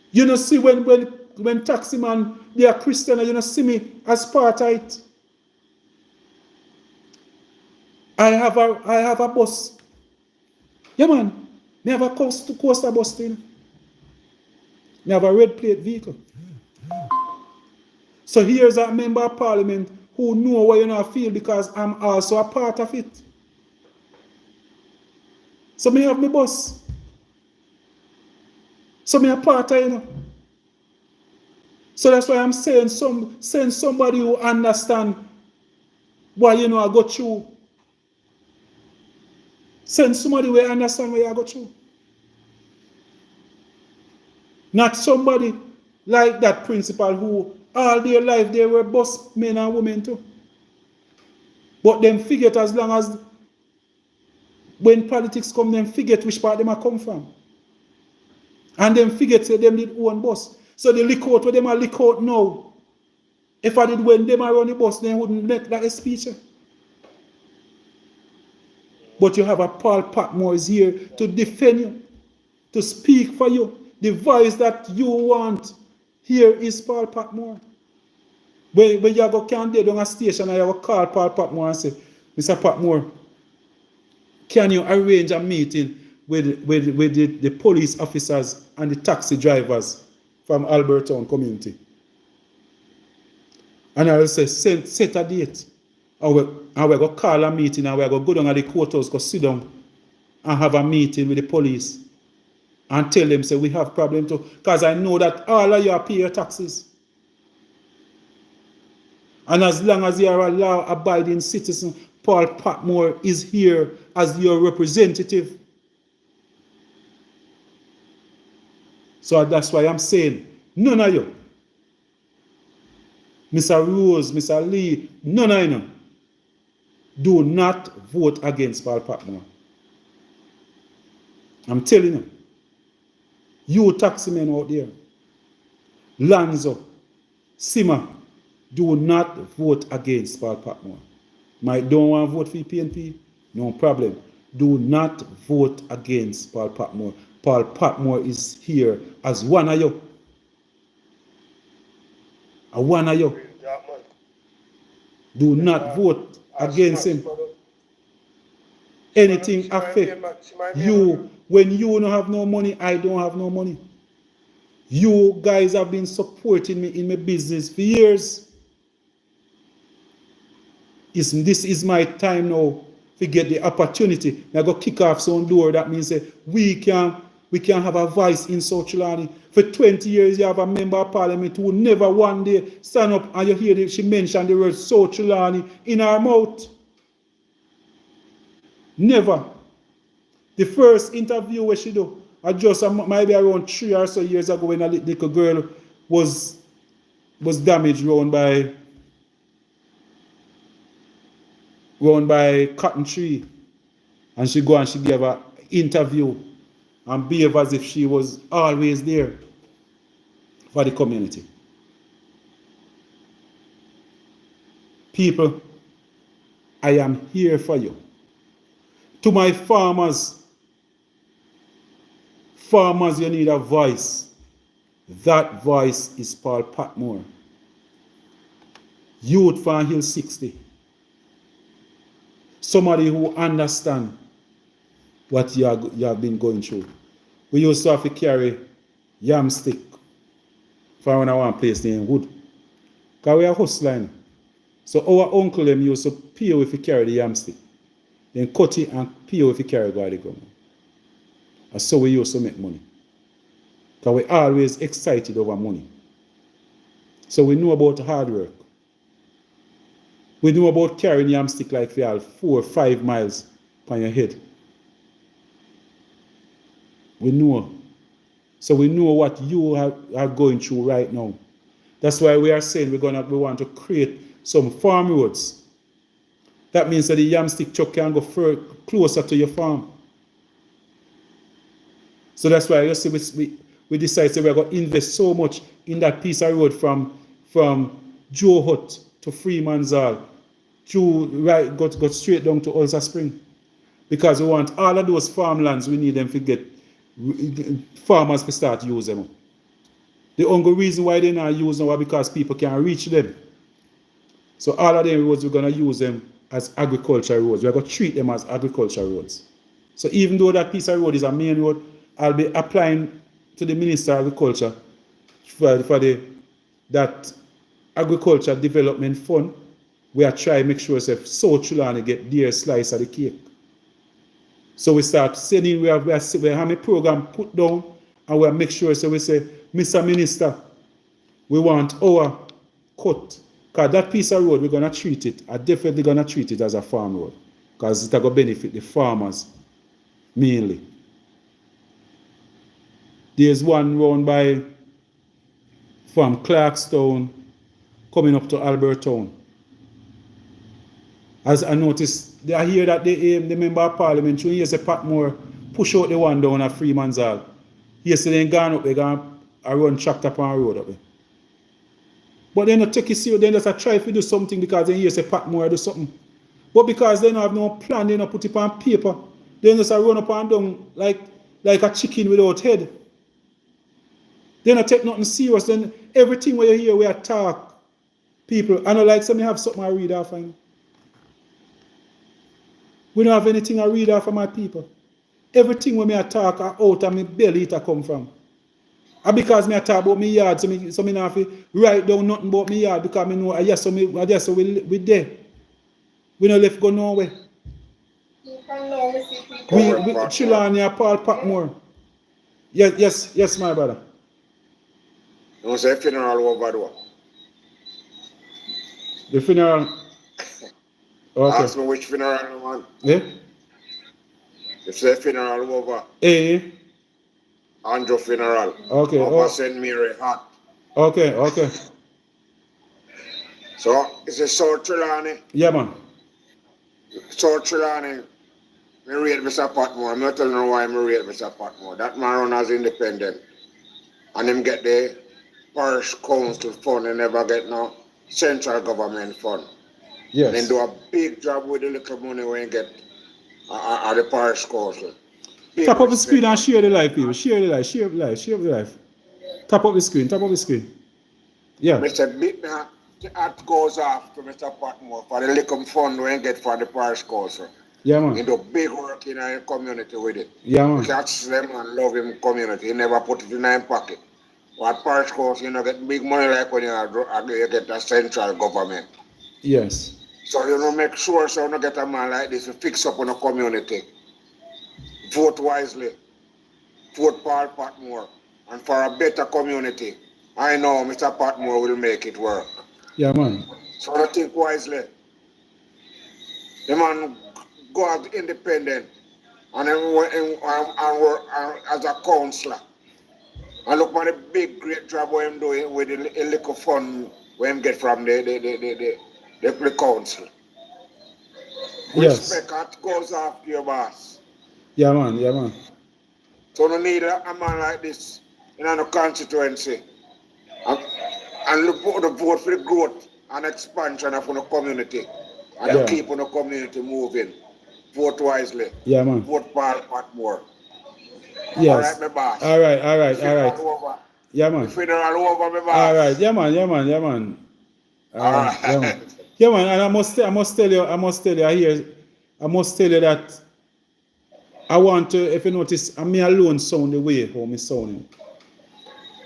You don't see when taxi man, they are Christian, and you don't see me as part of it. I have a bus. Yeah, man. Me have a coaster bus thing. Me have a red plate vehicle. So here's a member of parliament who know what you know feel because I'm also a part of it. So me have my bus. So me a part of it, you know. So that's why I'm saying send somebody who understand why you know I go through. Send somebody who understand why I go through. Not somebody like that principal who all their life they were boss men and women too. But them forget as long as when politics come, them forget which part them are come from. And them forget say them did own boss. So they lick out what them are lick out now. If I did when them are run the bus, they wouldn't make that speech. But you have a Paul Patmore is here to defend you, to speak for you. The voice that you want here is Paul Patmore. When you go candidate on a station and you go call Paul Patmore and say, Mr. Patmore, can you arrange a meeting with the police officers and the taxi drivers from Albertown community? And I will say, set a date. And we're going to call a meeting and we're going to go down at the courthouse, go sit down and have a meeting with the police and tell them, say, we have problem too. Because I know that all of you are pay your taxes. And as long as you are a law-abiding citizen, Paul Patmore is here as your representative. So that's why I'm saying, none of you, Mr. Rose, Mr. Lee, none of you, do not vote against Paul Patmore. I'm telling you. You taxi men out there, Lanzo, Sima, do not vote against Paul Patmore. Might don't want to vote for PNP? No problem. Do not vote against Paul Patmore. Paul Patmore is here as one of you. A one of you. Do not vote against him. Anything affect you. When you don't have no money, I don't have no money. You guys have been supporting me in my business for years. This is my time now to get the opportunity. I go kick off some door. That means we can have a voice in South Trelawny. For 20 years, you have a member of parliament who never one day stand up and you hear she mention the word South Trelawny in her mouth. Never. The first interview where she do, I just maybe around 3 or so years ago when a little girl was damaged round by cotton tree, and she go and she gave an interview and behave as if she was always there for the community. People, I am here for you. To my farmers, you need a voice. That voice is Paul Patmore. Youth from Hill 60. Somebody who understands what you have been going through. We used to have to carry yam stick from one place named Wood. Because we are hustling. So our uncle them used to pay if we carry the yam stick. Then cut it and pay if you carry God the ground. And so we used to make money. Because we're always excited over money. So we know about hard work. We know about carrying yam stick like for 4 or 5 miles on your head. We know. So we know what you are going through right now. That's why we are saying we want to create some farm roads. That means that the yam stick truck can go closer to your farm. So that's why you see we decided we're going to invest so much in that piece of road from Joe Hut to Freeman's Hall, go straight down to Ulster Spring. Because we want all of those farmlands, we need them to get farmers to start using them. The only reason why they're not using them is because people can't reach them. So all of them roads, we're going to use them as agricultural roads. We're going to treat them as agricultural roads. So even though that piece of road is a main road, I'll be applying to the Minister of Agriculture for that Agriculture Development Fund. We are trying to make sure that South Trelawny get their slice of the cake. So we start sending, we have a program put down, and we make sure we say, Mr. Minister, we want our cut. Because that piece of road, we're going to treat it, I'm definitely going to treat it as a farm road. Because it's going to benefit the farmers mainly. There's one round from Clarkstown coming up to Albertown. As I noticed, I hear that the member of parliament, when you say Patmore, push out the one down at Freeman's Hall. Yesterday they gone up, they're going to run tractor upon the road up there. But they don't take it serious, they just try to do something because they hear say Patmore do something. But because they don't have no plan, they don't put it on paper, they just run up and down like a chicken without head. They don't take nothing serious. Then everything where you hear we attack people. I know like some have something I read off of. We don't have anything I read off of my people. Everything when me attack out of my belly it come from. And because me I talk about me yard, so me not have to write down nothing about me yard because me know I just so we there. We no left go nowhere. We Trelawny and Paul Patmore. Yes, my brother. You say funeral over there. The funeral. Okay. Ask me which funeral, man. Yeah? You say funeral over. Eh? Andrew funeral. Okay. Over St. Mary Hot. Okay. So, it's a South Trelawny. Yeah, man. South Trelawny. I rate Mr. Patmore. I'm not telling you why I rate Mr. Patmore. That man run as independent. And him get the parish council fund and never get no central government fund. Yes. And then do a big job with the little money when you get at the parish council. Tap up the screen and share the live, people. Share the live. Tap up the screen. Yeah. Mr. Bittner, the hat goes off to Mr. Patmore for the little fund when you get for the parish council. Yeah, man. He do big work in our community with it. Yeah, man. He catch them and love him community. He never put it in his pocket. But parish council, you know, get big money like when you get a central government. Yes. So you know, make sure so you don't get a man like this to fix up on a community. Vote wisely. Vote Paul Patmore. And for a better community, I know Mr. Patmore will make it work. Yeah, man. So I think wisely. The man go out independent and work as a councillor. And look at the big great job what him doing with the little fund what him get from the council. Yes. Respect goes off to your boss. Yeah, man. So no need a man like this in a constituency. And look for the vote for the growth and expansion of the community. And keep the community moving. Vote wisely. Yeah, man. Vote Paul Patmore. Yes. All right, my boss. All right. Over. Yeah, man. The funeral over, my boss. All right. Yeah, man. All right. Yeah, man. And I must tell you that I want to, if you notice, I'm me alone sound the way how me sounding.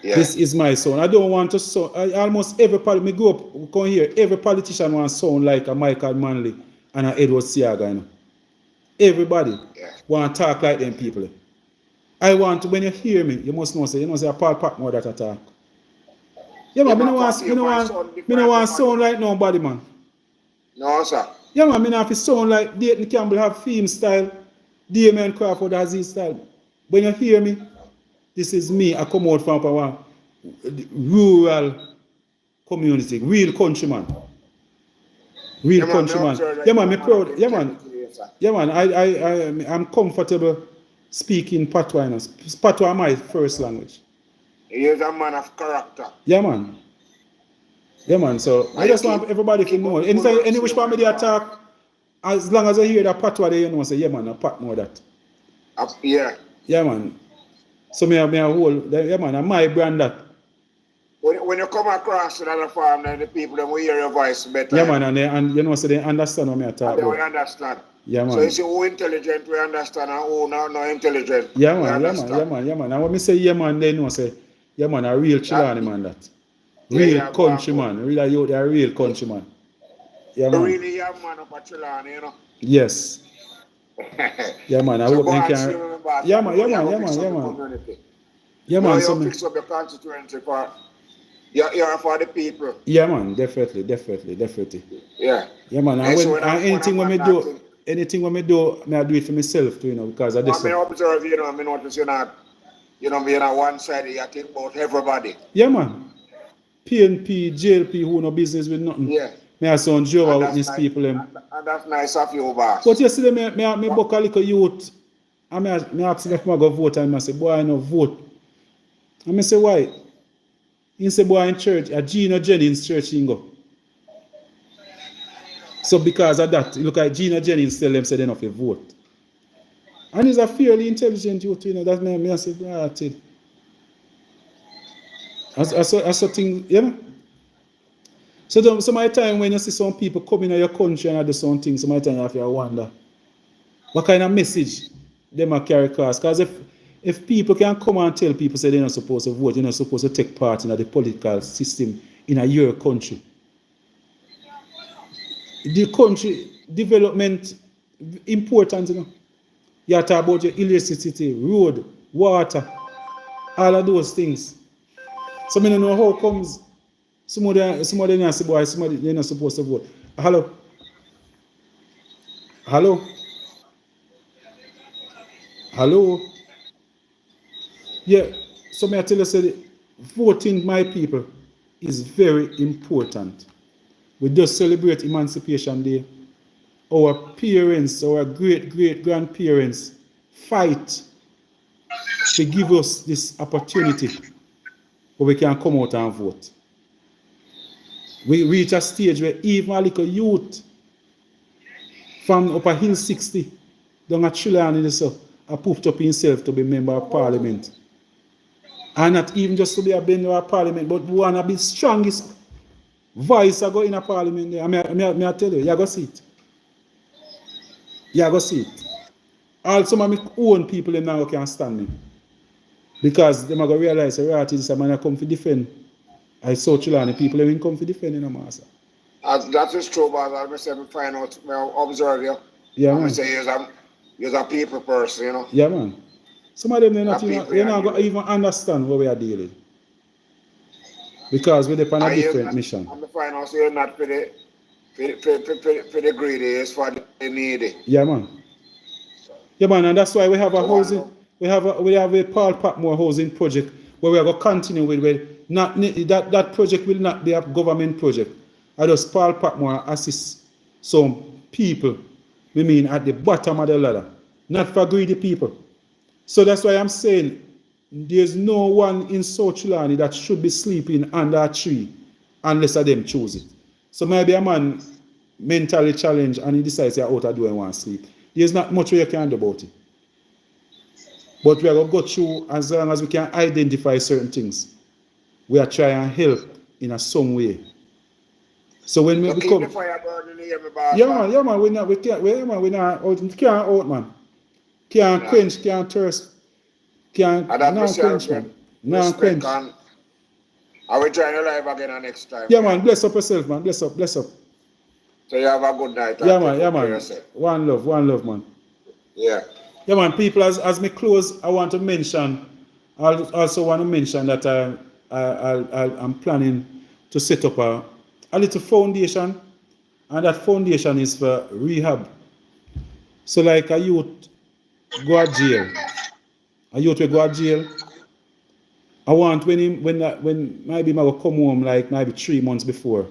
Yeah. This is my sound. I don't want to sound. Almost every me go up, come here. Every politician want to sound like a Michael Manley and a Edward Siaga. You know? Everybody want to talk like them people. I want to, when you hear me, you must know say a Paul Patmore that attack. Yeah, man. Me no want to sound like nobody, man. No, sir. Yeah, man. Me not have to sound like Dayton Campbell have theme style. Damien Crawford has his style. When you hear me, this is me. I come out from a rural community, real countryman. Real countryman. Yeah, man, I'm proud. Yeah, man. I'm comfortable speaking Patois. Patois is my first language. He is a man of character. Yeah, man. So I just want everybody to know. Any which part of the attack, as long as I hear that Patois, they say, yeah, man, I Patmore that. Yeah. Yeah, man. So me a whole, yeah, man, and my brand that. When you come across another farm, then the people them will hear your voice better. Yeah, man, and you know, so they understand what me talk about. They will understand. Yeah, man. So you see who intelligent, we understand, and who not intelligent. Yeah, man. And when me say yeah, man, they know say, yeah, man, a real Trelawny man that. Real countryman. They are real countryman. Yeah, man. Really young man up at Trelawny, you know. Yes. Yeah, man. I hope they can. Yeah, man. Yeah, man. So you fix up the constituency for you're for the people. Yeah, man. Definitely. Yeah. Yeah, man. And anything when me do, I do it for myself too, you know, because I just. I observe, you know, I notice you're not, you know, being on one side, you think about everybody. Yeah, man. PNP, JLP, who no business with nothing. Yeah. Me I sound joke with these people. And that's nice of you, boss. But yesterday, me book a little youth, and me ask him if I go vote, and I say, boy, I no vote. And I say, why? He say, boy, in church, at Gina Jennings church, he go. So because of that, look at Gina Jennings tell them, say they don't have to vote. And he's a fairly intelligent youth, you know, that's me I say, that's it. I saw things, you know. So some of the time when you see some people coming in your country and do some things, some of the time you have to wonder what kind of message they might carry across. Because If people can come and tell people say they're not supposed to vote, you're not supposed to take part in the political system in your country. The country development important, you know. You talk about your electricity, road, water, all of those things. So I don't know how comes somebody not say, boy, somebody they're not supposed to vote. Hello? Hello? Hello? Yeah, so may I tell you, say, voting, my people, is very important. We just celebrate Emancipation Day. Our parents, our great-great-grandparents fight to give us this opportunity where we can come out and vote. We reach a stage where even a little youth from Upper Hill 60 down at Trelawny so are pooped up himself to be member of parliament. And not even just to be a member of parliament, but one of the strongest voice I go in a parliament there. I tell you, you go see it. You go see it. All some of my own people in now can stand me. Because they are going to realize that is a man that come to defend. I saw Trelawny people who come to defend in a master. That is true, but I say me find out, me observe you. Yeah, and man. I say you're a people person, you know. Yeah, man. Some of them they're not That going people to even understand what we are dealing. Because we're on a And you're different not- mission. And me find out you're not for the greedy, it's for the needy. Yeah, man. Yeah, man, and that's why we have a housing, we have a Paul Patmore housing project where we are going to continue with that project will not be a government project. I just Paul Patmore assist some people, we mean at the bottom of the ladder, not for greedy people. So that's why I'm saying there's no one in South Trelawny that should be sleeping under a tree unless of them choose it. So maybe a man mentally challenged and he decides he's out of doing want to sleep. There's not much you can do about it. But we are going to go through as long as we can identify certain things. We are trying to help in some way. So when we So become... keep the fire burning here, me boss. Yeah, man, we can't out, man. Can't quench, can't thirst. Can't, And that no quench, man. No quench. I will try your live again next time. Yeah, man, bless up yourself, man. Bless up. So you have a good night. Yeah, man. One love, man. Yeah. Yeah, man, people, as me close, I want to mention, I also want to mention that I'm planning to set up a little foundation, and that foundation is for rehab. So like a youth go to jail. A youth will go to jail. I want when maybe I will come home like maybe 3 months before,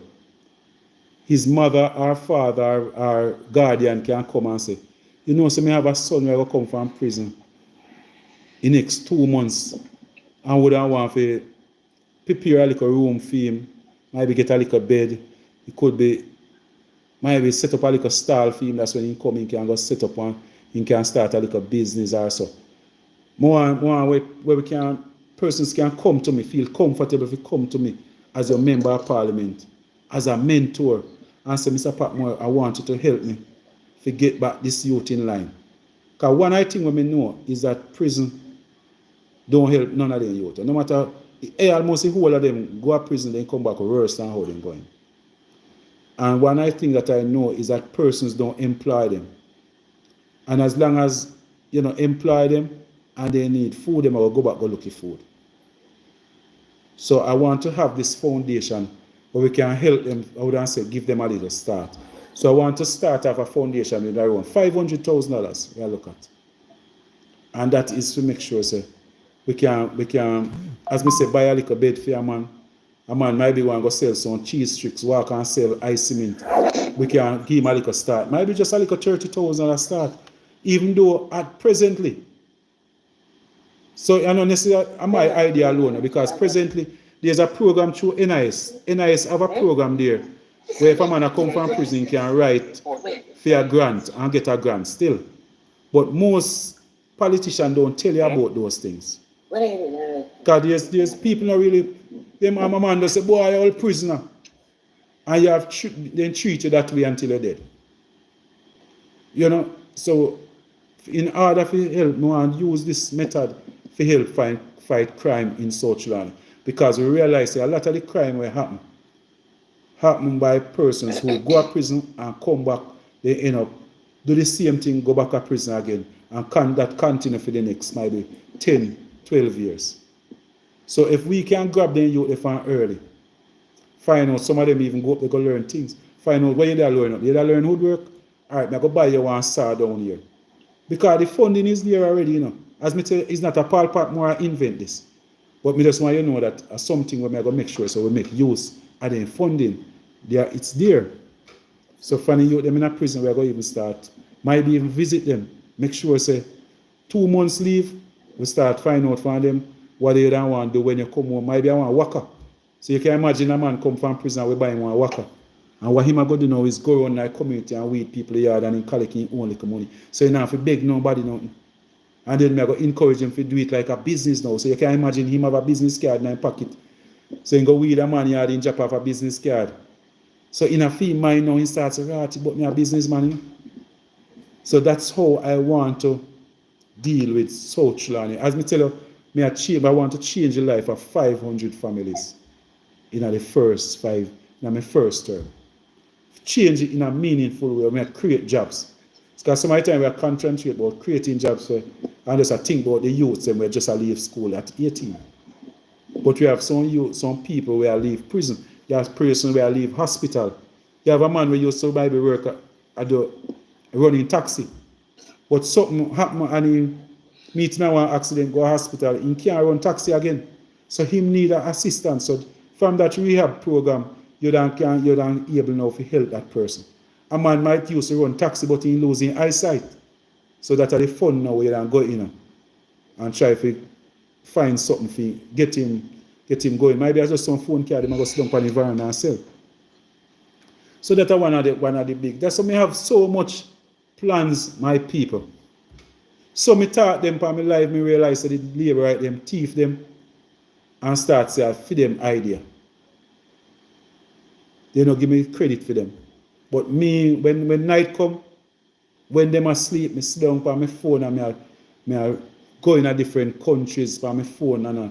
his mother or father or guardian can come and say, you know, so me have a son who will come from prison in the next 2 months and would want to prepare a little room for him, maybe get a little bed. It could be maybe set up a little stall for him. That's when he come, he can go set up one, he can start a little business or so. More where we can, persons can come to me, feel comfortable if you come to me as a member of parliament, as a mentor, and say, Mr. Patmore, I want you to help me to get back this youth in line. Because one I think we know is that prison don't help none of them youth. No matter, almost the whole of them go to prison, then come back worse than how they're going. And one I think that I know is that persons don't employ them. And as long as, you know, employ them and they need food, they will go back and look for food. So I want to have this foundation where we can help them, I would say, give them a little start. So I want to start off a foundation with around $500,000 we look at. And that is to make sure, say, we can, as me say, buy a little bed for a man. A man maybe want to go sell some cheese sticks, walk and sell ice cement. We can give him a little start. Maybe just a little $30,000 start. Even though at presently, so I know necessarily my idea alone, because presently there's a program through NIS. NIS have a program there where if a man come from prison can write for a grant and get a grant still. But most politicians don't tell you about those things. Because there's people not really, them man just say, boy, you're all prisoner. And you have then treat you that way until you're dead. You know, so in order to help me and use this method to help fight crime in South Trelawny. Because we realize that a lot of the crime will happen by persons who go to prison and come back, they end up do the same thing, go back to prison again, and that continue for the next maybe 10, 12 years. So if we can grab them youth from early, find out some of them even go up, they go learn things. Find out what you there learn up. You there learn woodwork? Alright, I go buy you one saw down here. Because the funding is there already, you know. As me tell you, it's not a Paul Patmore invent this. But me just want you to know that something where I go make sure so we make use of the funding. It's there. So from the youth them in a prison, we're going to even start. Maybe even visit them. Make sure say 2 months leave, we start find out from them what they don't want to do when you come home. Maybe I want a worker. So you can imagine a man come from prison and we buy him one worker. And what him a go do now is go around like community and weed people yard and in collecting his own little money. So you don't have to beg nobody nothing. And then I go encourage him to do it like a business now. So you can imagine him have a business card in his pocket. So he go weed a man yard and drop off a business card. So in a fee mind now he starts to write but me a businessman. So that's how I want to deal with South Trelawny. As me tell you, I want to change the life of 500 families in my first term. Change it in a meaningful way. I create jobs. Because some of the time we are concentrating about creating jobs and just a think about the youths and we just leave school at 18. But we have some people who leave prison. You have persons who leave hospital. You have a man who used to maybe work at the running taxi. But something happened and he meet now an accident, go to hospital, he can't run taxi again. So him need assistance. So from that rehab program, you don't able now to help that person. A man might used to run taxi, but he losing eyesight. So that are the fun now you don't go in and try to find something for get him going. Maybe I just some phone card, he might go sit down on the veranda and sell. So that's one of the big. That's why me have so much plans, my people. So me taught them for my life, me realize that the labor right them, thief them, and start say I feed them idea. They don't give me credit for them. But me, when night come, when them asleep, me sit down on my phone and me go in a different countries on my phone and I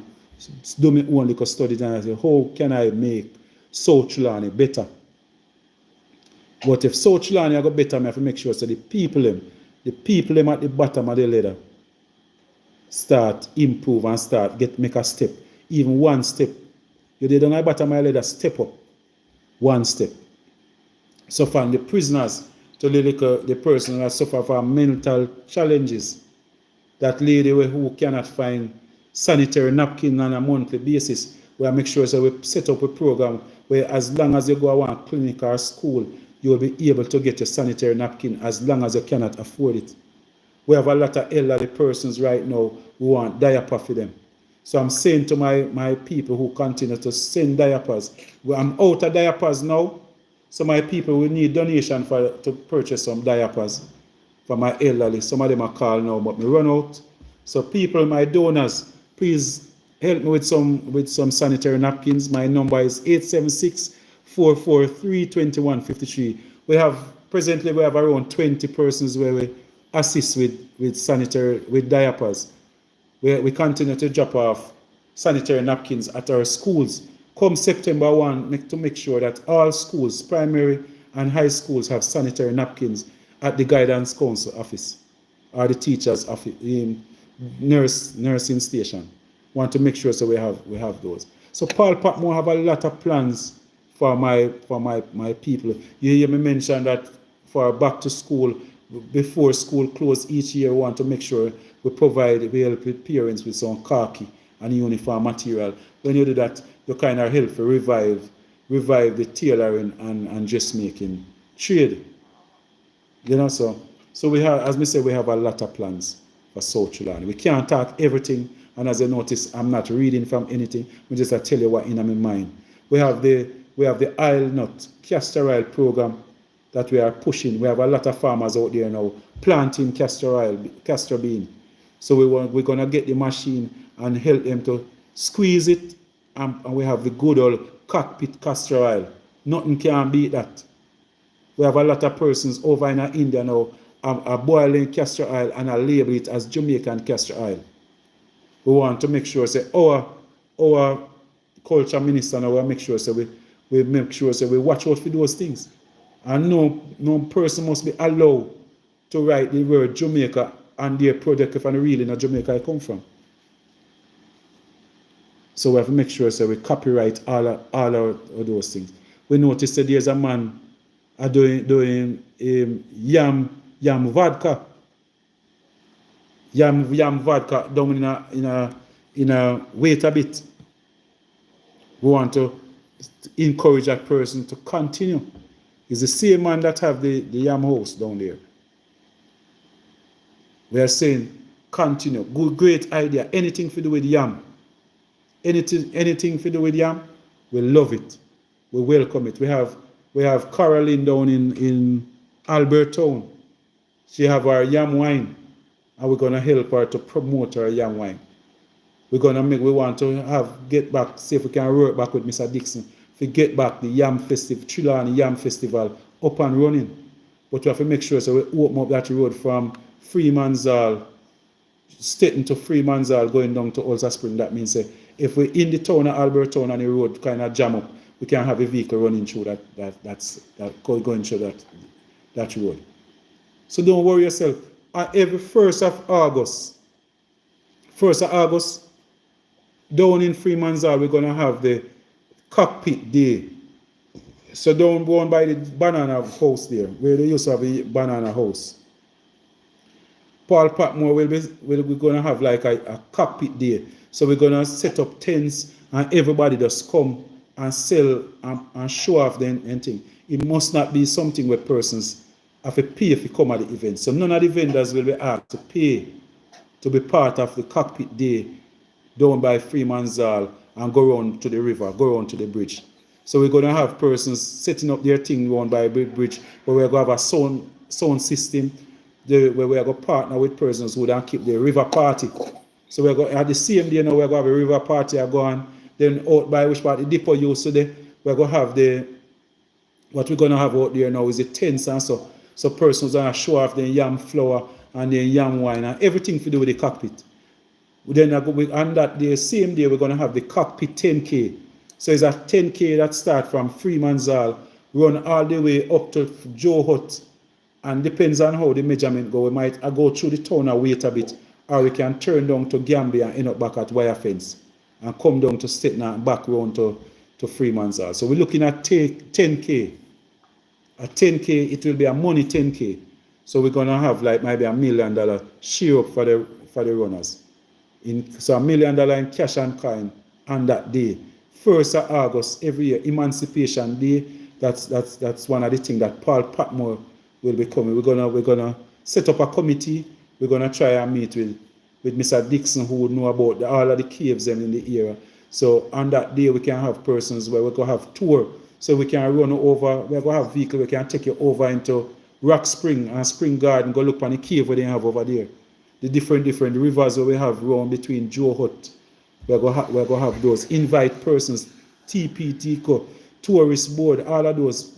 do my own little studies and I say, how can I make South Trelawny better? But if South Trelawny I go better, I have to make sure so the people them at the bottom of the ladder start improve and start make a step. Even one step. You did on the bottom of the ladder, step up. One step. So from the prisoners to the person that suffer from mental challenges, that lady who cannot find sanitary napkin on a monthly basis, we make sure so we set up a program where as long as you go to one clinic or school, you will be able to get your sanitary napkin as long as you cannot afford it. We have a lot of elderly persons right now who want diaper for them. So I'm saying to my people who continue to send diapers, I'm out of diapers now. So my people will need donation to purchase some diapers for my elderly. Some of them are called now, but me run out. So people, my donors, please help me with some sanitary napkins. My number is 876-443-2153. Presently we have around 20 persons where we assist with diapers. We continue to drop off sanitary napkins at our schools. Come September 1, to make sure that all schools, primary and high schools, have sanitary napkins at the guidance council office or the teacher's office, nursing station. Want to make sure so we have those. So Paul Patmore have a lot of plans for my people. You hear me mention that for back to school, before school close each year, we want to make sure we help with parents with some khaki and uniform material. When you do that, you kind of help to revive the tailoring and dressmaking trade. So we have, as we say, we have a lot of plans for South Trelawny. We can't talk everything, and as you notice, I'm not reading from anything. We just tell you what in my mind. We have the oil nut, castor oil program that we are pushing. We have a lot of farmers out there now planting castor bean. So we're gonna get the machine and help them to squeeze it, and we have the good old cockpit castor oil. Nothing can beat that. We have a lot of persons over in India now are boiling castor oil and I label it as Jamaican castor oil. We want to make sure say our culture minister now we make sure say we make sure say we watch out for those things. And no person must be allowed to write the word Jamaica on their product if and really in Jamaica I come from. So we have to make sure so we copyright all of those things. We notice that there's a man doing yam vodka. Yam vodka down in a wait a bit. We want to encourage that person to continue. It's the same man that have the yam house down there. We are saying continue. Good, great idea. Anything to do with yam. Anything to do with yam, we love it. We welcome it. We have Caroline down in Albertown. She have our yam wine, and we're gonna help her to promote her yam wine. We want to get back, see if we can work back with Mr. Dixon to get back the yam festival, Trelawny Yam Festival up and running. But we have to make sure so we open up that road from Freeman's Staten to Freeman's going down to Ulster Spring. That means if we're in the town of Albertown and the road kind of jam up, we can have a vehicle running through going through that road. So don't worry yourself. Every 1st of August, down in Freeman's we're going to have the cockpit day. So don't go on by the banana house there, where they used to have a banana house. Paul Patmore we're going to have like a cockpit day. So we're going to set up tents and everybody just come and sell and show off the thing. It must not be something where persons have to pay if you come at the event. So none of the vendors will be asked to pay to be part of the cockpit day down by Freeman's Hall and go around to the river, go around to the bridge. So we're going to have persons setting up their thing around by the bridge where we're going to have a sound system where we're going to partner with persons who don't keep the river party. So we're going at the same day now we're going to have a river party going. Then out by which part the depot used today, we're going to have what we're going to have out there now is the tents and so. So persons are going to show off the yam flour and the yam wine and everything to do with the cockpit. Then on that day, same day, we're going to have the cockpit 10K. So it's a 10K that starts from Freeman's Hall, run all the way up to Joe Hut. And depends on how the measurement go. We might go through the town and wait a bit, or we can turn down to Gambia and end up back at Wire Fence and come down to Staten and back round to Freeman's Hall. So we're looking at 10K. At 10K, it will be a money 10K. So we're going to have like maybe $1 million share up for the runners. So $1 million in cash and coin on that day. 1st of August every year, Emancipation Day. That's one of the things that Paul Patmore will be coming. We're gonna set up a committee. We're gonna try and meet with Mr. Dixon, who would know about all of the caves in the area. So on that day we can have persons where we're gonna have tour. So we can run over, we're gonna have vehicle, we can take you over into Rock Spring and Spring Garden, go look on the cave where they have over there. The different rivers where we have around between Joe Hut. We're gonna have those. Invite persons, TPT, tourist board, all of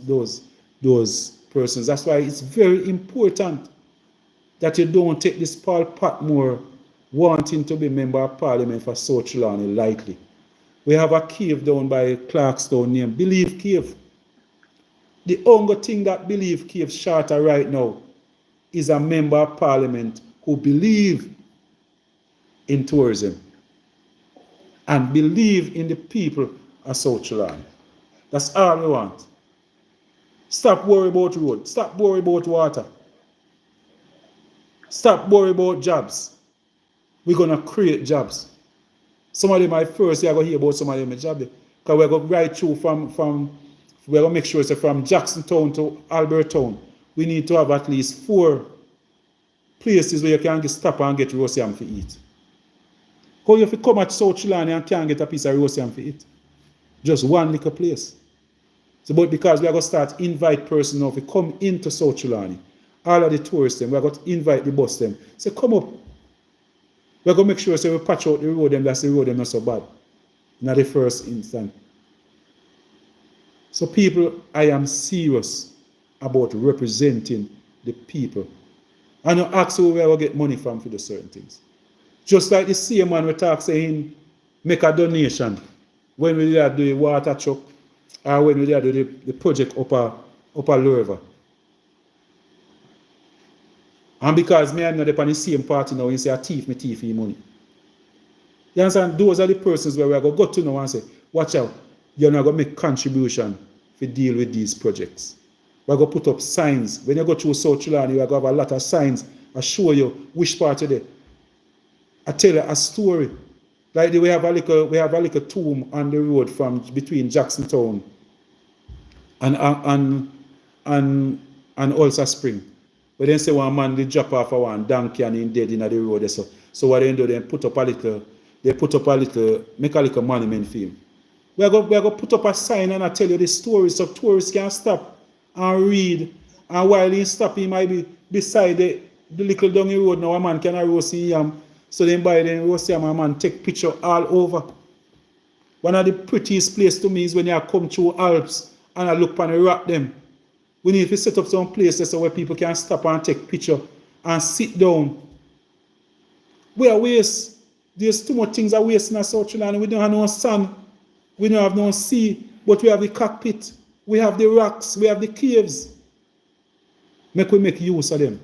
those persons. That's why it's very important that you don't take this Paul Patmore wanting to be member of parliament for South Trelawny lightly. We have a cave down by Clarkstown named Believe Cave. The only thing that Believe Cave charter right now is a member of parliament who believe in tourism and believe in the people of South Trelawny. That's all we want. Stop worrying about road. Stop worrying about water. Stop worrying about jobs. We're going to create jobs. Some of them might first, you're going to hear about some of them jobs. Because we're going to ride through we're going to make sure it's from Jacksontown to Albertown. We need to have at least 4 places where you can stop and get roast yam to eat. How you have to come at South Trelawny and can't get a piece of roast yam to eat? Just one little place. So, but because we are going to start invite persons now to come into South Trelawny, all of the tourists, we are going to invite the bus them. Say, come up. We are going to make sure so we patch out the road them, that's the road them not so bad. Not the first instant. So people, I am serious about representing the people. I don't ask where we are going to get money from for the certain things. Just like the same man we talk saying make a donation when we did do the water truck or when we did do the project upper River. And because me and not on the same party now, you say a thief, me thief him money. You understand? Those are the persons where we are going to go to now and say, watch out, you're not going to make contribution to deal with these projects. We're going to put up signs. When you go through South Trelawny, we're going to have a lot of signs. I show you which part of it. I tell you a story. Like we have a little tomb on the road from between Jacksontown and Ulster Spring. But then say one man they drop off a one donkey and he's dead in the road. So what they do, they put up a little, make a little monument for him. We're going to put up a sign and I tell you the story so tourists can stop and read. And while he stop, he might be beside the little down the road now a man can roast him. So then by then roast him and a man take picture all over. One of the prettiest places to me is when you come through Alps and I look on the rock them. We need to set up some places where people can stop and take picture and sit down. We are waste. There's too much things are wasting in South Trelawny. We don't have no sun. We don't have no sea. But we have the cockpit. We have the rocks. We have the caves. Make we make use of them.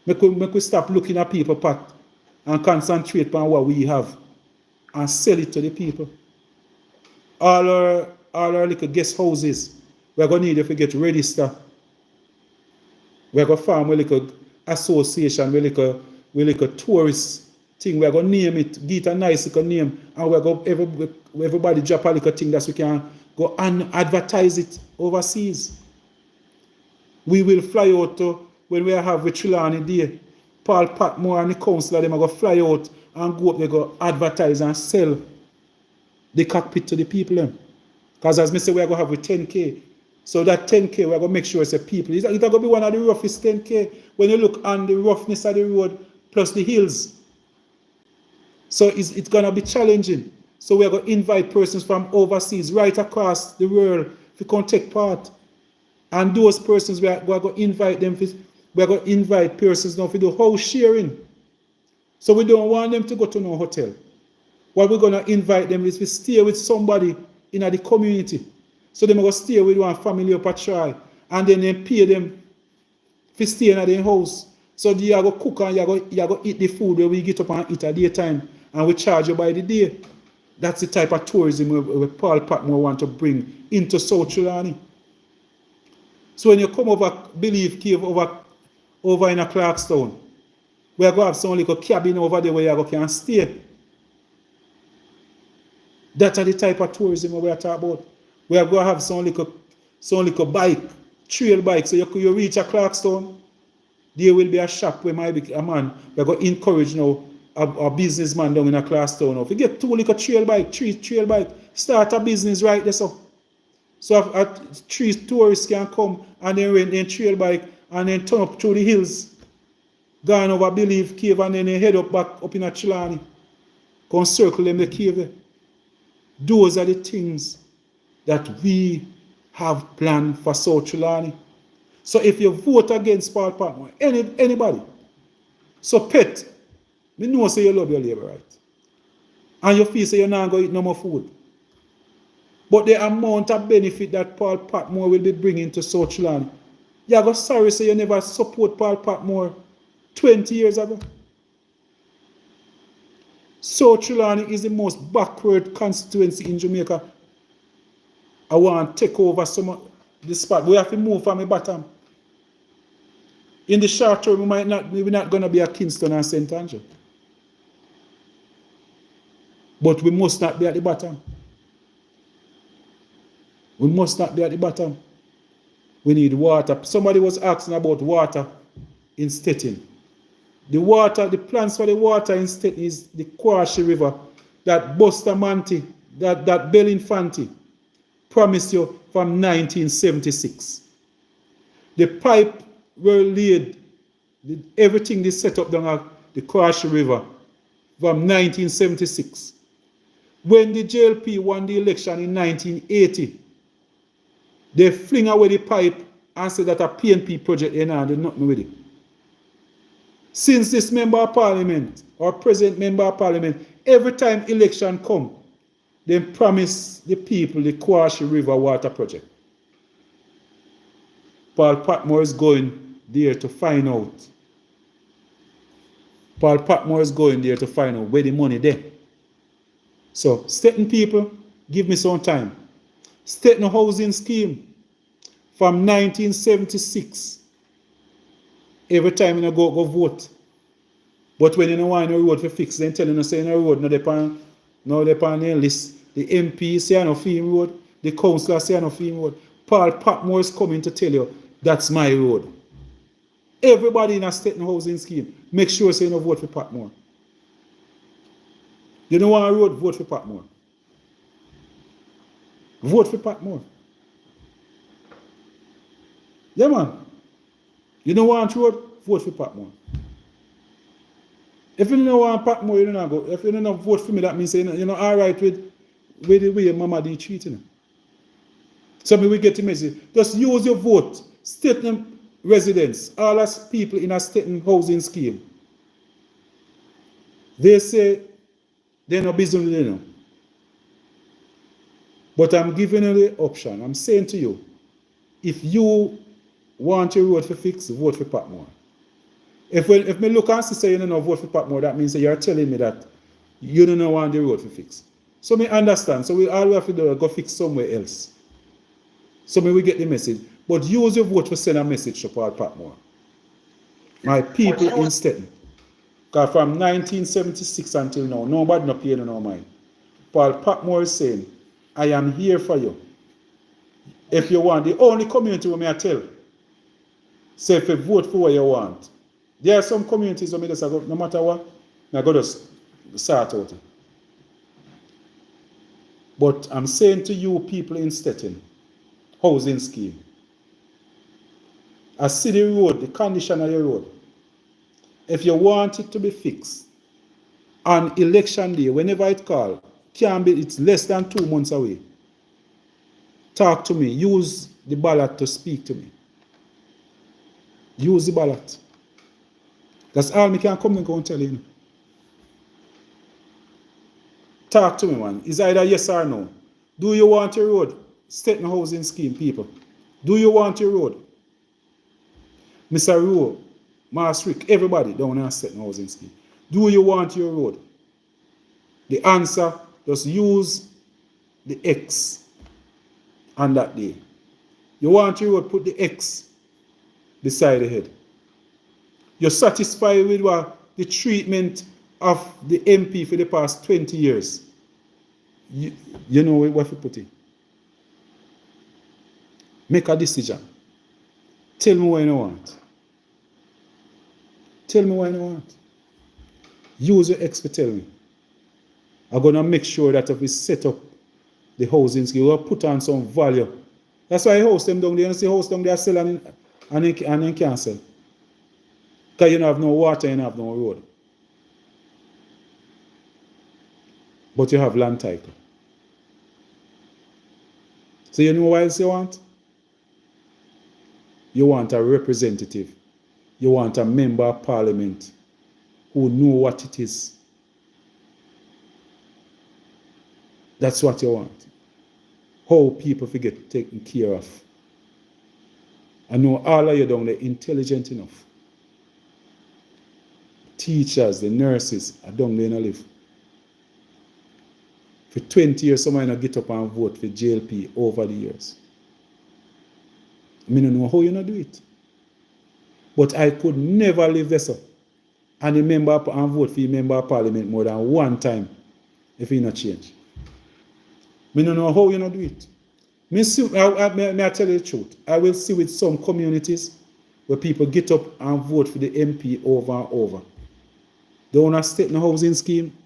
Make we stop looking at people pot and concentrate on what we have and sell it to the people. All our little guest houses. We're going to need if we get registered. We're going to form a little association, we like a tourist thing. We're going to name it, get a nice little name, and we're going to everybody drop a little thing that we can go and advertise it overseas. We will fly out to, when we have with Trelawny Day, Paul Patmore and the councillor, they are going to fly out and go up, they go advertise and sell the cockpit to the people. Because as I say, we are going to have with 10K. So that 10K, we're going to make sure it's a people. It's going to be one of the roughest 10K when you look on the roughness of the road plus the hills. So it's going to be challenging. So we're going to invite persons from overseas, right across the world, to come take part. And those persons, we're going to invite them. We're going to invite persons now to do house sharing. So we don't want them to go to no hotel. What we're going to invite them is to stay with somebody in the community. So they will stay with one family up a try, and then they pay them for staying at their house. So you are going to cook and you are going to eat the food where we get up and eat at daytime, and we charge you by the day. That's the type of tourism where Paul Patmore want to bring into South Trelawny. So when you come over Belief Cave over in a Clarkstown, we are going to have some little cabin over there where you can stay. That's the type of tourism we are talking about. We are going to have some little bike, trail bike. So you reach a Clarkstown, there will be a shop where might be a man. We're going to encourage now a businessman down in a Clarkstown. If you get two little trail bike, three trail bike, start a business right there. So three tourists can come and then rent their trail bike and then turn up through the hills, gone over Belief Cave and then they head up back up in a Trelawny. Come circle them the cave there. Those are the things that we have planned for South Trelawny. So if you vote against Paul Patmore, anybody, so pet, me know say you love your labor right. And you feel say you're not going to eat no more food. But the amount of benefit that Paul Patmore will be bringing to South Trelawny, you go sorry say you never support Paul Patmore 20 years ago. South Trelawny is the most backward constituency in Jamaica. I want to take over some of the spot. We have to move from the bottom. In the short term, we're not going to be at Kingston and St. Andrew. But we must not be at the bottom. We must not be at the bottom. We need water. Somebody was asking about water in Stettin. The plans for the water in Stettin is the Quashi River, that Bustamante, that Belinfanti promised you from 1976. The pipe were laid, everything they set up down at the Quashi River from 1976. When the JLP won the election in 1980, they fling away the pipe and said that a PNP project, they did nothing with it. Since this member of parliament or present member of parliament, every time election come, they promise the people the Kwashi River water project. Paul Patmore is going there to find out. Paul Patmore is going there to find out where the money there. So, Stettin people, give me some time. Stettin housing scheme from 1976. Every time you go vote. But when you don't want no road for fix, then telling you say no road, no depend their list. The MP say no fee road, the councillor say no fee road. Paul Patmore is coming to tell you that's my road. Everybody in a Stettin housing scheme, make sure say no vote for Patmore. You don't want a road, vote for Patmore. Vote for Patmore. Yeah, man. You don't want road, vote for Patmore. If you don't want Patmore, you don't go. If you don't vote for me, that means you're not all right with the way Mama D treating you. So we get the message. Just use your vote. Stettin residents, all us people in a Stettin housing scheme. They say they're not business with you. But I'm giving you the option. I'm saying to you, if you want your road to fix, vote for Patmore. If me look and say you don't vote for Patmore, that means that you're telling me that you don't want the road to fix. So me understand. So all we have to do is go fix somewhere else. So we get the message. But use your vote to send a message to Paul Patmore. My people in Stettin. Because from 1976 until now, nobody not paying no mind. Paul Patmore is saying, I am here for you. If you want, the only community where I tell, say if you vote for what you want. There are some communities where just go, no matter what, I go just sort out. But I'm saying to you people in Stettin, housing scheme, a city road, the condition of your road, if you want it to be fixed, on election day, whenever it call, it's less than 2 months away. Talk to me. Use the ballot to speak to me. Use the ballot. That's all me can come and go and tell you. Talk to me, man. It's either yes or no. Do you want your road? Stettin housing scheme, people. Do you want your road? Mr. Rowe, Maastricht, everybody down in Stettin housing scheme. Do you want your road? The answer, just use the X on that day. You want your road, put the X beside the head. You're satisfied with what the treatment of the MP for the past 20 years. You know what to put in. Make a decision. Tell me what you want. Tell me what you want. Use your X to tell me. I'm going to make sure that if we set up the housing scheme, we'll put on some value. That's why I house them down there. You see house down there sell and then cancel. Because you don't have no water, you don't have no road. But you have land title. So you know what else you want? You want a representative. You want a member of parliament who know what it is. That's what you want. How people get taken care of. I know all of you down there intelligent enough. Teachers, the nurses are down there in a live. For 20 years, somebody not get up and vote for JLP over the years. I don't know how you not do it. But I could never live this up and vote for a member of parliament more than one time if he not change. I don't know how you not do it. May I tell you the truth. I will see with some communities where people get up and vote for the MP over and over. They want to stay in the housing scheme.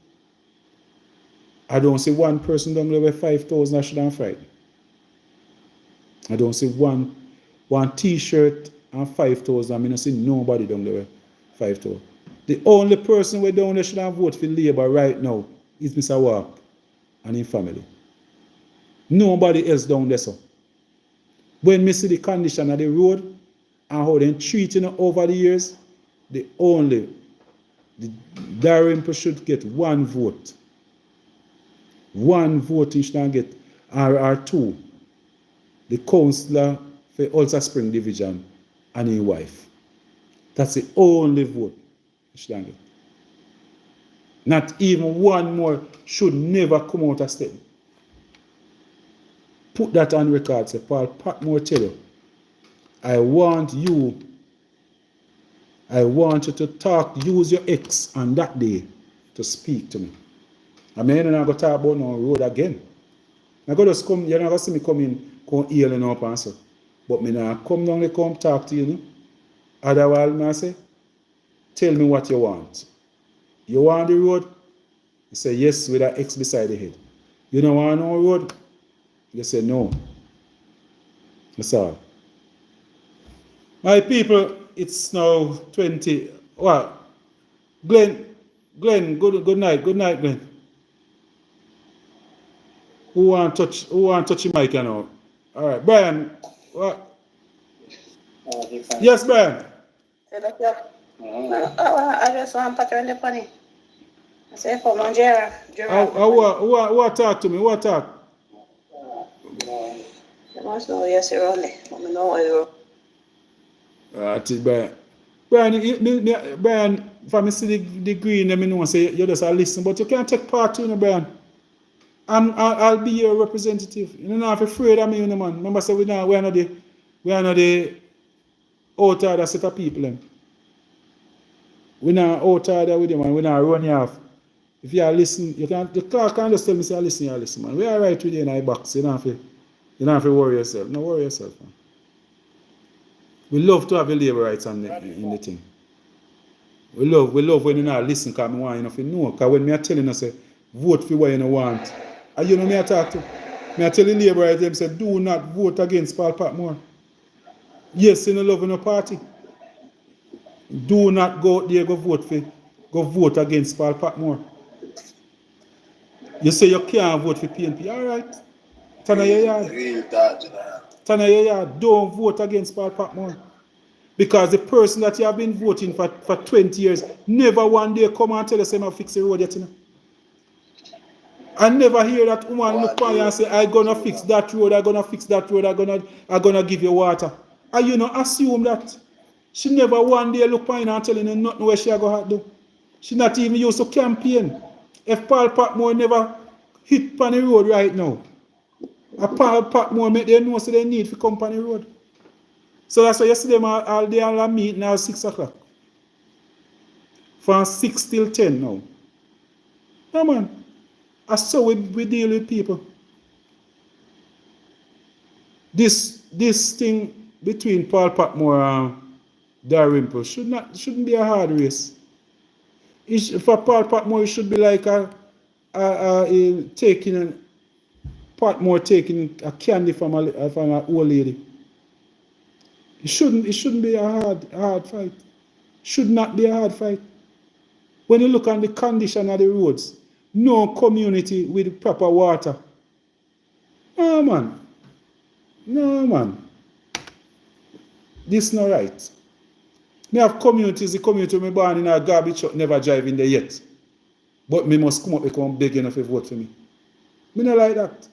I don't see one person down there with 5,000 I should fight. I don't see one t-shirt and 5,000. I mean, I see nobody down there with 5,000. The only person who down there should have voted for Labour right now is Mr. Walk and his family. Nobody else down there, so. When we see the condition of the road and how they treat you over the years, the Dalrymple should get one vote. One vote he should get, or two. The councillor for Ulster Spring Division and his wife. That's the only vote he should get. Not even one more should never come out of state. Put that on record. Say, Paul Patmore tell you, I want you to talk, use your X on that day to speak to me. I mean, you're not going to talk about no road again. You're not going to see me come in, come healing up and so. But me not come down and come talk to you. No? Otherwise, I say, tell me what you want. You want the road? You say yes with an X beside the head. You don't want no road? You say no. That's all. My people, it's now 20. What? Glenn, good night, Glenn. Who want touch the mic now? All right, Brian. What? Yes, Brian. I just want to turn the funny. I say for Nigeria. Who talk to me? Who talk? You must know yes, you're only. I know you. Brian, if I see the green, let me know say you just listen, but you can't take part in Brian. I'll be your representative. You don't have to be afraid of me, you know, man. Remember, say we are not the outsider set of people. Then. We're not outsider with you, man. We're not running off. If you are listening, you can't just tell me say you listen, man. We are right with you in our box. You don't have to worry yourself. No worry yourself, man. We love to have the labor rights in the thing. We love when you not listen because I want you to know. Because when me are telling you, say, vote for what you want. And you know me I talk to. Me I tell the labor rights, them say, do not vote against Paul Patmore. Yes, you know love in a party. Do not go out there go vote against Paul Patmore. You say you can't vote for PNP. All right. Turn your yard. Don't vote against Paul Patmore. Because the person that you have been voting for 20 years never one day come and tell us I'm fix the road yet. You know? I never hear that woman look at you and say, I'm gonna fix that road, I'm gonna give you water. And you know, assume that. She never one day look at you and telling you nothing where she gonna do. She not even used to campaign. If Paul Patmore never hit on the road right now, a Paul Patmore make them know so they need to come on the road. So that's why you see them all day all meet now 6 o'clock. From 6 till 10 now. No man. That's how we deal with people. This thing between Paul Patmore and Dalrymple shouldn't be a hard race. For Paul Patmore, it should be like Patmore taking a candy from an old lady. It shouldn't be a hard fight. Should not be a hard fight. When you look at the condition of the roads, no community with proper water. No man. This is not right. Me have communities, the community me born in a garbage truck never drive in there yet. But me must come up become big enough to vote for me. Me not like that.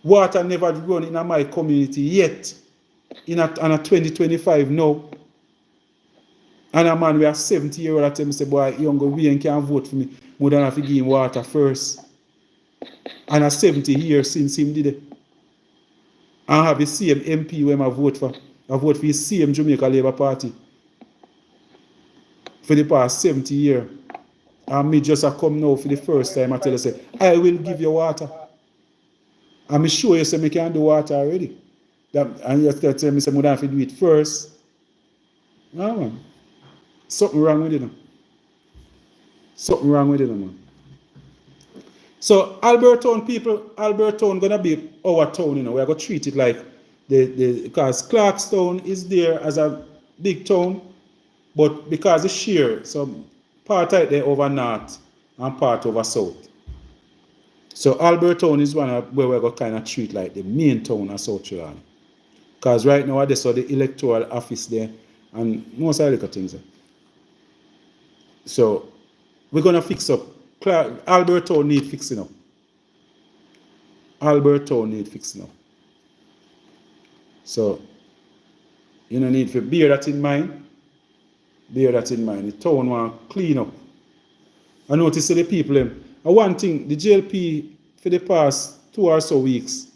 Water never run in my community yet. On a 2025 now. And a man we are 70-year-old at him say, boy, younger we can't vote for me. More than have to give him water first. And a 70 years since him did it. I have the same MP when I vote for. I vote for the same Jamaica Labour Party. For the past 70 years. And me just come now for the first time I tell you, say, I will give you water. And me sure you say me can do water already. And you tell me say, I have to do it first. No, man. Something wrong with it, man. Something wrong with it, man. So, Albertown people, Albertown gonna be our town, you know. We're gonna treat it like because Clarkstown is there as a big town, but because it's sheer, so part right there over north and part over south. So Albertown is one where we're gonna kind of treat like the main town of South Trelawny. Because right now I just saw the electoral office there and most of the little things there. So we're gonna fix up. Alberto need fixing up. Alberto need fixing up. So you don't need to bear that in mind. Bear that in mind. The town want clean up. I notice the people them. And one thing, the JLP for the past 2 or so weeks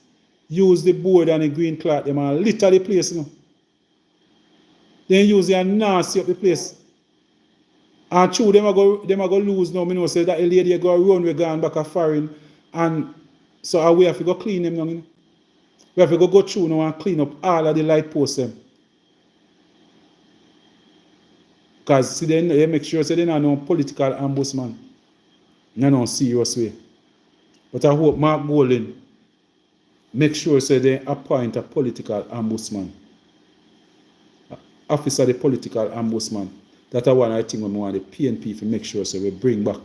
use the board and the green cloth them and litter the place, you know. Then use it and nasty up the place. And true, them are go lose now. I know say that a lady go run, we gone back a foreign. And so we have to go clean them now, you know. We have to go through now and clean up all of the light posts them. Because see, they make sure say they don't know political ombudsman. No serious way. But I hope Mark Golden make sure say they appoint a political ombudsman. Officer the political ombudsman. That's one I think we want the PNP to make sure so we bring back.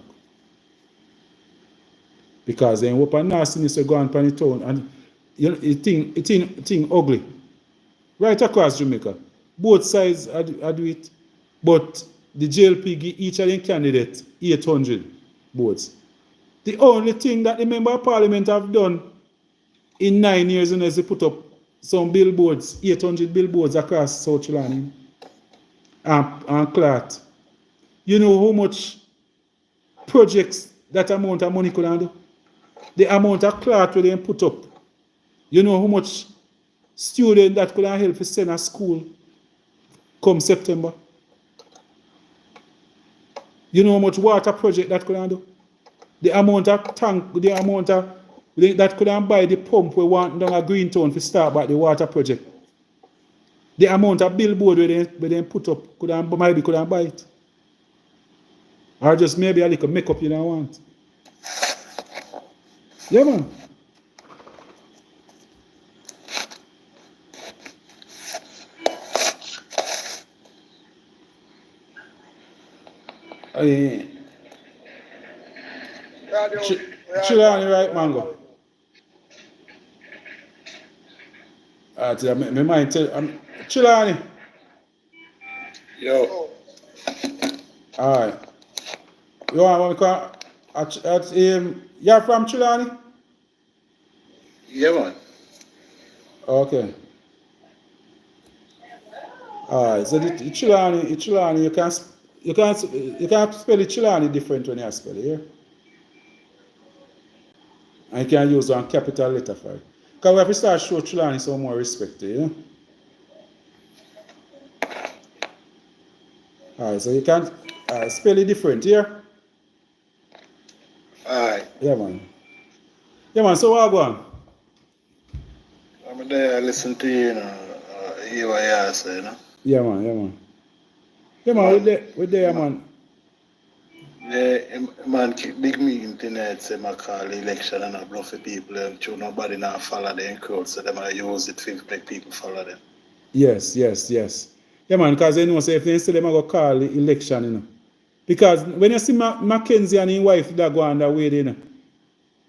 Because then what nastiness go on the town and you know it thing ugly. Right across Jamaica. Both sides I do it. But the JLP give each of them candidate 800 votes. The only thing that the member of parliament have done in 9 years is they put up some billboards, 800 billboards across South Trelawny and Clat. You know how much projects that amount of money could do? The amount of cloth they put up. You know how much student that could help to send a school come September? You know how much water project that could do? The amount of tank, the amount of that could buy the pump we want down a Greentown to start back the water project. The amount of billboard where they put up maybe could buy it. Or just maybe a little makeup you don't want. Yeah, man. Trelawny right, Mango. My mind tell Trelawny. Yo. Alright. You want to you're from Trelawny? Yeah, man. Okay. Alright, so the Trelawny, you can't spell it Trelawny different when you spell it, yeah? And you can use one capital letter for it. Because we have to start show Trelawny some more respect, you know? Alright, so you can spell it different here. Alright. Yeah, man. Yeah, man, so what go on? I'm there, listen to you, you know, hear what you say, you know? Yeah, man, yeah, man. Yeah, man, we're there, man. Yeah, man, keep big meeting tonight, say, I call election and I bluff the people, and nobody now follow them crowd, so they might use it to make people follow them. Yes. Yeah, man, because they know, say, if they say them go call the election, you know. Because when you see Mackenzie and his wife that go on that way, you know,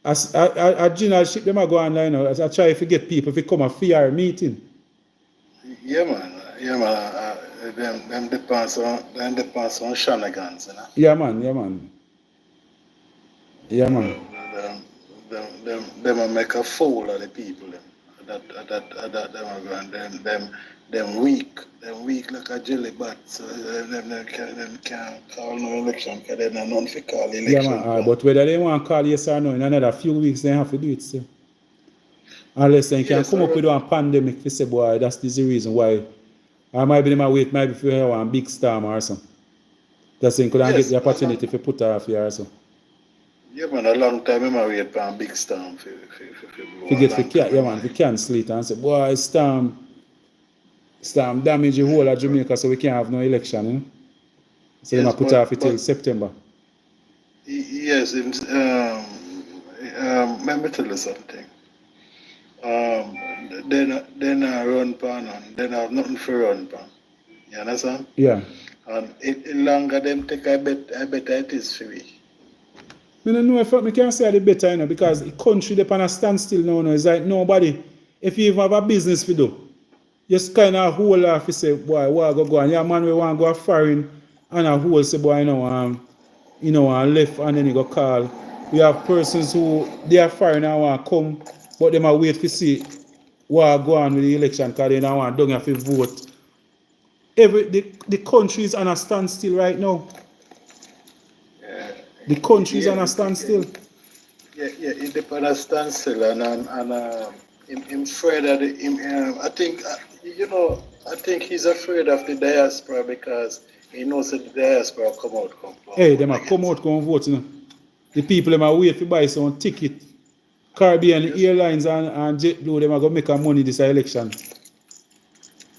as a generalship, them go on, you know, as I try to get people to come a fair meeting. Yeah, man. Them depends on shenanigans, you know. Yeah, man. Them make a fool of the people. Them weak like a jelly bat. So them can't call no election because they're not known for call election. Yeah, man. But whether they want to call yes or no, in another few weeks they have to do it still. Unless they can come up with one pandemic to say, boy, that's the reason why. Or maybe they might wait maybe for one big storm or something. That's they couldn't get the opportunity to put her off here or something. Yeah, man, a long time I might wait for a big storm for we cancel it and say, boy, storm damage the whole of Jamaica so we can't have no election, you know? So they might put her off till September. Yes, let me tell you something. They not run pan and they have nothing for run pan. You understand? Yeah. And it longer them take I bet it is for me. I don't know if I can say the better, you know, because the country they on a standstill now, it's like nobody, if you even have a business to do, just kind of hold off and say, boy, what go on? Yeah, man, we want to go foreign and a whole say boy, and left and then he go call. We have persons who they are foreign and want to come, but them are wait to see what go on with the election because they don't want to vote. The country is on a standstill right now. The country is on a standstill. Yeah, it depends on standstill and him afraid of him. I think I think he's afraid of the diaspora because he knows that the diaspora come out. Hey, them are come out come vote. The people them are wait to buy some ticket. Caribbean Airlines and JetBlue them are gonna make a money this election.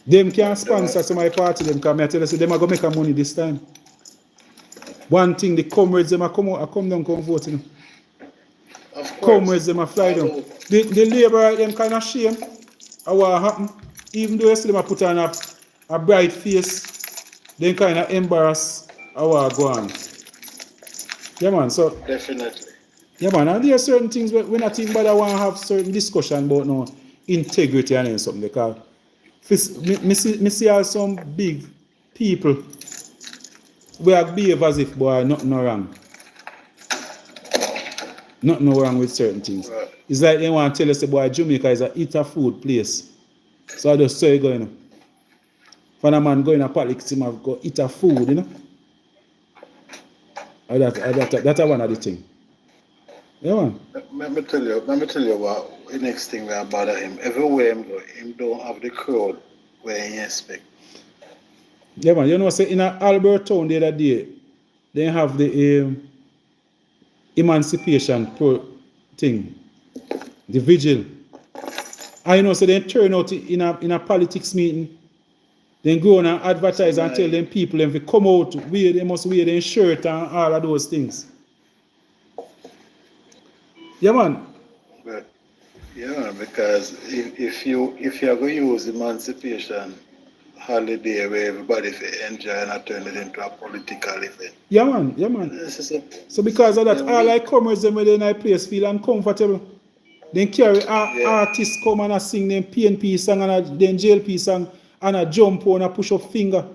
Them can sponsor some of my party them because I tell you, them are gonna make a money this time. One thing, the comrades them are come out, come down, come vote. Comrades them are fly down. The labor them kind of shame of what happen. Even though you see them put on a bright face, they kind of embarrass of what go on. Yeah man, so Definitely. yeah man, and there are certain things we not even bother want to have certain discussion about no integrity and something because me see some big people we behave as if boy nothing wrong. Nothing wrong with certain things. Right. It's like they want to tell us boy Jamaica is a eater food place. So I just say you going. For a man going to politics, he must go eat a food, That's one of the things. Yeah, man. Let me tell you what the next thing that bother him. Everywhere him go, him don't have the crowd where he expect. Yeah, man. Say in Albert Town the other day, they have the Emanicipation thing, the vigil. I say they turn out in a politics meeting. Then go on and advertise and tell them people them to come out, they must wear their shirt and all of those things. Yeah, man. But yeah, because if you are going to use emancipation holiday where everybody enjoy and turn it into a political event. Yeah, man. So because of that, all I comers them when I place feel uncomfortable. Then carry artists come and sing them PNP song and then JLP song and a jump on a push up finger.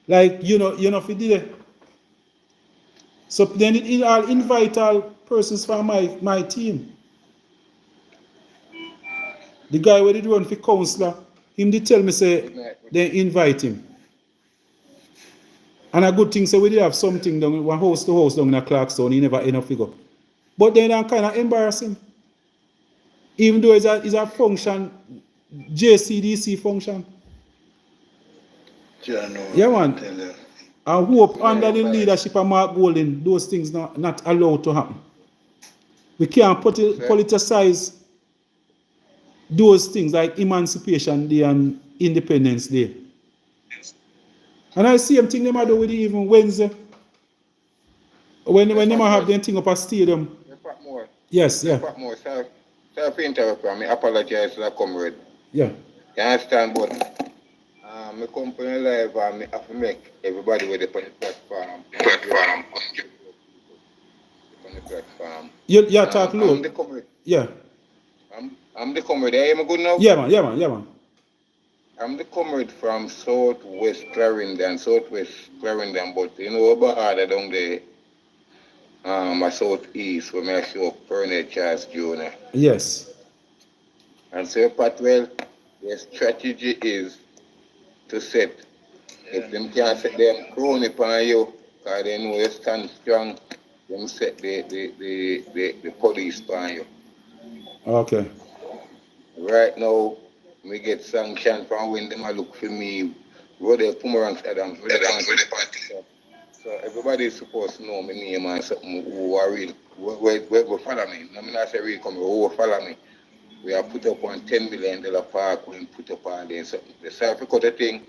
Like if you did it. So then I'll invite all persons from my team. The guy where did run for councillor, him did tell me say they invite him. And a good thing say we did have something down one house to house down in a Clarkstown, he never end up figure. But then I'm kind of embarrassing. Even though it's a function, JCDC function. Yeah, man. I hope under the leadership of Mark Golding, those things not allowed to happen. We can't politicize those things like Emancipation Day and Independence Day. And I see them thing they might do with it even Wednesday. When they might have them thing up a stadium. Patmore. Yes, yeah. Patmore, sorry for interrupting. I apologize to the comrade. Yeah. You understand, but my company live and I have to make everybody with the platform. You talk low. I'm the comrade. Yeah. I'm the comrade. Are you good now? Yeah, man. I'm the comrade from Southwest Clarendon, but about harder down there, my Southeast, where I show up Pernell Charles Jr. Yes. And so, Patwell, the strategy is to set, if them can't set them crony upon you, because they know you stand strong, them set the police upon you. Okay. Right now, we get sanctioned from when them look for me, Rodel Pumarang Adams with the party. So everybody is supposed to know my name and something who are real, who follow me. I'm not say real come, who follow me. We have put up on $10 million park, we put up on there something. The South Dakota thing,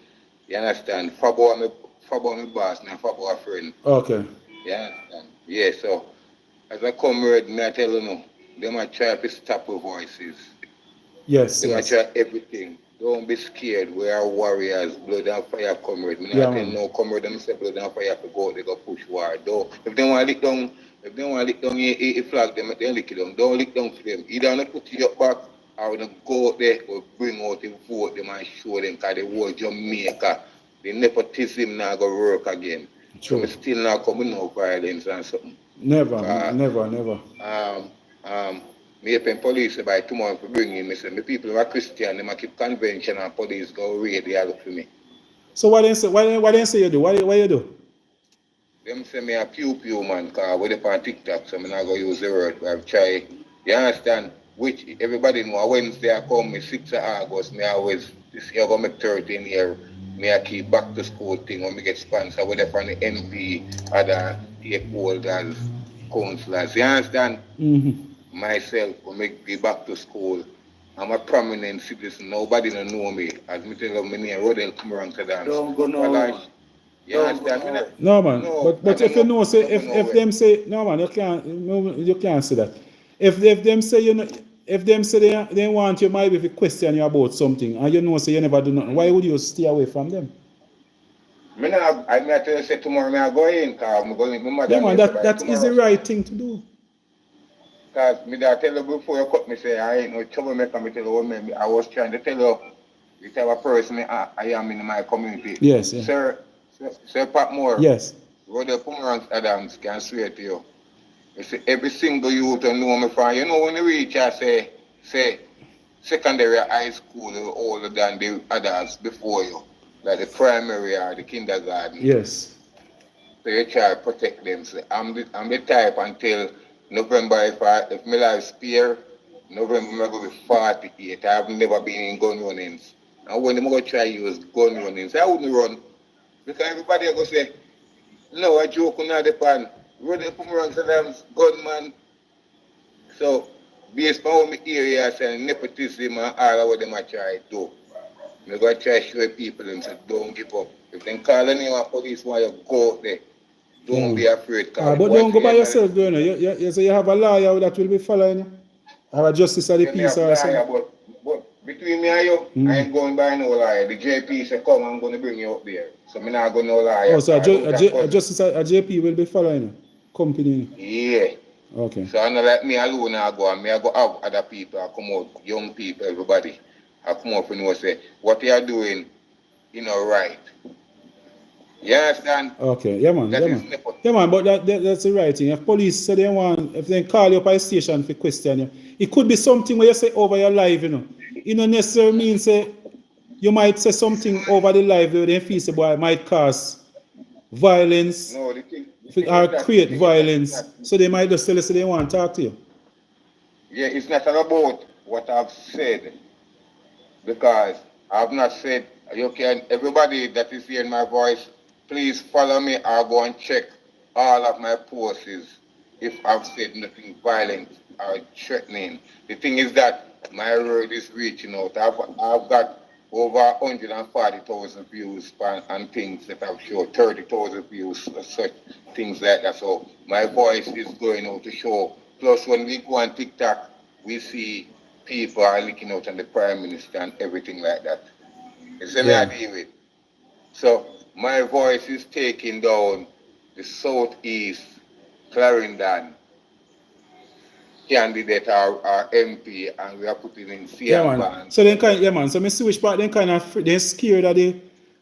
you understand? Fabo my boss, not Fabo a friend. Okay. You understand? Yeah, so as a comrade, I tell you no, they might try to stop the voices. Yes. They might try everything. Don't be scared. We are warriors, blood and fire comrade. I tell no comrade them say blood and fire to go, they go push war. Don't if they want to lick down, a flag them, they lick it down. Don't lick down for them. Either they put it up back or they go out there or bring out the vote them and show them because the whole Jamaica the nepotism now go work again. True. So me still not coming no violence and something. Never. Never. Me pen police by tomorrow for bringing me say the people who are Christian, they keep convention and police go raid they look for me. So what they say? What they say you do? What you do? Them say me a pew man, cause we on TikTok, so me not go use the word. I've tried. You understand? Which everybody know Wednesday I come, me 6th of August, me always this year I go make 13 year. Me I keep back to school thing when me get sponsored with from the MP, other stakeholders, councillors. You understand? Mm-hmm. Myself when me get back to school. I'm a prominent citizen, nobody don't know me. As me tell you, my name Rodel come around to dance. Don't go no. You understand me? No man, No, but if you know say if them say no man, you can't say that. If them say you know, if them say they want you maybe if you question you about something and you know say you never do nothing, why would you stay away from them? I tell you say tomorrow I go in because I'm going my mother. Yeah man, that is the right thing to do. Because me that tell you before you cut me say I ain't no troublemaker. Me tell you I was trying to tell you the type of person I am in my community. Yes, yeah. Sir Patmore. Yes. Brother Pomerantz Adams can swear to you. You see, every single youth know me from. You know when you reach I say secondary high school older than the others before you. Like the primary or the kindergarten. Yes. So you try to protect them. So I'm the type until November if my life spare, November I'm going to be 48. I have never been in gun runnings. And when I'm going to try to use gun runnings, I wouldn't run. Because everybody are going to say, no, I joke on the pan. Rodel Pomerantz Adams, gunman. So, based on my area and nepotism and all of what them I try to do, I'm going to try to show people and say, don't give up. If they call the name of police, why you go out there? Don't be afraid. But don't go by yourself, though. You say you have a lawyer that will be following you. Or a justice of the peace or something. But between me and you, I ain't going by no lawyer. The JP said, come, I'm going to bring you up there. So I'm not going to no lawyer. Oh, so a justice, a JP will be following you? Company? Yeah. Okay. So I'm not like me alone, I go have other people, I come out, young people, everybody. I come up and say, what you are doing, you know, right. You understand? Okay, yeah man, yeah man, but that's the right thing. If police say if they call you up at the station for question you, it could be something where you say over your life, you know. It don't necessarily mean say you might say something over the life where they feel say boy might cause violence or create violence. So they might just tell you say they want to talk to you. Yeah, it's not about what I've said. Because I've not said everybody that is hearing my voice, please follow me or go and check all of my posts if I've said nothing violent or threatening. The thing is that my word is reaching out. I've got over 140,000 views and things that I've showed, 30,000 views, such things like that. So my voice is going out to show. Plus when we go on TikTok, we see people are looking out on the Prime Minister and everything like that. It's me I deal with. So my voice is taking down the Southeast Clarendon candidate or MP and we are putting in CR. So then so me see which part they're scared of the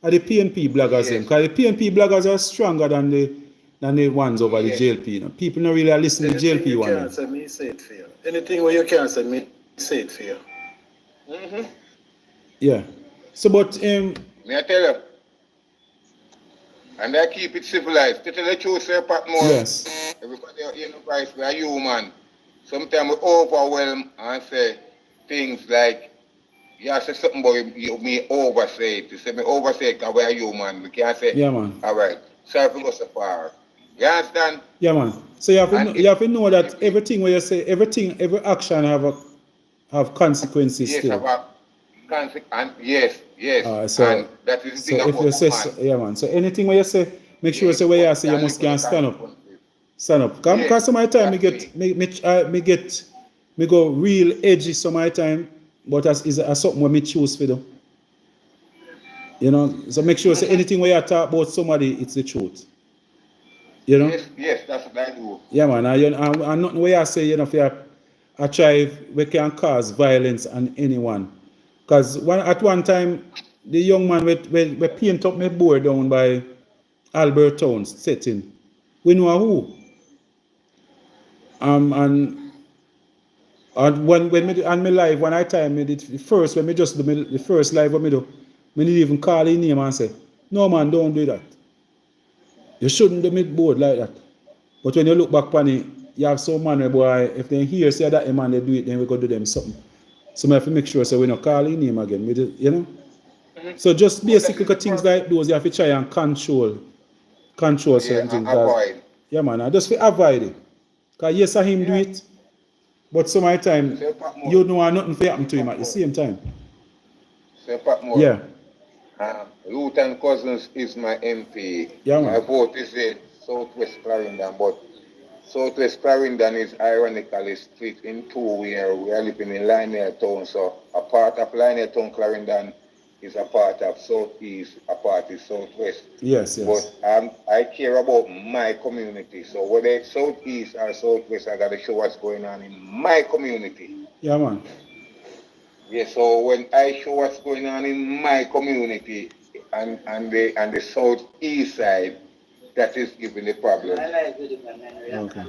PNP bloggers because the PNP bloggers are stronger than the ones over the JLP. You know? People don't really listen to the JLP one. You can't say me say it for you. Anything where you can't say me say it for you. Mm-hmm. Yeah. So but may I tell you? And I keep it civilized. To tell the truth, Sir Patmore. Yes. Everybody in the price, we are human. Sometimes we overwhelm and say things like, you say something about me oversay it. You say me oversay it because we are human. We can't say, yeah, man. All right, sorry for go so far. You understand? Yeah, man. So you have to know that everything where you say, every action have consequences yes, still. Yes. And that is the thing if you say, yeah, man. So anything where you say, make sure you say where you say you must can stand up. Stand up. Because some of the time me go real edgy some of the time, but as something where me choose for them. You know, so make sure say anything where you talk about somebody, it's the truth. You know? Yes, that's what I do. Yeah, man. And nothing where I say, you know, if I try, we can cause violence on anyone. Because at one time, the young man we paint up my board down by Albert Town setting. We know who. And when me and me live when I time me did the first when me just do the first live when me do, me didn't even call his name and say, no man, don't do that. You shouldn't do mid board like that. But when you look back on it, you have some man where boy, if they hear say that man they do it, then we go do them something. So I have to make sure so we not call his name again. You know? So just basically things like those you have to try and control certain things. Avoid. Yeah man, I just avoid it. Because yes, I him do it, but some of the time you know nothing for happen to him at the same time. Say Patmore. Yeah. Luton Cousins is my MP. Yeah, my man. vote is in Southwest Clarendon, but Southwest Clarendon is ironically split in two where we are living in Linear Town. So a part of Linear Town, Clarendon, is a part of Southeast, a part is Southwest. Yes. But I care about my community. So whether it's Southeast or Southwest, I got to show what's going on in my community. Yeah, man. Yeah, so when I show what's going on in my community and the southeast side, that is giving the problem. Okay.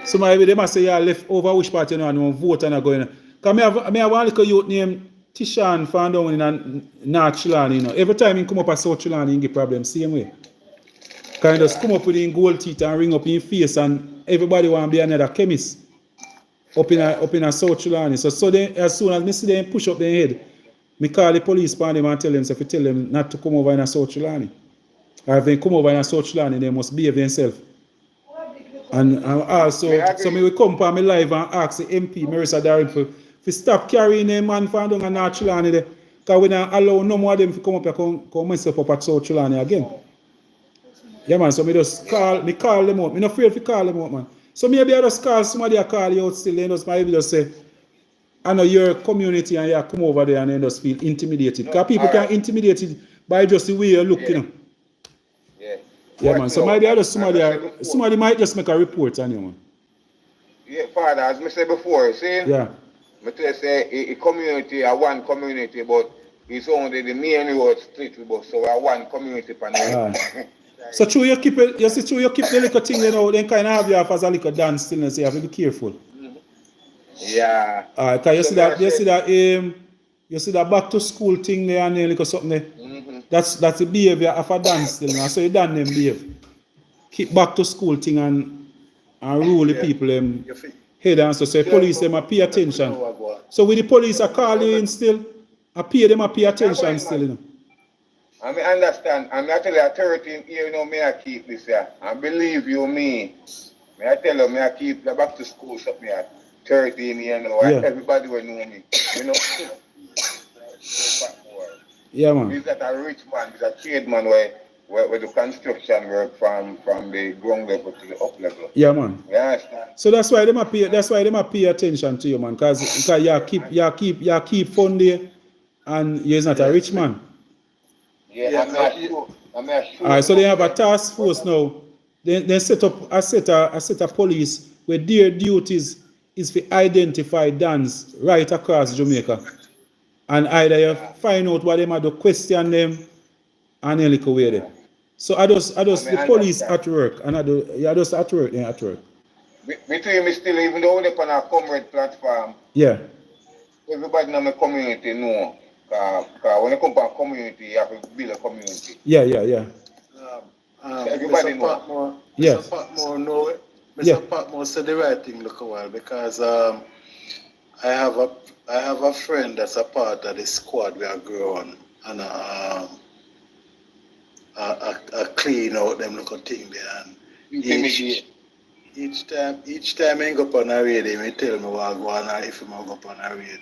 So maybe they must say you left over which part you know and vote and going. Because I have one little youth named Tishan found down in North Trelawny, you know. Every time he come up at South Trelawny, he get problem same way. Kind of come up with his gold teeth and ring up in face and everybody want to be another chemist. Up in a South Trelawny. So then, as soon as I see them push up their head, I call the police upon them and tell them, so if you tell them not to come over in a South Trelawny. Or if they come over in a South Trelawny, they must behave themselves. And also, so I will come upon me live and ask the MP, Marissa Daring, to stop carrying them man from down in North Trelawny there. Because we don't allow no more of them to come up here come mess up at South Trelawny again. Yeah, man, so I just call them out. I'm not afraid to call them out, man. So maybe I just call somebody I call you out still, and just maybe just say, I know your community and you come over there and then just feel intimidated. Because people can intimidate you by just the way you look, you know. Yeah, man. So maybe I just somebody might just make a report on you, man. Yeah, Father, as I said before, see? Yeah. I tell say a community, one community, but it's only the main road split, but so one community per So true you keep it, you see true you keep the little thing, you know, then kind of have you as a little dance still, so you have to be careful. Yeah. Because you see that back to school thing there and then little something there. That's the behavior of a dance still now. So you done them behave. Keep back to school thing and rule the people head and so say police them pay attention. So with the police I call you in still, I pay them pay attention still, you know. I mean, understand. I'm not telling you 13 years, you know, may I keep this here. And believe you me, may I tell you, may I keep the back to school something at 13 years, you know, everybody will know me. You know? Yeah, man. He's not a rich man, he's a trade man where the construction work from the ground level to the up level. Yeah, man. You understand? So that's why they pay attention to you, man, because you keep fund there and you're not a rich man. Yeah, I'm sure. Alright, so they have a task force now. They set up a set of police where their duties is to identify dance right across Jamaica. And either you find out what they might do, question them, and then look away there. So I just the police at work, and I just at work. Between me still, even though they're on a comrade platform. Yeah. Everybody in my community know. When you come to a community, you have to build a community. Yeah. Everybody knows. Yes. Mr. Patmore know. Mr. Patmore said the right thing look a while because I have a friend that's a part of the squad we are growing and I clean out them little thing there and each time I go up on a raid, they tell me what I go on if I go up on a raid.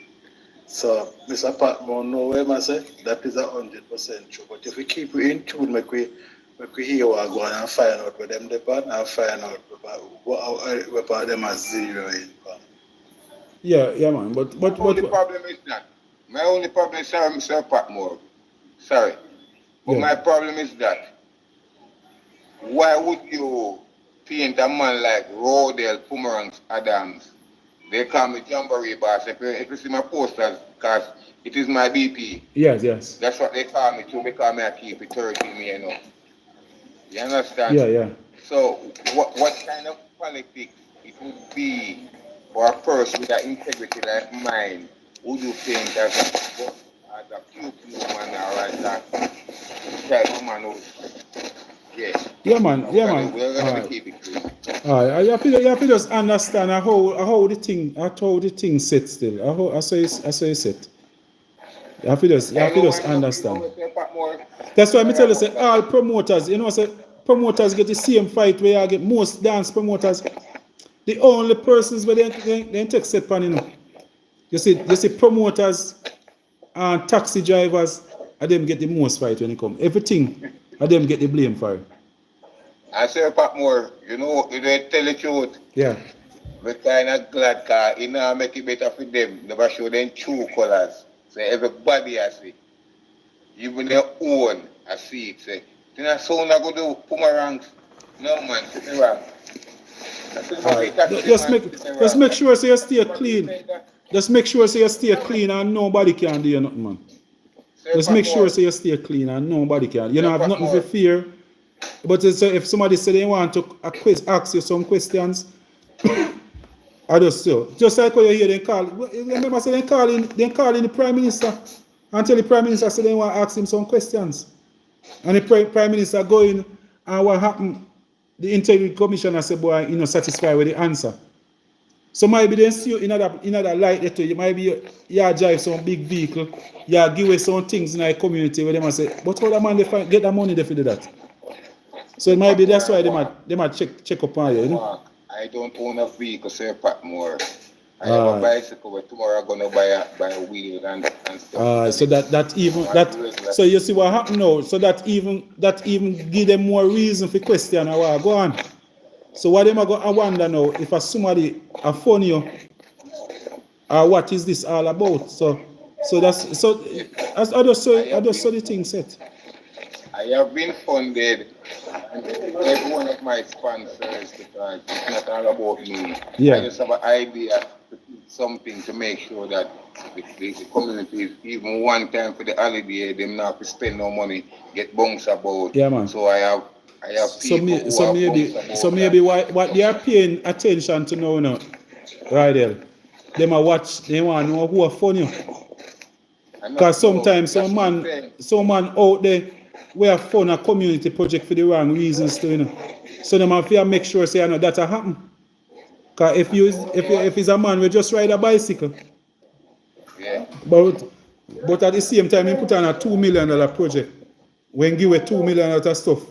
So Mr. Patmore know where I say that is 100% true. But if we keep it in tune, make we hear what I go on and find out where them depart and find out what about them as zero income. Yeah, man. But my only problem is that. My only problem is sorry, Mr. Patmore. Sorry. But my problem is that why would you paint a man like Rodell, Pomeranz, Adams They call me Jamboree Boss. If you see my posters, because it is my BP. Yes, yes. That's what they call me too, because I keep it 13 me, you know. You understand? Yeah, yeah. So what kind of politics it would be for a person with an integrity like mine, would you think as a cute woman or as a type of man who, Yeah, man. Yeah, man. We're gonna keep it clean. You have to just understand how the thing set still. I say you set. You have to just understand. That's why I tell you say all promoters, say promoters get the same fight where you get most dance promoters. The only persons where they take set pan, You see promoters and taxi drivers, them get the most fight when it come. Everything, them get the blame for it. I say Patmore, they tell the truth. Yeah. We're kind of glad because make it better for them. Never show them true colors. So everybody has it. Even their own I see it. Say, then so not go do boomerangs. No man, sit me wrong. Just make sure so you stay clean. Just make sure so you stay clean and nobody can do you nothing, man. Just make sure so you stay clean and nobody can. You don't have nothing to fear. But if somebody say they want to ask you some questions, I just like how you hear them call. Remember, say they calling the Prime Minister and tell the Prime Minister say they want to ask him some questions. And the Prime Minister going and what happened? The Integrity Commissioner said, boy, you're not satisfied with the answer. So maybe they see you in another light there too. You might be you drive some big vehicle, you give away some things in our community where they might say, but how the man they get the money they for do that? So maybe that's why they might check up on you, I don't own a vehicle, Sir Patmore. I have a bicycle, but tomorrow I'm gonna buy a wheel and stuff. So so you see what happened now. So that even give them more reason for question or go on. So what them are going to wonder now if somebody a phone you what is this all about? So I just saw the thing set. I have been funded and every one of my sponsors because it's not all about me. Yeah. I just have an idea to do something to make sure that the community is even one time for the holiday, them not to spend no money, get bounced about. Yeah, man. So I have people so maybe what they are paying attention to now, right there. They might watch, they want to know who are funny. Because sometimes some man out there we have fund a community project for the wrong reasons too, So they have to make sure say that happen. Because if it's a man we just ride a bicycle. Yeah. But at the same time he put on a $2 million project. When give away $2 million of stuff.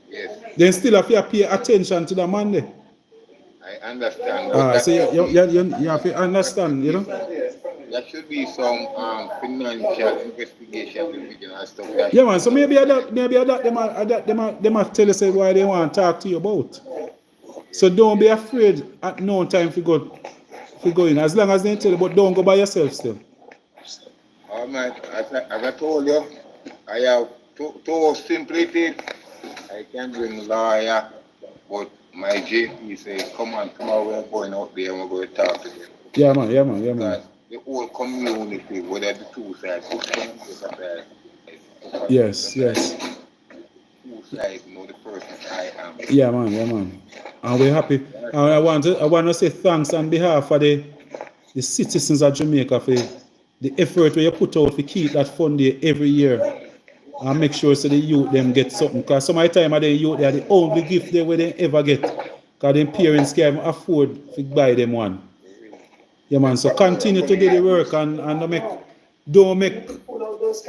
Yes. Then still have to pay attention to the man there. I understand. So you have to understand, There should be some financial investigation division and stuff like that. Yeah, man. So maybe they might tell us why they want to talk to you about. So don't be afraid at no time to go in. As long as they tell you, but don't go by yourself still. All right. As I told you, I have two simplicities. I can bring lawyer, but my JP say, come on, tomorrow we're going out there and we're going to talk to them. Yeah, man. Because the whole community, whether the two sides, Yes. Two sides know the person I am. Yeah, man. And we're happy. And I want to say thanks on behalf of the citizens of Jamaica for the effort where you put out to keep that fund there every year. And make sure so the youth them get something. Because some of the time the youth they are the only gift they will ever get. Because their parents can't afford to buy them one. Yeah, man. So continue to do the work and don't make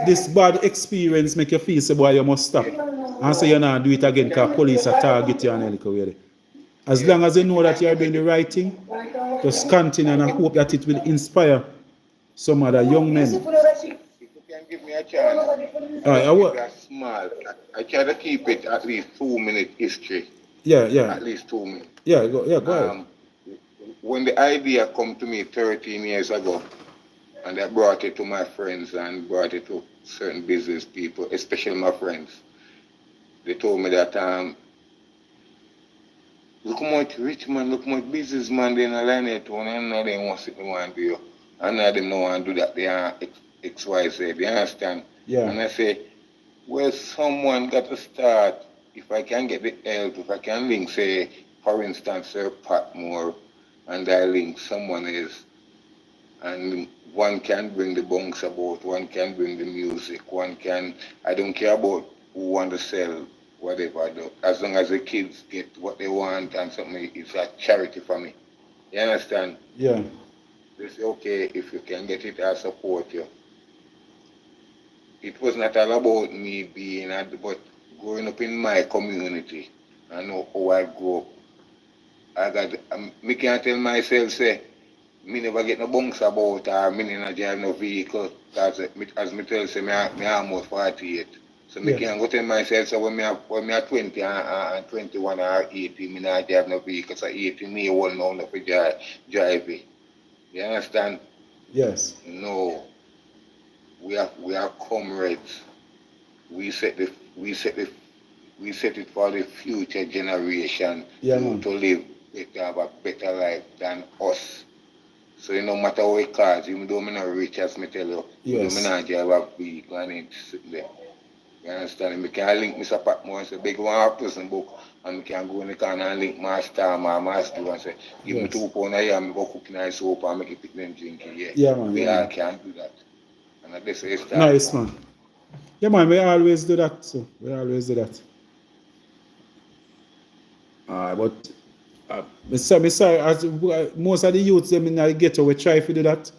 this bad experience make you feel say boy you must stop. And say you not do it again because police are target you and everything. As long as you know that you are doing the right thing, just continue and I hope that it will inspire some other young men. If you can give me a chance, small. I try to keep it at least 2 minute history. Yeah. At least 2 minutes. Yeah, go ahead. When the idea come to me 13 years ago, and I brought it to my friends and brought it to certain business people, especially my friends, they told me that Look how much rich man, look how much businessman they in a line here too, and none of them want to do you. And none of them don't want to do that. They are XYZ. You understand? Yeah. And I say, well, someone got to start. If I can get the help, if I can link, say, for instance, Sir Patmore, and I link someone else, and one can bring the bunks about, one can bring the music, one can, I don't care about who want to sell whatever, as long as the kids get what they want and something, it's a charity for me. You understand? Yeah. They say, okay, if you can get it, I'll support you. It was not all about me being, but growing up in my community, I know how I grew up. I got, me can't tell myself, say, me never get no bunks about, or me never drive no vehicle, because as me tell, say, me almost 48. So me can't go tell myself, so when me are 20 and 21 or 18, me not drive no vehicle, so 18 me won't know enough to drive it. You understand? Yes. No. We are comrades. We set it for the future generation to live better, have a better life than us. So no matter what it costs, even though I'm not rich, as me tell you, even though I'm not drive a vehicle and it's sitting there. You understand? I can link Mr. Patmore and say, big one person book, and I can go in the corner and link Master and say, give me 2 pounds a year, and go cook nice soap and make it pick them drinking. Yeah, man. We all can do that. And this is nice, man. Yeah, man, we always do that. So we always do that. But sorry, as most of the youths them in the ghetto, we try to do that,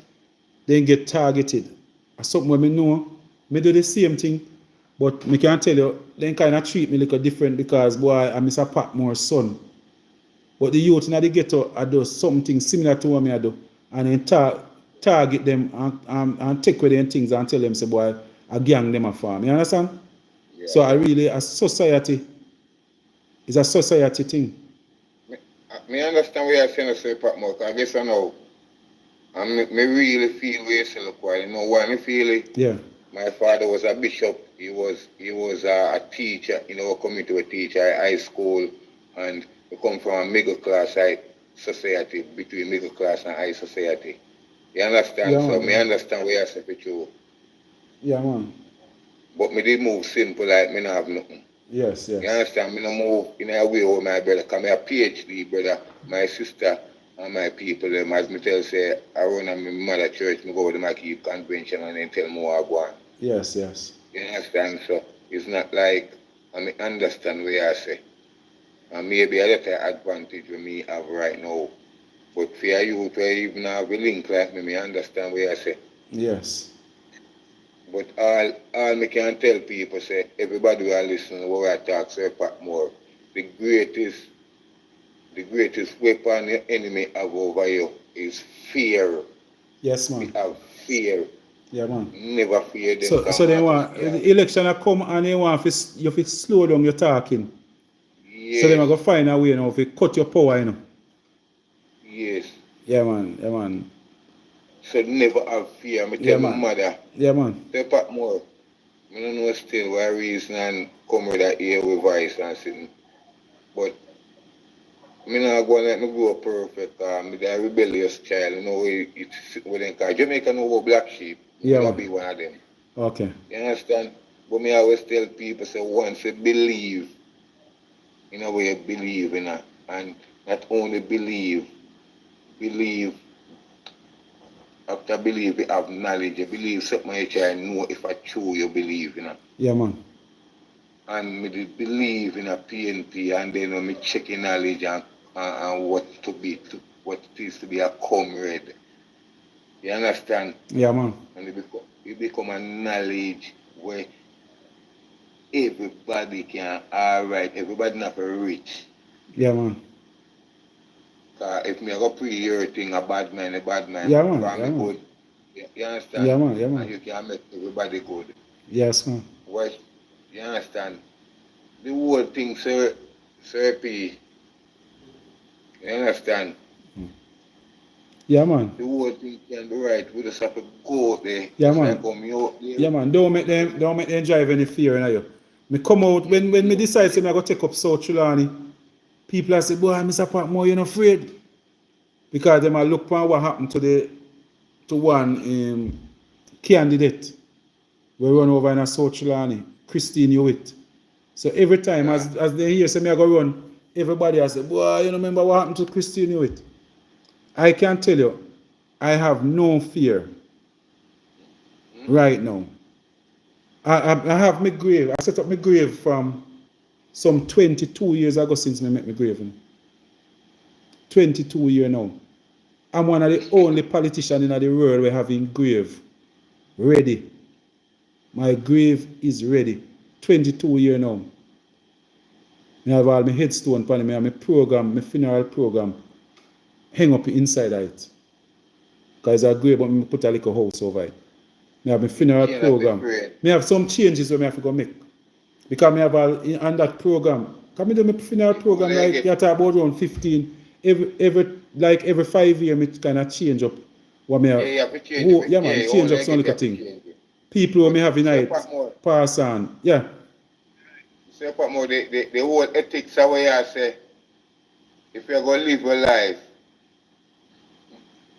they get targeted. That's something when me know, me do the same thing, but me can tell you, they kind of treat me like a different because boy, I'm Mr. Patmore's son. But the youth in the ghetto, I do something similar to what I do, and then target them and take away them things and tell them, say, boy, I gang them a farm. You understand? Yeah. So I really, a society, it's a society thing. Me understand what you're saying, Sir Patmore, because I guess I know, and me really feel where you say, look, you know why me feel it? Yeah. My father was a bishop, he was a teacher, in our community, a teacher at high school, and we come from a middle class society, between middle class and high society. You understand? Yeah, so me understand where you say for true. Yeah, man. But me did move simple, like me not have nothing. Yes, yes. You understand? Me no move in a way with my brother, because me a PhD brother, my sister and my people, them, as me tell say, I run at my mother church, me go to my keep convention and then tell me what I want. Yes, yes. You understand? So it's not like, I mean, understand what I say. And maybe a little advantage we me have right now. But for you to even have a link like me understand what I say. Yes. But all me can tell people, say, everybody will listen to what I talk, Sir Patmore, the greatest weapon the enemy have over you is fear. Yes, man. We have fear. Yeah, man. Never fear them. So they want, the election will come and they want you to slow down your talking. Yes. So they going to find a way now to cut your power, you know. Yes. Yeah, man. Yeah, man. So never have fear. Me tell my mother. Yeah, man. Say Patmore, I don't know still why reason and come with that ear with voice and sitting. But me not going to let me grow up perfect. I'm a rebellious child. You know, it's within because Jamaica know about black sheep. Yeah. I'll be one of them. Okay. You understand? But me always tell people, say, once you believe, in a way you believe in it. And not only believe. After believe, you have knowledge. You believe something you try and know if I true you believe, you know. Yeah, man. And me did believe in a PNP, and then me check in knowledge and what it is to be a comrade. You understand? Yeah, man. And it become a knowledge where everybody can alright, everybody not very rich. Yeah, man. If me go pre everything a bad man, yeah, man. Yeah, man. Good. You understand? Yeah, man. Yeah, man. And you can make everybody good. Yes, man. What? You understand? The whole thing, Sir P. You understand? Yeah, man. The whole thing can be right. We just have to go out there. Yeah, man. Yeah, man. Don't make them drive any fear in you. Me come out when me decide to go take up South Trelawny. People are say, boy, Mr. Patmore, you're not afraid. Because them are look for what happened to one candidate we run over in a South Trelawny, Christine Hewitt. So every time as they hear say me I go run, everybody has say, boy, you remember what happened to Christine Hewitt? I can tell you, I have no fear right now. I have my grave. I set up my grave from some 22 years ago since I make my grave. 22 years now. I'm one of the only politicians in the world we have in grave ready. My grave is ready. 22 years now. I have all my headstone upon me, I have my program, my funeral program, hang up inside of it. Because it's a grave, but I put a little house over it. I have my funeral program. I have some changes where I have to go make. Because I have all on that program. Because I do my funeral program like you talk about around 15. Every 5 years, I kind of change up what I have. Change up some little thing. People who may have in it pass on. Yeah. Say Patmore, the whole ethics of what you say, if you're going to live a life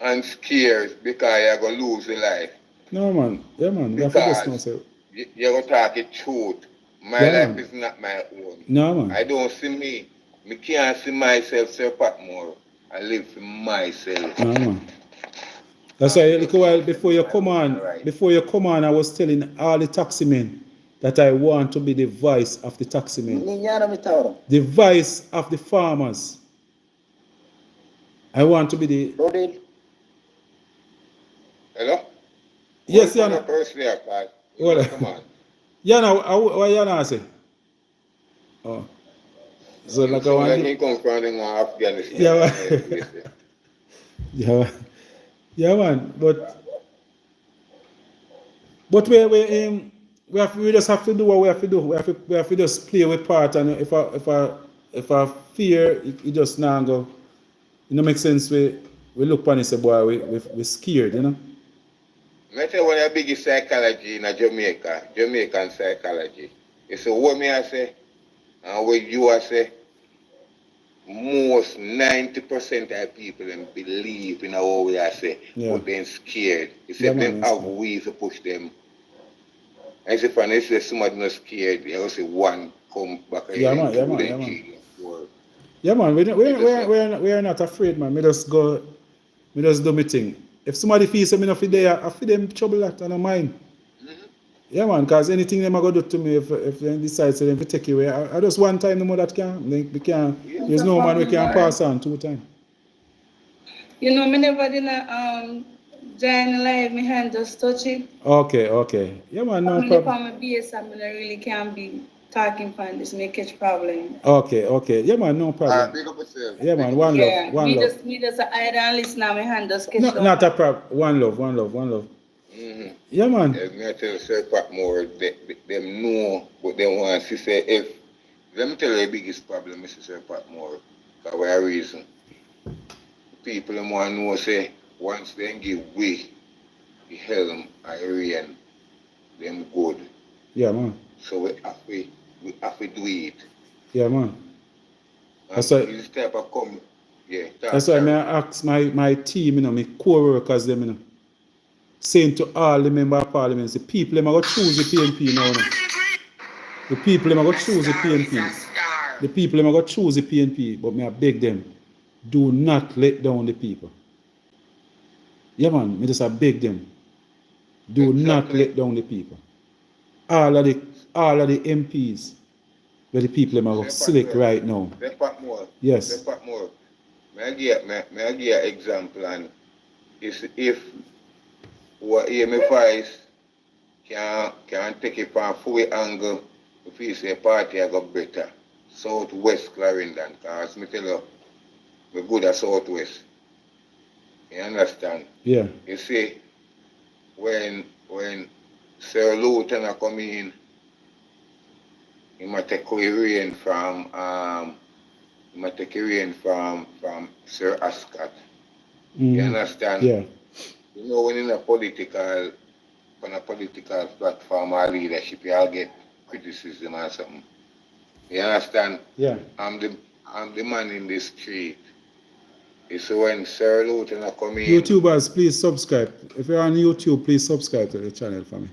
and scared because you're going to lose your life. No, man. Yeah, man. Because you're going to talk the truth. My life is not my own. No, man. I don't see me. I can't see myself, Sir Patmore. I live for myself. No, man. That's why a little while before you come on, I was telling all the taxi men that I want to be the voice of the taxi men. The voice of the farmers. I want to be the... Hello? Yes, Yana. Come on. Yana, what Yana say? Oh. So like I want to... come from Afghanistan. Yeah, man. But we just have to do what we have to do. We have to just play with part, and if I fear, it just now go. You know, make sense. We look upon it and say, boy, we scared, you know. I tell you one of the biggest psychology in Jamaica, Jamaican psychology. It's what me I say, and what you I say. Most 90% of people believe in what we are say, but they're scared. It's them have ways to push them. As if I say somebody not scared, they also say one come back and Yeah, man. We are not afraid, man. We just do my thing. If somebody feels me not there, I feel them trouble that and I mind. Yeah, man, because anything they go do to me, if they decide to take it away, I just one time no more that there's no man we can pass on 2 times. You know, me never did join live, my hand just touch it. Okay. Yeah, man, no problem. From my base, I really can't be talking from this, may catch problem. Okay. Yeah, man, no problem. Big up yourself. Yeah, man, one love. Me just hide and listen, my hand just catch no, not a problem. One love. Mm-hmm. Yeah, man. I tell you, Sir Patmore, them know what they want to say. If let me tell you the biggest problem, Mr. Sir Patmore, for what reason. People them want to know say once they give way, the helm Iran, them good. Yeah, man. So we have to do it. Yeah, man. That's why this type of come. Yeah. That's why I ask my team, you know, my co-workers, them, you know. Saying to all the member of parliament, the people them are going to choose the PNP now. The people them are going to choose the PNP. The people them are going to choose the PNP, but I beg them, do not let down the people. Yeah, man, I just beg them, do not let down the people. All of the MPs, where the people them are going to select right now. Yes. May I give an example, and if what my voice can take it from full angle if you say party I got better. Southwest Clarendon, because I tell you, we're good at Southwest. You understand? Yeah. You see, when Sir Lieutenant come in, he might take away rain from Sir Ascot. You understand? Yeah. You know, when on a political platform or leadership, you all get criticism or something. You understand? Yeah. I'm I'm the man in the street. It's when Sir Lieutenant come in. YouTubers, please subscribe. If you're on YouTube, please subscribe to the channel for me.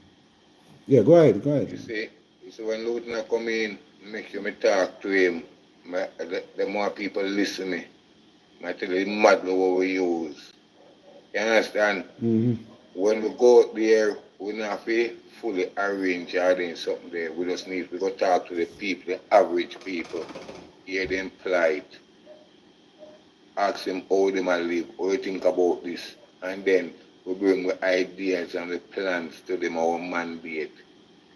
Yeah, go ahead. You see, it's when Lieutenant come in, make sure me talk to him. The more people listen me. I tell you, mad what we use. You understand? Mm-hmm. When we go out there, we don't have to fully arrange or doing something there. We just need to go talk to the people, the average people, hear them plight, ask them how they might live, what you think about this, and then we bring the ideas and the plans to them, our mandate,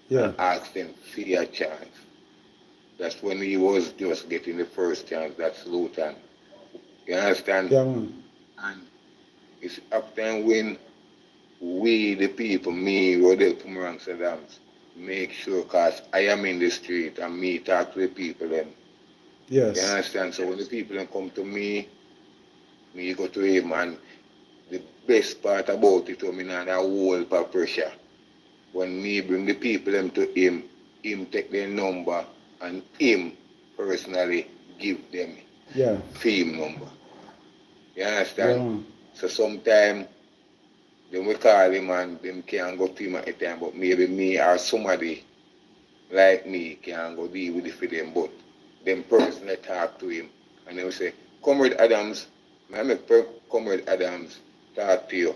and ask them for a chance. That's when he was just getting the first chance, that's Luton. You understand? Yeah, man. And it's after when we, the people, me, Rodel Pumarang Saddams, make sure, because I am in the street and me talk to the people then. Yes. You understand? So when the people then come to me go to him, and the best part about it, I mean, and a whole pressure. When me bring the people them to him take their number and him personally give them fame number. You understand? Yeah. So sometimes then we call him and them can't go to him at the time, but maybe me or somebody like me can go deal with it for them, but them personally talk to him and they will say, Comrade Adams, I make Comrade Adams talk to you.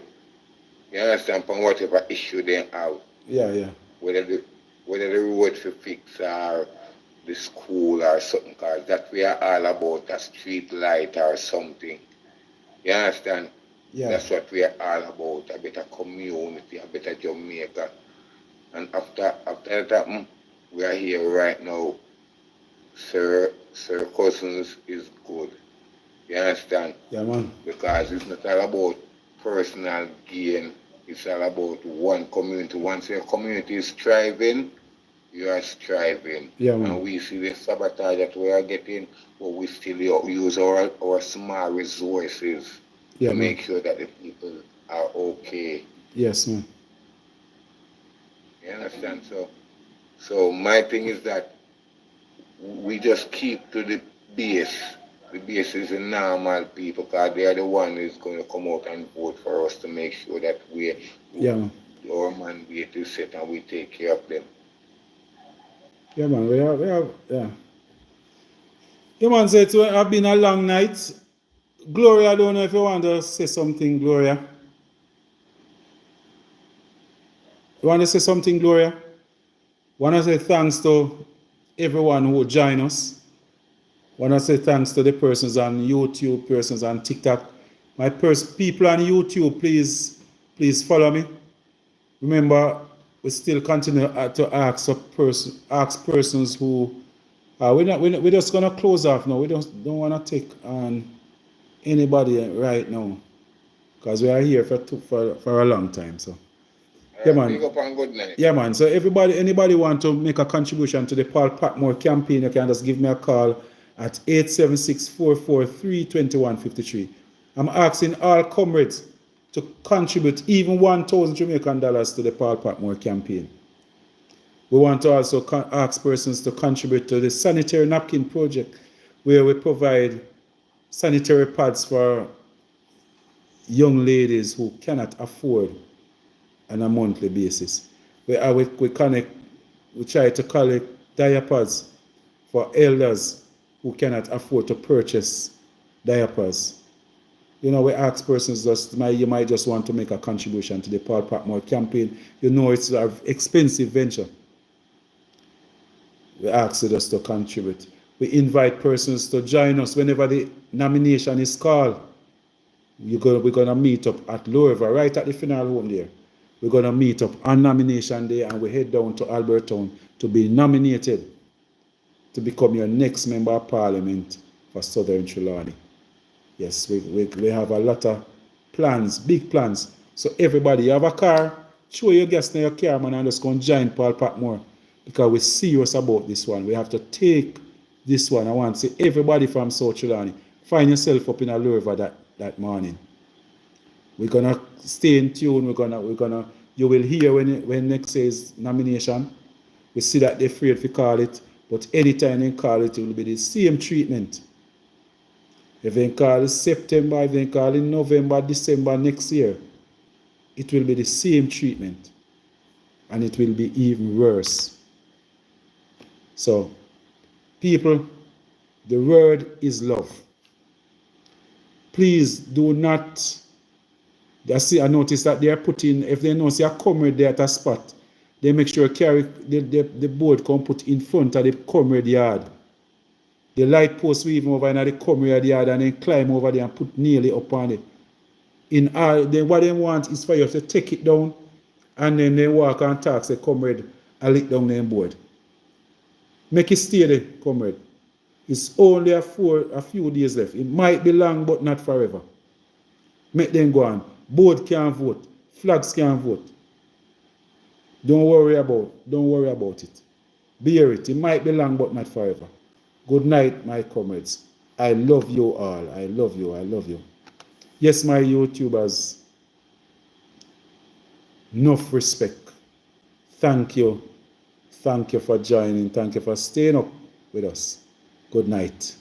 You understand? From whatever issue they have. Yeah. Whether the road to fix or the school or something, because that we are all about, a street light or something. You understand? Yeah. That's what we are all about, a better community, a better Jamaica. And after that, we are here right now. Sir Cousins is good. You understand? Yeah, man. Because it's not all about personal gain. It's all about one community. Once your community is thriving, you are striving. Yeah, man. And we see the sabotage that we are getting, but we still use our small resources to make sure that the people are okay. Yes, man. You understand? So my thing is that we just keep to the base. The base is the normal people, because they are the one who's going to come out and vote for us to make sure that our mandate is set and we take care of them. Yeah, man. We have. Yeah, man. So it's been a long night. Gloria, I don't know if you want to say something, Gloria. You want to say something, Gloria? Want to say thanks to everyone who joined us. Want to say thanks to the persons on YouTube, persons on TikTok. My people on YouTube, please follow me. Remember, we still continue to ask persons who we're just gonna close off now. We don't want to take on anybody right now, because we are here for a long time. So yeah, man. Big up and good night. Yeah, man. So anybody want to make a contribution to the Paul Patmore campaign, you can just give me a call at 876-443-2153. I'm asking all comrades to contribute even 1,000 Jamaican dollars to the Paul Patmore campaign. We want to also ask persons to contribute to the sanitary napkin project, where we provide sanitary pads for young ladies who cannot afford on a monthly basis. We try to collect diapers for elders who cannot afford to purchase diapers. You know, we ask persons you might just want to make a contribution to the Paul Patmore campaign. You know, it's an expensive venture. We ask you just to contribute. We invite persons to join us whenever the nomination is called. We're going to meet up at Lower, right at the funeral home there. We're going to meet up on nomination day, and we head down to Albertown to be nominated to become your next member of parliament for Southern Trelawny. Yes, we have a lot of plans, big plans. So everybody, you have a car, show your guests in your car, man, and just go and join Paul Patmore, because we're serious about this one. We have to take this one. I want to see everybody from South Trelawny, find yourself up in a Lower that morning. We're gonna stay in tune. You will hear when next says nomination. We see that they're afraid to call it, but anytime they call it, it will be the same treatment. If they call it September, if they call it November, December next year, it will be the same treatment. And it will be even worse. So, people, the word is love. Please do not. I notice that they are putting, if they know see a comrade there at a spot, they make sure carry the board come put in front of the comrade yard. The light post we even over in the comrade yard and then climb over there and put nearly up on it. Then what they want is for you to take it down and then they walk and talk, say, comrade, I lick down the board. Make it stay there, comrade. It's only a few days left. It might be long, but not forever. Make them go on. Board can't vote. Flags can't vote. Don't worry about it. Bear it. It might be long, but not forever. Good night, my comrades. I love you all. I love you. I love you. Yes, my YouTubers. Enough respect. Thank you. Thank you for joining. Thank you for staying up with us. Good night.